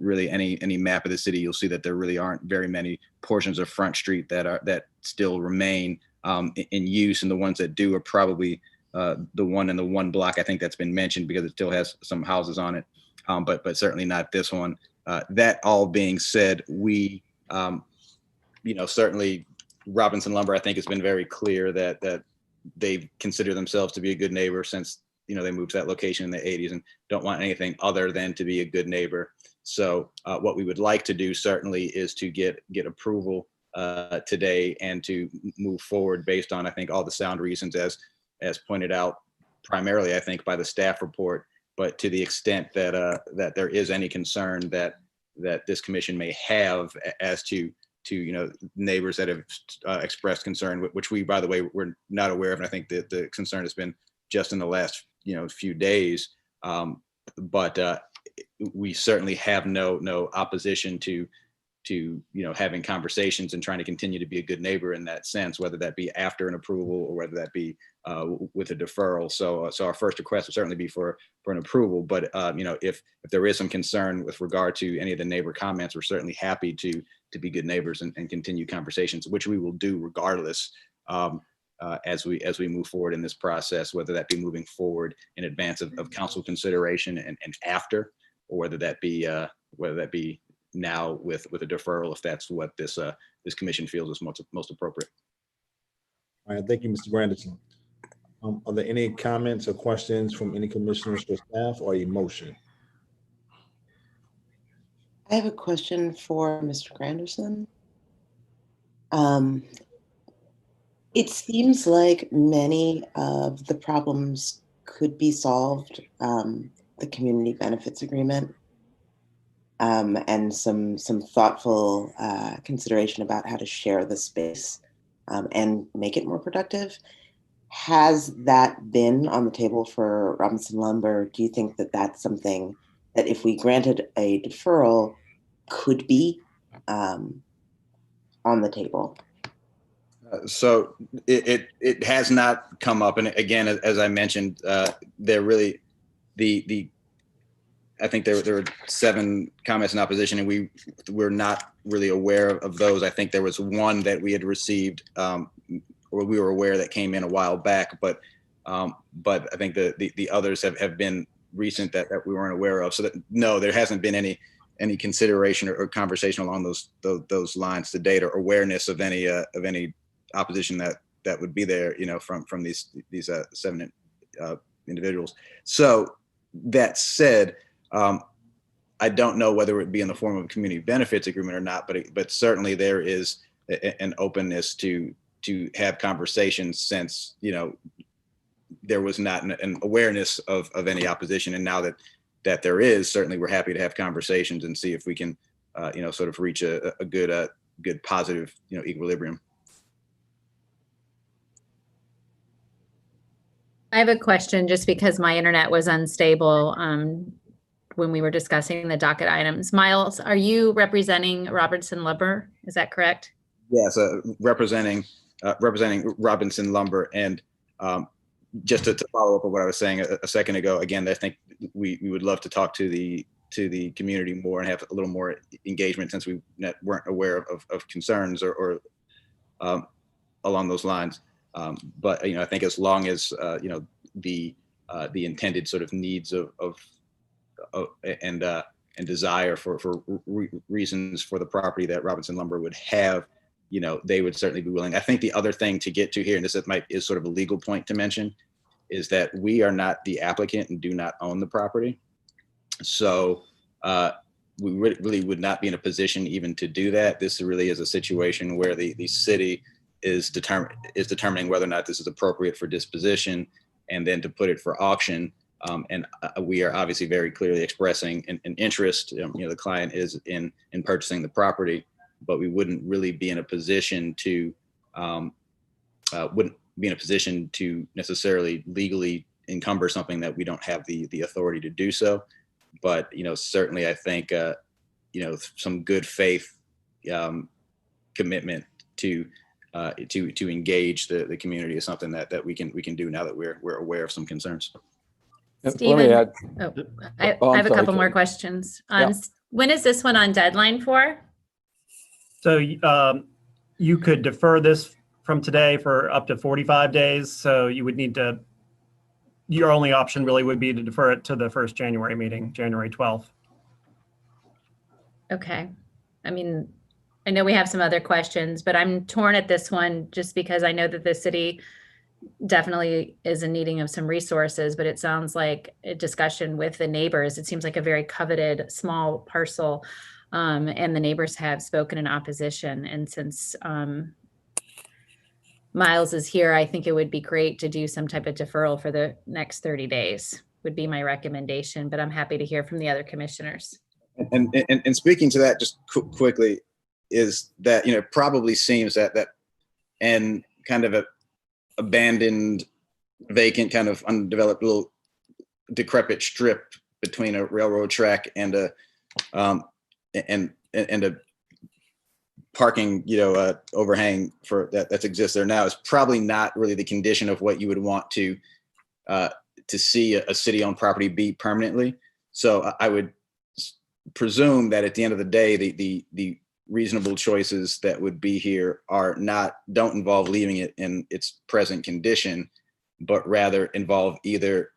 really any map of the city, you'll see that there really aren't very many portions of Front Street that still remain in use, and the ones that do are probably the one in the one block I think that's been mentioned because it still has some houses on it, but certainly not this one. That all being said, we certainly Robinson Lumber I think has been very clear that they consider themselves to be a good neighbor since they moved to that location in the 80s and don't want anything other than to be a good neighbor. So what we would like to do certainly is to get approval today and to move forward based on I think all the sound reasons as pointed out primarily I think by the staff report, but to the extent that there is any concern that this commission may have as to neighbors that have expressed concern, which we, by the way, we're not aware of. And I think that the concern has been just in the last, few days. But we certainly have no opposition to having conversations and trying to continue to be a good neighbor in that sense, whether that be after an approval or whether that be with a deferral. So our first request would certainly be for an approval. But if there is some concern with regard to any of the neighbor comments, we're certainly happy to be good neighbors and continue conversations, which we will do regardless as we move forward in this process, whether that be moving forward in advance of council consideration and after, or whether that be now with a deferral, if that's what this commission feels is most appropriate. All right, thank you, Mr. Granderson. Are there any comments or questions from any commissioners or staff, or a motion? I have a question for Mr. Granderson. It seems like many of the problems could be solved, the community benefits agreement, and some thoughtful consideration about how to share the space and make it more productive. Has that been on the table for Robinson Lumber? Do you think that that's something that if we granted a deferral could be on the table? So it has not come up, and again, as I mentioned, there really I think there were 7 comments in opposition, and we're not really aware of those. I think there was one that we had received, or we were aware that came in a while back, but I think the others have been recent that we weren't aware of. So that no, there hasn't been any consideration or conversation along those lines to date, or awareness of any opposition that would be there, from these 7 individuals. So that said, I don't know whether it would be in the form of a community benefits agreement or not, but certainly there is an openness to have conversations since there was not an awareness of any opposition, and now that there is, certainly we're happy to have conversations and see if we can sort of reach a good positive equilibrium. I have a question just because my internet was unstable when we were discussing the docket items. Miles, are you representing Robertson Lumber? Is that correct? Yes, representing Robinson Lumber. And just to follow up on what I was saying a second ago, again, I think we would love to talk to the community more and have a little more engagement, since we weren't aware of concerns or along those lines. But I think as long as the intended sort of needs and desire for reasons for the property that Robinson Lumber would have, they would certainly be willing. I think the other thing to get to here, and this is sort of a legal point to mention, is that we are not the applicant and do not own the property. So we really would not be in a position even to do that. This really is a situation where the city is determining whether or not this is appropriate for disposition, and then to put it for auction. And we are obviously very clearly expressing an interest. The client is in purchasing the property, but we wouldn't really be in a position to necessarily legally encumber something that we don't have the authority to do so. But certainly I think some good faith commitment to engage the community is something that we can do now that we're aware of some concerns. Steven, Let me add. I I'm have a sorry, couple more Kate. questions. Yeah. When is this one on deadline for? So you could defer this from today for up to 45 days. So you would need to, your only option really would be to defer it to the first January meeting, January 12th. Okay. I mean, I know we have some other questions, but I'm torn at this one just because I know that the city definitely is in needing of some resources, but it sounds like a discussion with the neighbors. It seems like a very coveted small parcel, and the neighbors have spoken in opposition. And since Miles is here, I think it would be great to do some type of deferral for the next 30 days would be my recommendation, but I'm happy to hear from the other commissioners. And speaking to that just quickly, is that it probably seems that and kind of a abandoned, vacant, kind of undeveloped little decrepit strip between a railroad track and a parking overhang for that exists there now is probably not really the condition of what you would want to see a city-owned property be permanently. So I would presume that at the end of the day, the reasonable choices that would be here don't involve leaving it in its present condition, but rather involve either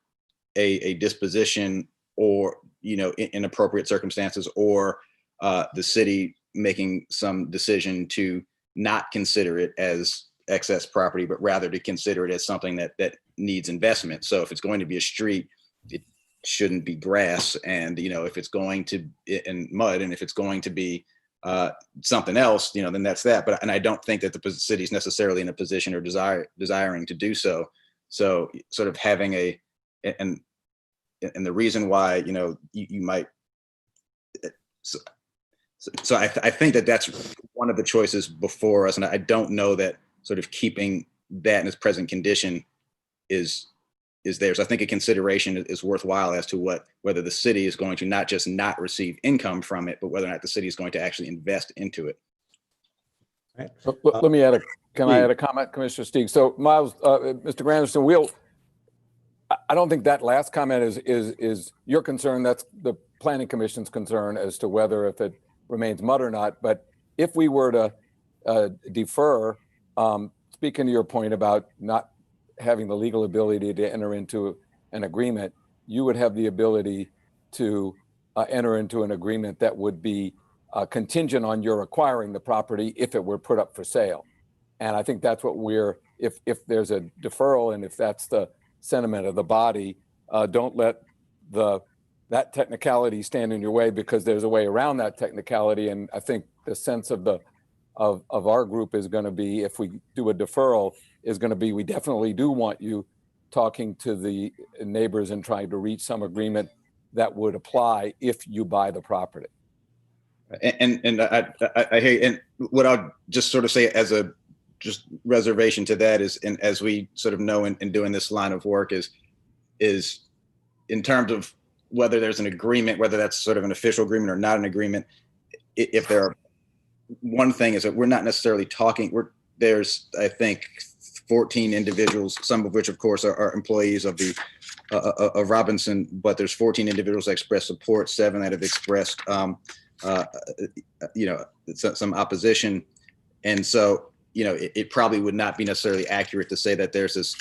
a disposition or in appropriate circumstances, or the city making some decision to not consider it as excess property, but rather to consider it as something that needs investment. So if it's going to be a street, it shouldn't be grass, and if it's going to in mud, and if it's going to be something else, then that's that. But I don't think that the city's necessarily in a position or desiring to do so. So sort of having and the reason why you might. So I think that that's one of the choices before us, and I don't know that sort of keeping that in its present condition is there. So I think a consideration is worthwhile as to whether the city is going to not just not receive income from it, but whether or not the city is going to actually invest into it. Right. So let me add I add a comment, Commissioner Steig? So Miles, Mr. Granderson, I don't think that last comment is your concern. That's the Planning Commission's concern as to whether if it remains mud or not. But if we were to defer, speaking to your point about not having the legal ability to enter into an agreement, you would have the ability to enter into an agreement that would be contingent on your acquiring the property if it were put up for sale. And I think that's what if there's a deferral, and if that's the sentiment of the body, don't let that technicality stand in your way, because there's a way around that technicality. And I think the sense of our group is going to be, if we do a deferral, is going to be, we definitely do want you talking to the neighbors and trying to reach some agreement that would apply if you buy the property. And I hear, and what I'll just sort of say as a just reservation to that is, and as we sort of know in doing this line of work, is in terms of whether there's an agreement, whether that's sort of an official agreement or not an agreement. If there are, one thing is that we're not necessarily talking, there's, I think, 14 individuals, some of which of course are employees of the of Robinson, but there's 14 individuals that express support, 7 that have expressed some opposition. And so, it probably would not be necessarily accurate to say that there's this,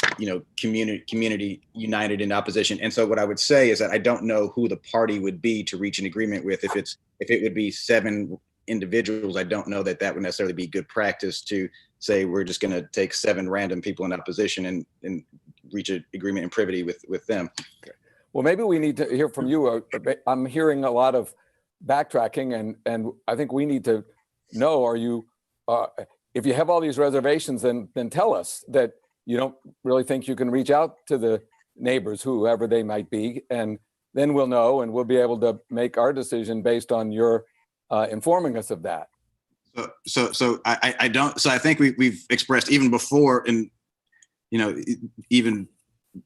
community united in opposition. And so what I would say is that I don't know who the party would be to reach an agreement with. If it would be 7 individuals, I don't know that that would necessarily be good practice to say we're just going to take 7 random people in opposition and reach an agreement in privity with them. Well, maybe we need to hear from you. I'm hearing a lot of backtracking, and I think we need to know, are you, if you have all these reservations, then tell us that you don't really think you can reach out to the neighbors, whoever they might be, and then we'll know, and we'll be able to make our decision based on your informing us of that. So I don't. So I think we've expressed even before, and even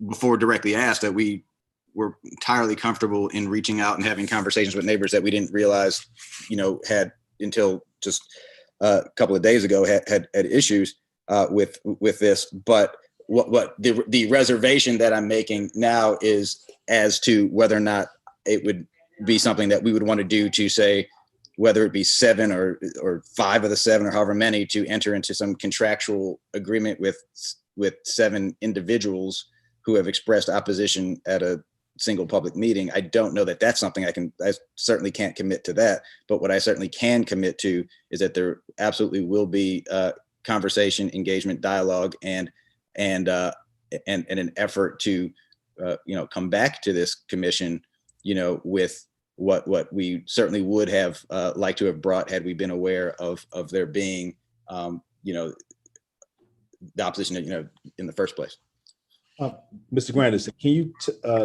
before directly asked, that we were entirely comfortable in reaching out and having conversations with neighbors that we didn't realize, had until just a couple of days ago had issues with this. But what the reservation that I'm making now is as to whether or not it would be something that we would want to do to say, whether it be 7 or 5 of the 7 or however many, to enter into some contractual agreement with 7 individuals who have expressed opposition at a single public meeting. I don't know that that's something I certainly can't commit to that. But what I certainly can commit to is that there absolutely will be conversation, engagement, dialogue, and an effort to come back to this commission, with what we certainly would have liked to have brought had we been aware of there being the opposition in the first place. Mr. Granderson, can you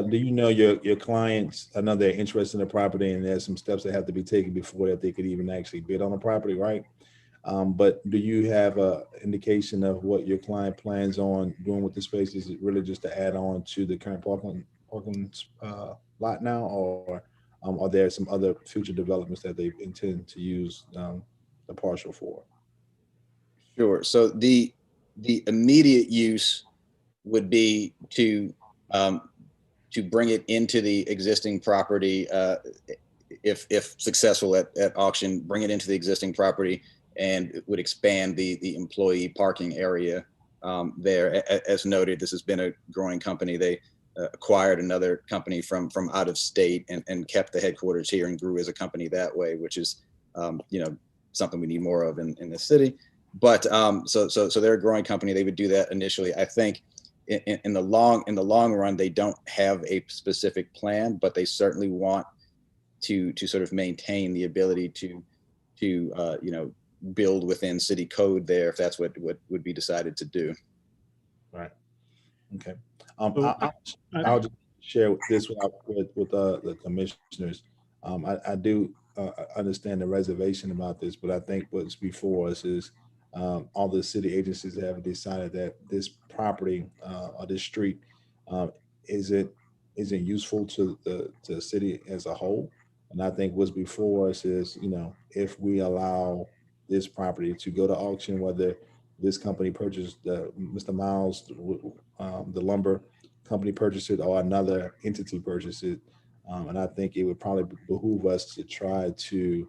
do you know your clients? I know they're interested in the property, and there's some steps that have to be taken before that they could even actually bid on the property, right? But do you have an indication of what your client plans on doing with the space? Is it really just to add on to the current parking lot now, or are there some other future developments that they intend to use the parcel for? Sure. So the immediate use would be to bring it into the existing property, if successful at auction, bring it into the existing property, and it would expand the employee parking area there. As noted, this has been a growing company. They acquired another company from out of state and kept the headquarters here and grew as a company that way, which is something we need more of in the city. But so they're a growing company. They would do that initially. I think in the long run, they don't have a specific plan, but they certainly want to sort of maintain the ability to build within city code there, if that's what would be decided to do. Right. Okay. I'll just share this with the commissioners. I do understand the reservation about this, but I think what's before us is all the city agencies have decided that this property or this street isn't useful to the city as a whole. And I think what's before us is, if we allow this property to go to auction, whether this company purchased Mr. Miles, the lumber company purchased it, or another entity purchased it. And I think it would probably behoove us to try to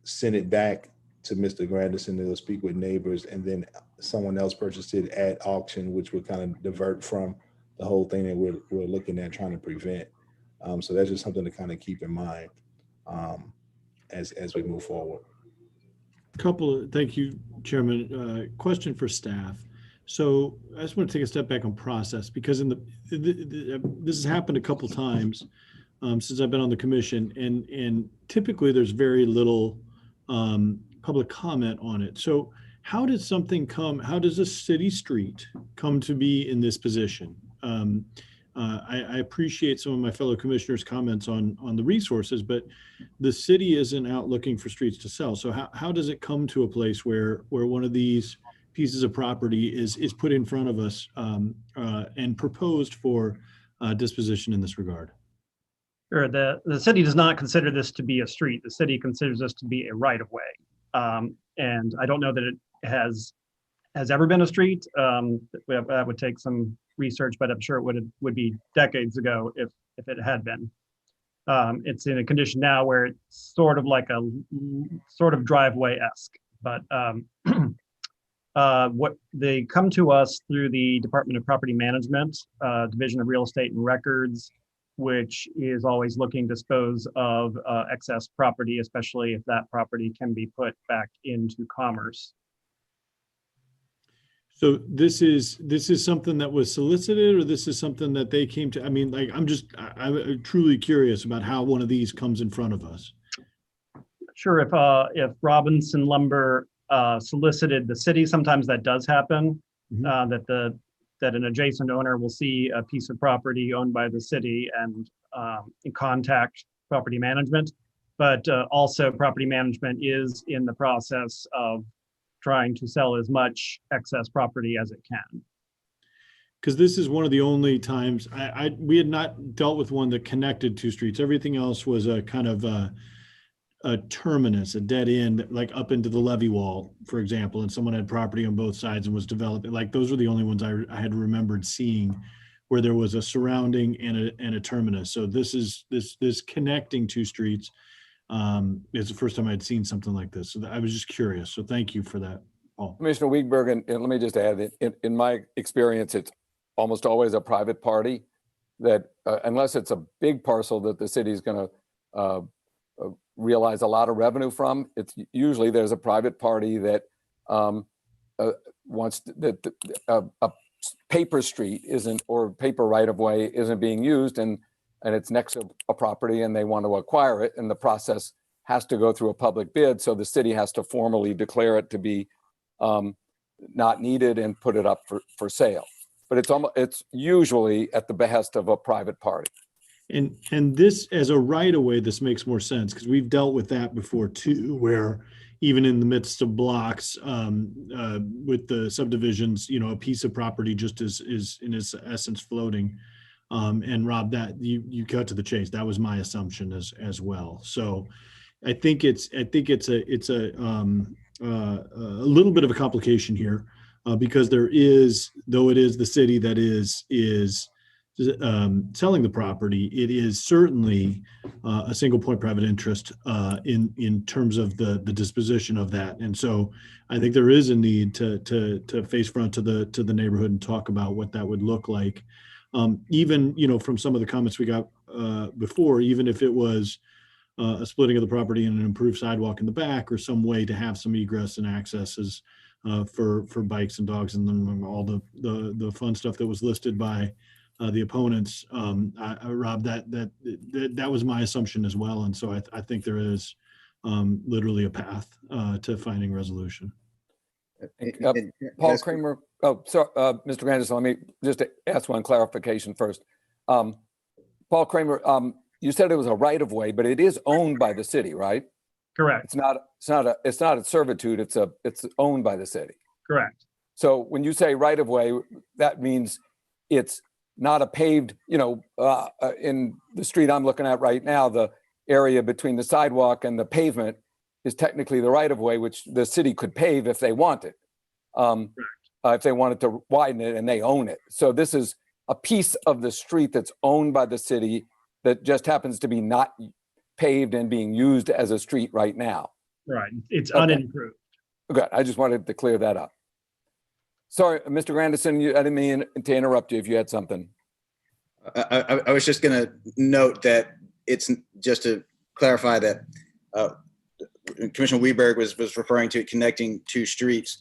send it back to Mr. Granderson to speak with neighbors, and then someone else purchased it at auction, which would kind of divert from the whole thing that we're looking at trying to prevent. So that's just something to kind of keep in mind as we move forward. Thank you, Chairman. Question for staff. So I just want to take a step back on process, because this has happened a couple times since I've been on the commission, and typically there's very little public comment on it. So how does a city street come to be in this position? I appreciate some of my fellow commissioners' comments on the resources, but the city isn't out looking for streets to sell. So how does it come to a place where one of these pieces of property is put in front of us and proposed for disposition in this regard? Sure. The city does not consider this to be a street. The city considers this to be a right of way. And I don't know that it has ever been a street. That would take some research, but I'm sure it would be decades ago if it had been. It's in a condition now where it's sort of like a sort of driveway-esque, but what they come to us through the Department of Property Management, Division of Real Estate and Records, which is always looking to dispose of excess property, especially if that property can be put back into commerce. So this is something that was solicited, or this is something that they came to? I mean, like, I'm truly curious about how one of these comes in front of us. Sure, if Robinson Lumber solicited the city, sometimes that does happen. That an adjacent owner will see a piece of property owned by the city and contact property management. But also, property management is in the process of trying to sell as much excess property as it can. Because this is one of the only times we had not dealt with one that connected two streets. Everything else was a kind of a terminus, a dead end, like up into the levee wall, for example, and someone had property on both sides and was developing. Like, those were the only ones I had remembered seeing where there was a surrounding and a terminus. So this connecting two streets is the first time I'd seen something like this. So I was just curious. So thank you for that, Paul. Commissioner Wiegberg, and let me just add that in my experience, it's almost always a private party that, unless it's a big parcel that the city's going to realize a lot of revenue from, it's usually there's a private party that wants that a paper street isn't, or paper right of way isn't being used, and it's next to a property and they want to acquire it, and the process has to go through a public bid. So the city has to formally declare it to be not needed and put it up for sale. But it's usually at the behest of a private party. And this, as a right of way, this makes more sense because we've dealt with that before too, where even in the midst of blocks with the subdivisions, a piece of property just is in its essence floating. And Rob, that you cut to the chase. That was my assumption as well. So I think it's a little bit of a complication here because there is, though it is the city that is selling the property, it is certainly a single point private interest in terms of the disposition of that. And so I think there is a need to face front to the neighborhood and talk about what that would look like. Even, from some of the comments we got before, even if it was a splitting of the property and an improved sidewalk in the back, or some way to have some egress and accesses for bikes and dogs, and then all the fun stuff that was listed by the opponents. Rob, that was my assumption as well. And so I think there is literally a path to finding resolution. Paul Kramer. Oh, sorry, Mr. Grandison, let me just ask one clarification first. Paul Kramer, you said it was a right of way, but it is owned by the city, right? Correct. It's not a servitude. It's owned by the city. Correct. So when you say right of way, that means it's not a paved, in the street I'm looking at right now, the area between the sidewalk and the pavement is technically the right of way, which the city could pave if they wanted. If they wanted to widen it, and they own it. So this is a piece of the street that's owned by the city that just happens to be not paved and being used as a street right now. Right, it's unimproved. Good, I just wanted to clear that up. Sorry, Mr. Grandison, I didn't mean to interrupt you if you had something. I was just going to note that it's just to clarify that Commissioner Wiegberg was referring to connecting two streets.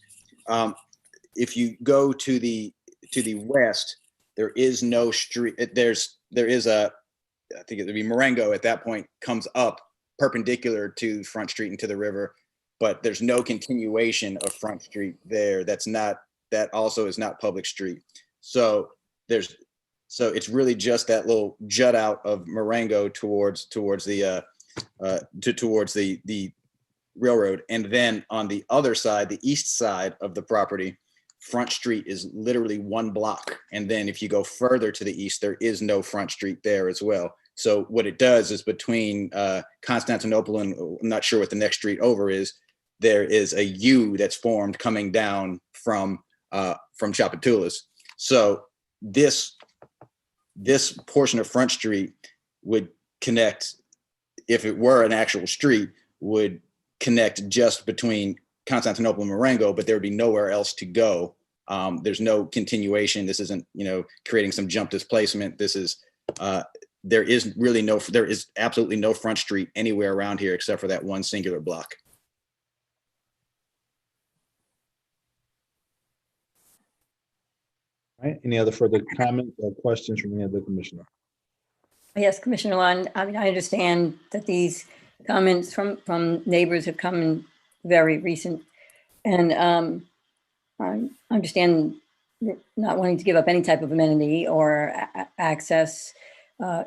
If you go to the west, there is no street. There is I think it would be Marengo at that point, comes up perpendicular to Front Street and to the river, but there's no continuation of Front Street there. That also is not public street. So So it's really just that little jut out of Marengo towards the railroad. And then on the other side, the east side of the property, Front Street is literally 1 block. And then if you go further to the east, there is no Front Street there as well. So what it does is between Constantinople and I'm not sure what the next street over is, there is a U that's formed coming down from Chapatulas. So this portion of Front Street would connect, if it were an actual street, would connect just between Constantinople and Marengo, but there would be nowhere else to go. There's no continuation. This isn't, creating some jump displacement. This is, there is absolutely no Front Street anywhere around here except for that one singular block. All right. Any other further comments or questions from any other commissioner? Yes, Commissioner Lund, I mean, I understand that these comments from neighbors have come in very recent. And I understand not wanting to give up any type of amenity or access,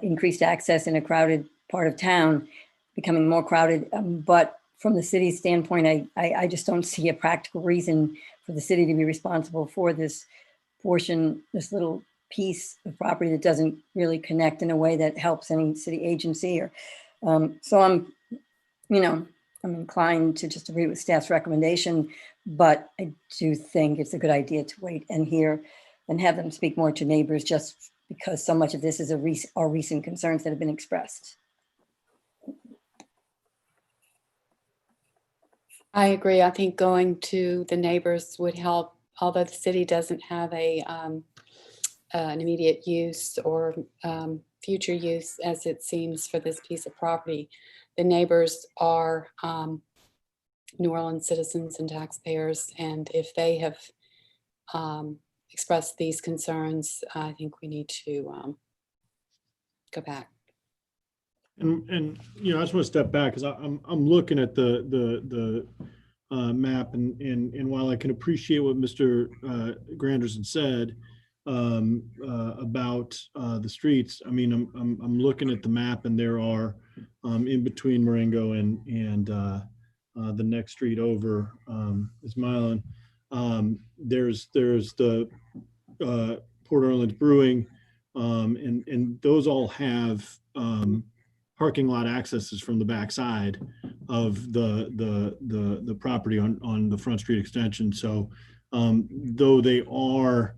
increased access in a crowded part of town, becoming more crowded. But from the city's standpoint, I just don't see a practical reason for the city to be responsible for this portion, this little piece of property that doesn't really connect in a way that helps any city agency. Or so I'm inclined to just agree with staff's recommendation, but I do think it's a good idea to wait and hear and have them speak more to neighbors, just because so much of this is are recent concerns that have been expressed. I agree. I think going to the neighbors would help, although the city doesn't have an immediate use or future use, as it seems, for this piece of property. The neighbors are New Orleans citizens and taxpayers, and if they have expressed these concerns, I think we need to go back. And I just want to step back because I'm looking at the map, and while I can appreciate what Mr. Granderson said about the streets, I mean, I'm looking at the map, and there are in between Marengo and the next street over is Milan. There's the Port Orleans Brewing, and those all have parking lot accesses from the backside of the property on the Front Street extension. So though they are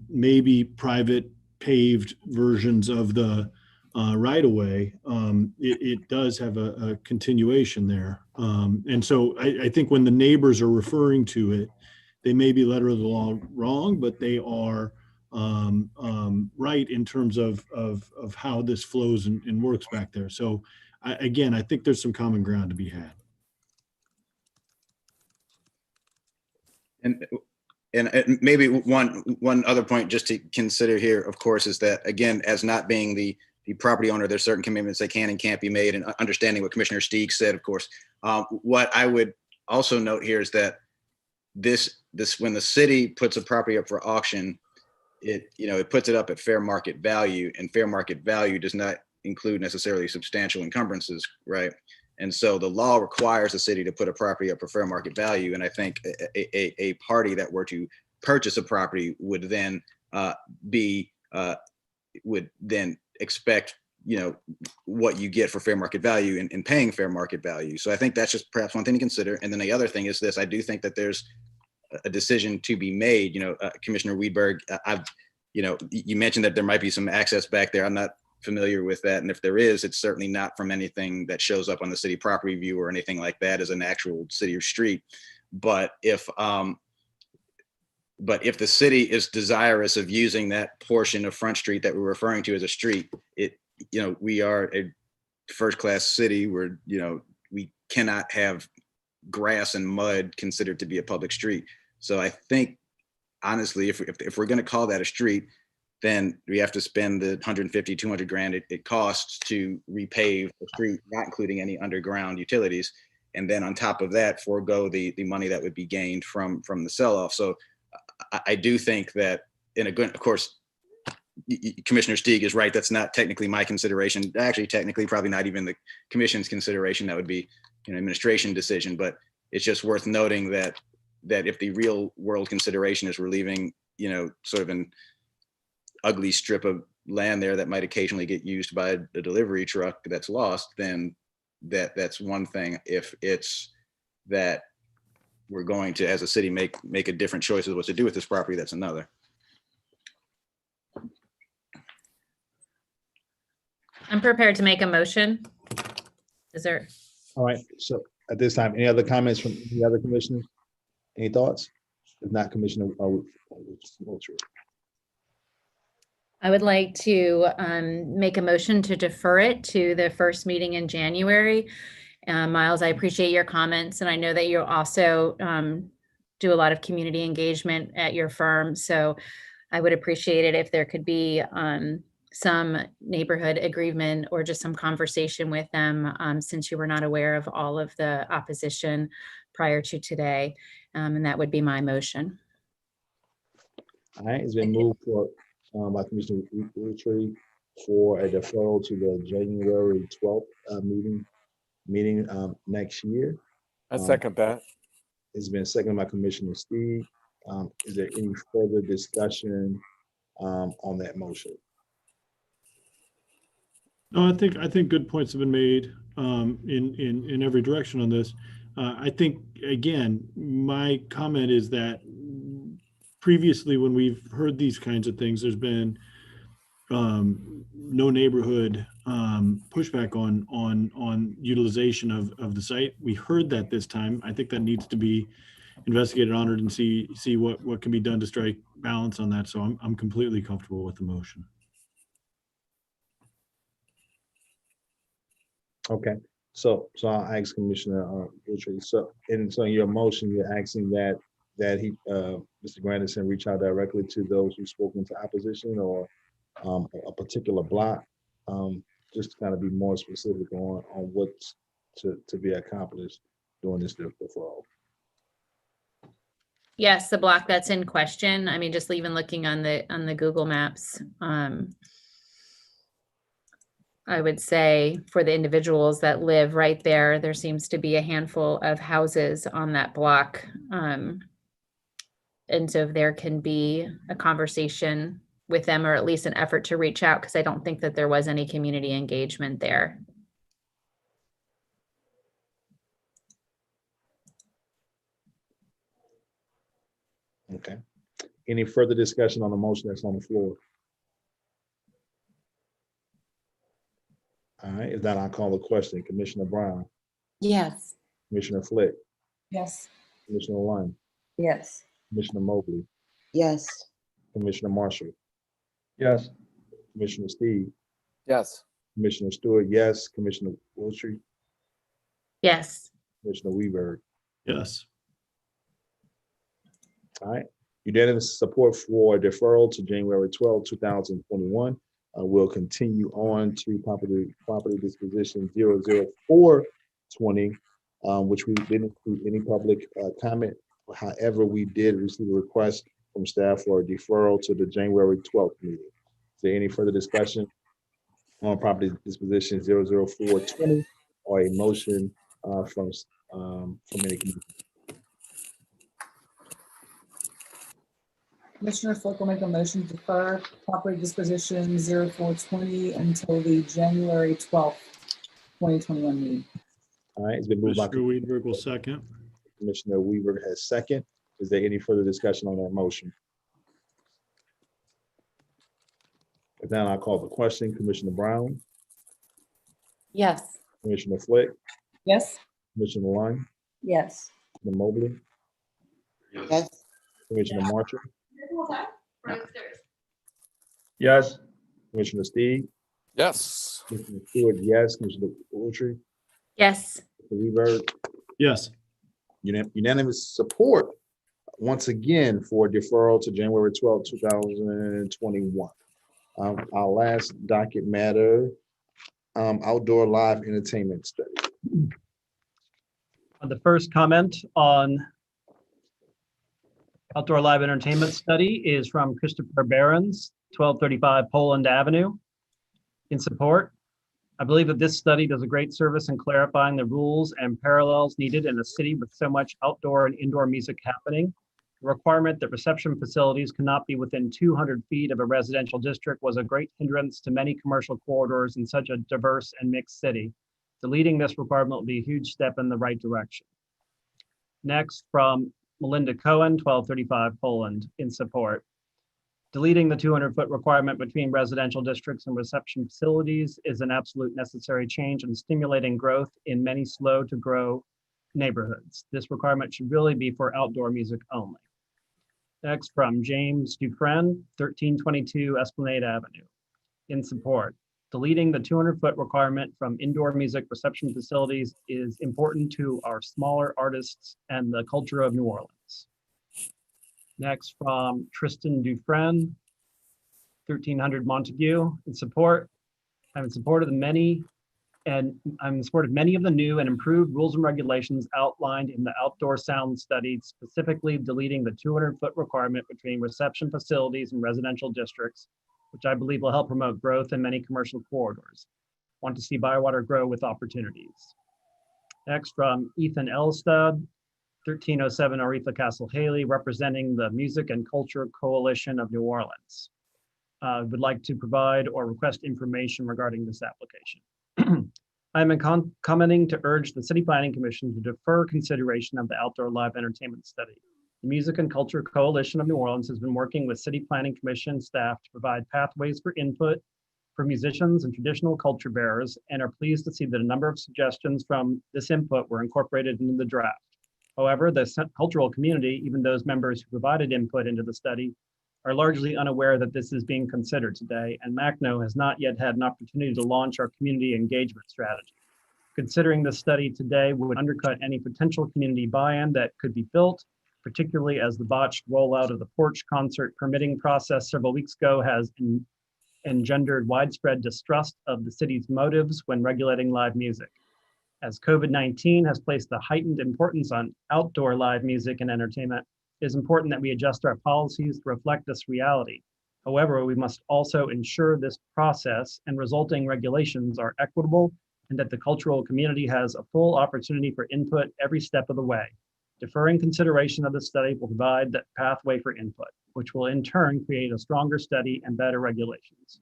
maybe private paved versions of the right of way, it does have a continuation there. And so I think when the neighbors are referring to it, they may be letter of the law wrong, but they are right in terms of how this flows and works back there. So again, I think there's some common ground to be had. And maybe one other point just to consider here, of course, is that, again, as not being the property owner, there's certain commitments that can and can't be made, and understanding what Commissioner Steig said, of course. What I would also note here is that this when the city puts a property up for auction, it puts it up at fair market value, and fair market value does not include necessarily substantial encumbrances, right? And so the law requires the city to put a property up for fair market value. And I think a party that were to purchase a property would then expect, what you get for fair market value and paying fair market value. So I think that's just perhaps one thing to consider. And then the other thing is this: I do think that there's a decision to be made. Commissioner Wiedberg, you mentioned that there might be some access back there. I'm not familiar with that, and if there is, it's certainly not from anything that shows up on the city property view or anything like that as an actual city or street. But if the city is desirous of using that portion of Front Street that we're referring to as a street, we are a first-class city where we cannot have grass and mud considered to be a public street. So I think, honestly, if we're going to call that a street, then we have to spend the 150, 200 grand it costs to repave the street, not including any underground utilities. And then on top of that, forego the money that would be gained from the sell-off. So I do think that, of course, Commissioner Stieg is right. That's not technically my consideration. Actually, technically, probably not even the commission's consideration. That would be an administration decision. But it's just worth noting that if the real world consideration is we're leaving, sort of an ugly strip of land there that might occasionally get used by a delivery truck that's lost, then that's one thing. If it's that we're going to, as a city, make a different choice of what to do with this property, that's another. I'm prepared to make a motion. Is there? All right, so at this time, any other comments from any other commissioners? Any thoughts? If not, Commissioner Moultrie. I would like to make a motion to defer it to the first meeting in January. Miles, I appreciate your comments, and I know that you also do a lot of community engagement at your firm. So I would appreciate it if there could be some neighborhood agreement or just some conversation with them, since you were not aware of all of the opposition prior to today. And that would be my motion. All right, it's been moved by Commissioner Moultrie for a deferral to the January 12th meeting next year. I second that. It's been seconded by Commissioner Steve. Is there any further discussion on that motion? No, I think good points have been made in every direction on this. I think, again, my comment is that previously when we've heard these kinds of things, there's been no neighborhood pushback on utilization of the site. We heard that this time. I think that needs to be investigated, honored, and see what can be done to strike balance on that. So I'm completely comfortable with the motion. Okay, so I'll ask Commissioner Moultrie. So in your motion, you're asking that he, Mr. Granderson, reach out directly to those who've spoken to opposition or a particular block, just to kind of be more specific on what's to be accomplished during this deferral. Yes, the block that's in question. I mean, just even looking on the Google Maps, I would say for the individuals that live right there, there seems to be a handful of houses on that block. And so if there can be a conversation with them, or at least an effort to reach out, because I don't think that there was any community engagement there. Okay. Any further discussion on the motion that's on the floor? All right, if not, I'll call the question. Commissioner Brown, Yes. Commissioner Flick, Yes. Commissioner Lund, Yes. Commissioner Mobley, Yes. Commissioner Marshall, Yes. Commissioner Steve, Yes. Commissioner Stewart, yes. Commissioner Moultrie, Yes. Commissioner Weberg. Yes. All right, unanimous support for deferral to January 12, 2021. We'll continue on to property disposition 00420, which we didn't include any public comment. However, we did receive a request from staff for a deferral to the January 12th meeting. Is there any further discussion on property disposition 00420 or a motion from any committee? Commissioner Flick will make a motion to defer property disposition 0420 until the January 12th, 2021 meeting. All right, it's been moved by Commissioner Weidberg will second. Commissioner Weberg has second. Is there any further discussion on that motion? If not, I'll call the question. Commissioner Brown, Yes. Commissioner Flick, Yes. Commissioner Lund, Yes. Commissioner Mobley, Yes. Commissioner Marshall, Yes. Commissioner Steve, Yes. Commissioner Stewart, yes. Commissioner Moultrie, Yes. Weberg, Yes. unanimous support once again for deferral to January 12, 2021. Our last docket matter, outdoor live entertainment study. The first comment on outdoor live entertainment study is from Christopher Behrens. 1235 Poland Avenue. In support, I believe that this study does a great service in clarifying the rules and parallels needed in a city with so much outdoor and indoor music happening. The requirement that reception facilities cannot be within 200 feet of a residential district was a great hindrance to many commercial corridors in such a diverse and mixed city. Deleting this requirement will be a huge step in the right direction. Next, from Melinda Cohen, 1235 Poland, in support. Deleting the 200-foot requirement between residential districts and reception facilities is an absolute necessary change in stimulating growth in many slow to grow neighborhoods. This requirement should really be for outdoor music only. Next, from James Dufresne, 1322 Esplanade Avenue, in support. Deleting the 200-foot requirement from indoor music reception facilities is important to our smaller artists and the culture of New Orleans. Next, from Tristan Dufresne, 1300 Montague, in support. I'm in support of many of the new and improved rules and regulations outlined in the outdoor sound study, specifically deleting the 200-foot requirement between reception facilities and residential districts, which I believe will help promote growth in many commercial corridors. Want to see Bywater grow with opportunities. Next, from Ethan Elstad, 1307 Aretha Castle Haley, representing the Music and Culture Coalition of New Orleans. Would like to provide or request information regarding this application. I'm commenting to urge the City Planning Commission to defer consideration of the outdoor live entertainment study. The Music and Culture Coalition of New Orleans has been working with City Planning Commission staff to provide pathways for input for musicians and traditional culture bearers, and are pleased to see that a number of suggestions from this input were incorporated into the draft. However, the cultural community, even those members who provided input into the study, are largely unaware that this is being considered today, and MACNO has not yet had an opportunity to launch our community engagement strategy. Considering this study today would undercut any potential community buy-in that could be built, particularly as the botched rollout of the porch concert permitting process several weeks ago has engendered widespread distrust of the city's motives when regulating live music. As COVID-19 has placed a heightened importance on outdoor live music and entertainment, it is important that we adjust our policies to reflect this reality. However, we must also ensure this process and resulting regulations are equitable and that the cultural community has a full opportunity for input every step of the way. Deferring consideration of the study will provide that pathway for input, which will in turn create a stronger study and better regulations.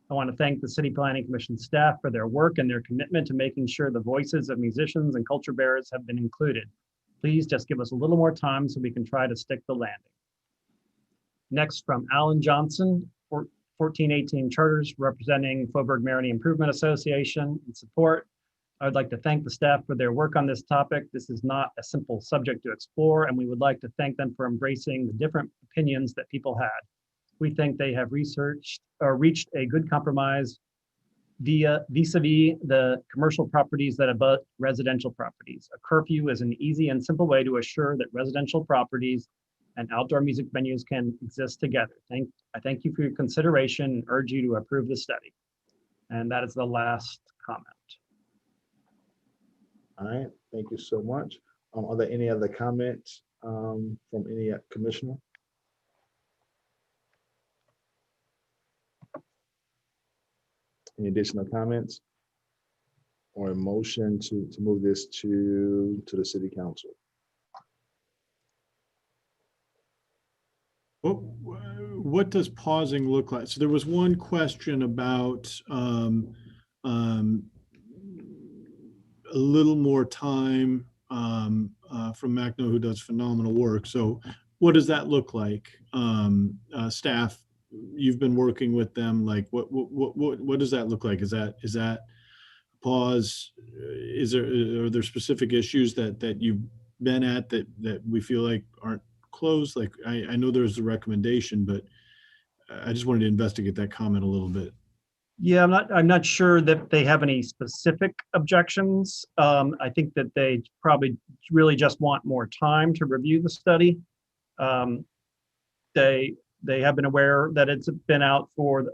I want to thank the City Planning Commission staff for their work and their commitment to making sure the voices of musicians and culture bearers have been included. Please just give us a little more time so we can try to stick the landing. Next, from Alan Johnson, 1418 Charters, representing Faubourg Marigny Improvement Association. In support, I would like to thank the staff for their work on this topic. This is not a simple subject to explore, and we would like to thank them for embracing the different opinions that people had. We think they have reached a good compromise vis-a-vis the commercial properties that abut residential properties. A curfew is an easy and simple way to assure that residential properties and outdoor music venues can exist together. I thank you for your consideration and urge you to approve the study. And that is the last comment. All right, thank you so much. Are there any other comments from any commissioner? Any additional comments or a motion to move this to the city council? What does pausing look like? So there was one question about a little more time from MACNO, who does phenomenal work. So what does that look like? Staff, you've been working with them. Like what does that look like? Is that pause? Are there specific issues that you've been at that we feel like aren't closed? Like I know there's a recommendation, but I just wanted to investigate that comment a little bit. Yeah, I'm not sure that they have any specific objections. I think that they probably really just want more time to review the study. They have been aware that it's been out for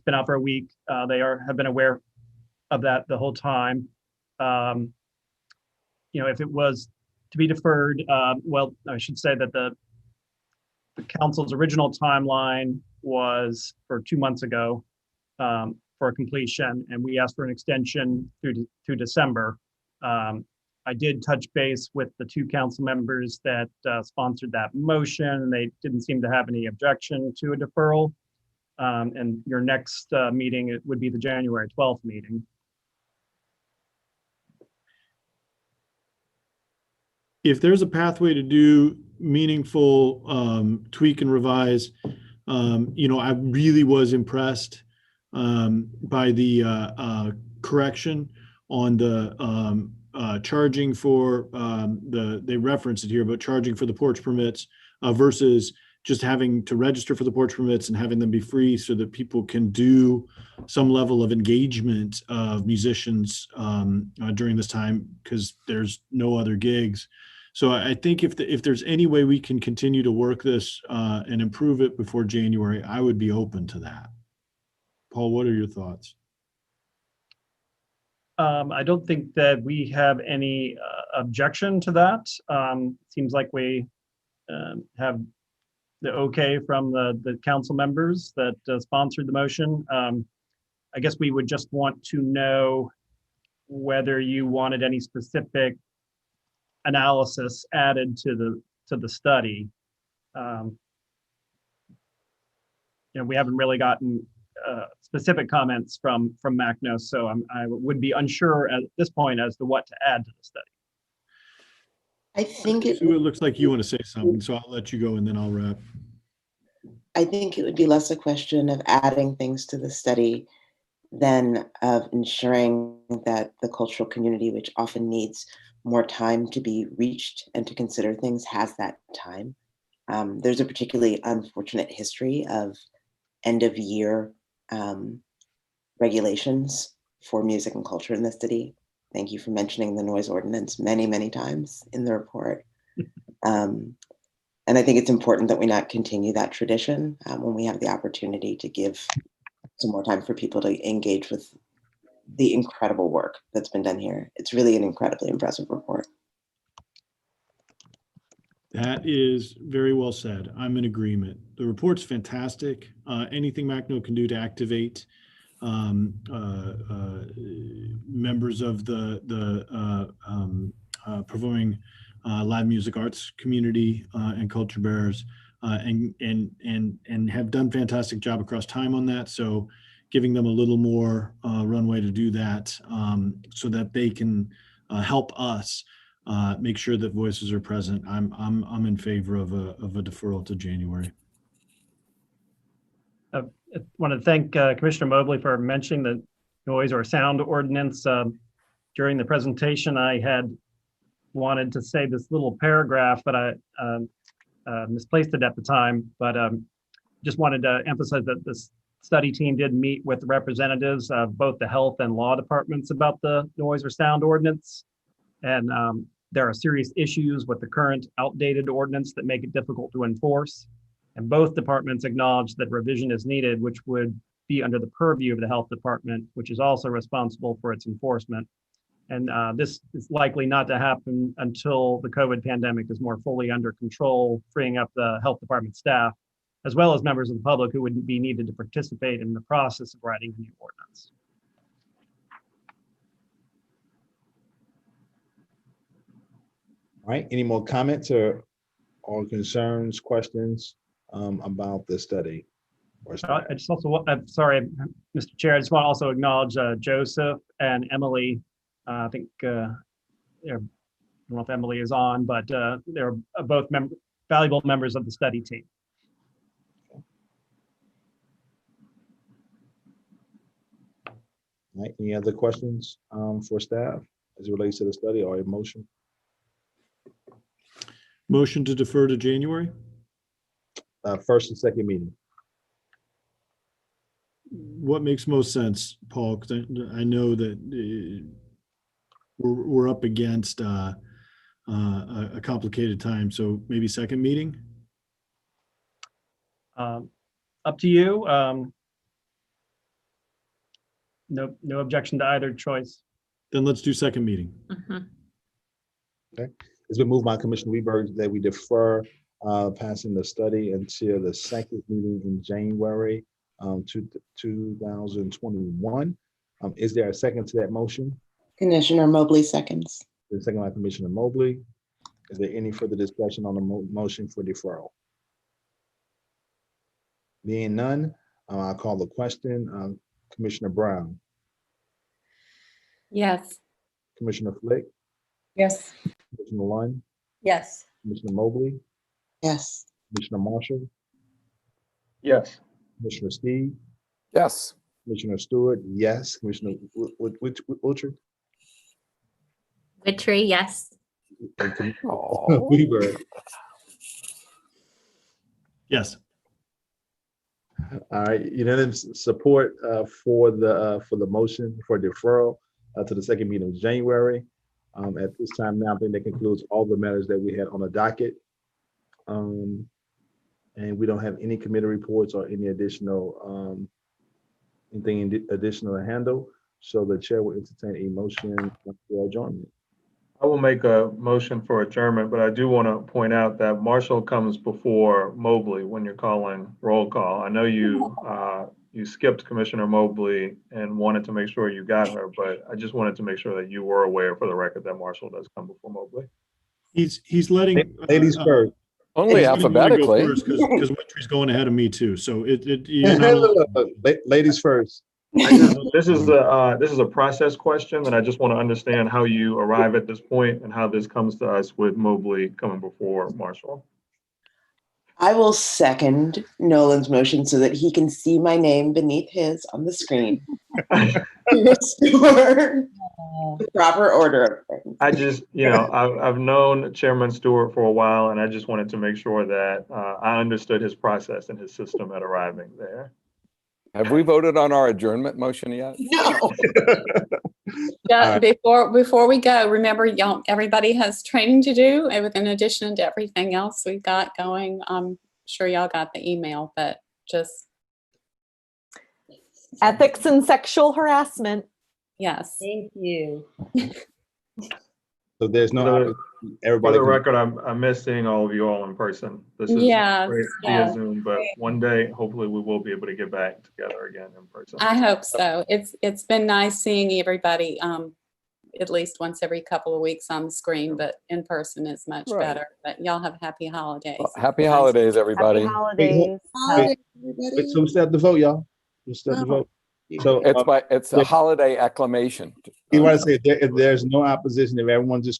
a week. They have been aware of that the whole time. If it was to be deferred, well, I should say that the council's original timeline was for 2 months ago for completion, and we asked for an extension through December. I did touch base with the 2 council members that sponsored that motion, and they didn't seem to have any objection to a deferral. And your next meeting, it would be the January 12th meeting. If there's a pathway to do meaningful tweak and revise, I really was impressed by the correction on the charging for they reference it here, but charging for the porch permits versus just having to register for the porch permits and having them be free so that people can do some level of engagement of musicians during this time, because there's no other gigs. So I think if there's any way we can continue to work this and improve it before January, I would be open to that. Paul, what are your thoughts? I don't think that we have any objection to that. Seems like we have the okay from the council members that sponsored the motion. I guess we would just want to know whether you wanted any specific analysis added to the study. We haven't really gotten specific comments from MacNo, so I would be unsure at this point as to what to add to the study. I think it looks like you want to say something, so I'll let you go and then I'll wrap. I think it would be less a question of adding things to the study than of ensuring that the cultural community, which often needs more time to be reached and to consider things, has that time. There's a particularly unfortunate history of end of year regulations for music and culture in the city. Thank you for mentioning the noise ordinance many, many times in the report. And I think it's important that we not continue that tradition when we have the opportunity to give some more time for people to engage with the incredible work that's been done here. It's really an incredibly impressive report. That is very well said. I'm in agreement. The report's fantastic. Anything MacNo can do to activate members of the performing live music arts community and culture bearers, and have done fantastic job across time on that. So giving them a little more runway to do that, so that they can help us make sure that voices are present. I'm in favor of a deferral to January. I want to thank Commissioner Mobley for mentioning the noise or sound ordinance. During the presentation, I had wanted to say this little paragraph, but I misplaced it at the time. But just wanted to emphasize that this study team did meet with representatives of both the health and law departments about the noise or sound ordinance. And there are serious issues with the current outdated ordinance that make it difficult to enforce. And both departments acknowledge that revision is needed, which would be under the purview of the health department, which is also responsible for its enforcement. And this is likely not to happen until the COVID pandemic is more fully under control, freeing up the health department staff, as well as members of the public who would be needed to participate in the process of writing a new ordinance. All right, any more comments or concerns, questions about the study? I just also, I'm sorry, Mr. Chair, I just want to also acknowledge Joseph and Emily. I think, I don't know if Emily is on, but they're both valuable members of the study team. All right, any other questions for staff as it relates to the study or a motion? Motion to defer to January? First and second meeting. What makes most sense, Paul? Because I know that we're up against a complicated time, so maybe second meeting? Up to you. No objection to either choice. Then let's do second meeting. Okay. It's been moved by Commissioner Weberg that we defer passing the study until the second meeting in January 2021. Is there a second to that motion? Commissioner Mobley seconds. The second by Commissioner Mobley. Is there any further discussion on the motion for deferral? Being none, I'll call the question. Commissioner Brown, Yes. Commissioner Flick, Yes. Commissioner Lund, Yes. Commissioner Mobley, Yes. Commissioner Marshall, Yes. Commissioner Steve, Yes. Commissioner Stewart, yes. Commissioner Wiltshire, Witchery, yes. and Weaver. Yes. All right, unanimous support for the motion for deferral to the second meeting of January. At this time now, I think that concludes all the matters that we had on the docket. And we don't have any committee reports or any additional anything additional to handle. So the chair will entertain a motion for adjournment. I will make a motion for adjournment, but I do want to point out that Marshall comes before Mobley when you're calling roll call. I know you you skipped Commissioner Mobley and wanted to make sure you got her, but I just wanted to make sure that you were aware for the record that Marshall does come before Mobley. He's letting ladies first. Only alphabetically. Because Witchery's going ahead of me too. So you're not ladies first. This is a process question, and I just want to understand how you arrive at this point and how this comes to us with Mobley coming before Marshall. I will second Nolan's motion so that he can see my name beneath his on the screen. To restore the proper order of things. I just, I've known Chairman Stewart for a while, and I just wanted to make sure that I understood his process and his system at arriving there. Have we voted on our adjournment motion yet? No. Yeah, before we go, remember, y'all, everybody has training to do, and in addition to everything else we've got going. I'm sure y'all got the email, but just ethics and sexual harassment. Yes. Thank you. So there's no everybody. For the record, I miss seeing all of you all in person. This is great via Zoom, but one day, hopefully, we will be able to get back together again in person. I hope so. It's been nice seeing everybody at least once every couple of weeks on the screen, but in person is much better. But y'all have happy holidays. Well, happy holidays, everybody. Happy holidays. Wait, so we still have to vote, y'all. We still have to vote. So it's a holiday acclamation. You want to say if there's no opposition, if everyone just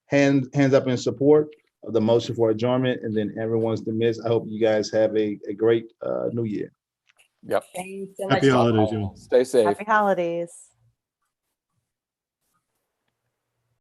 hands up in support of the motion for adjournment, and then everyone's dismissed. I hope you guys have a great new year. Yep. Thanks so Happy much. holidays, y'all. Stay safe. Happy holidays.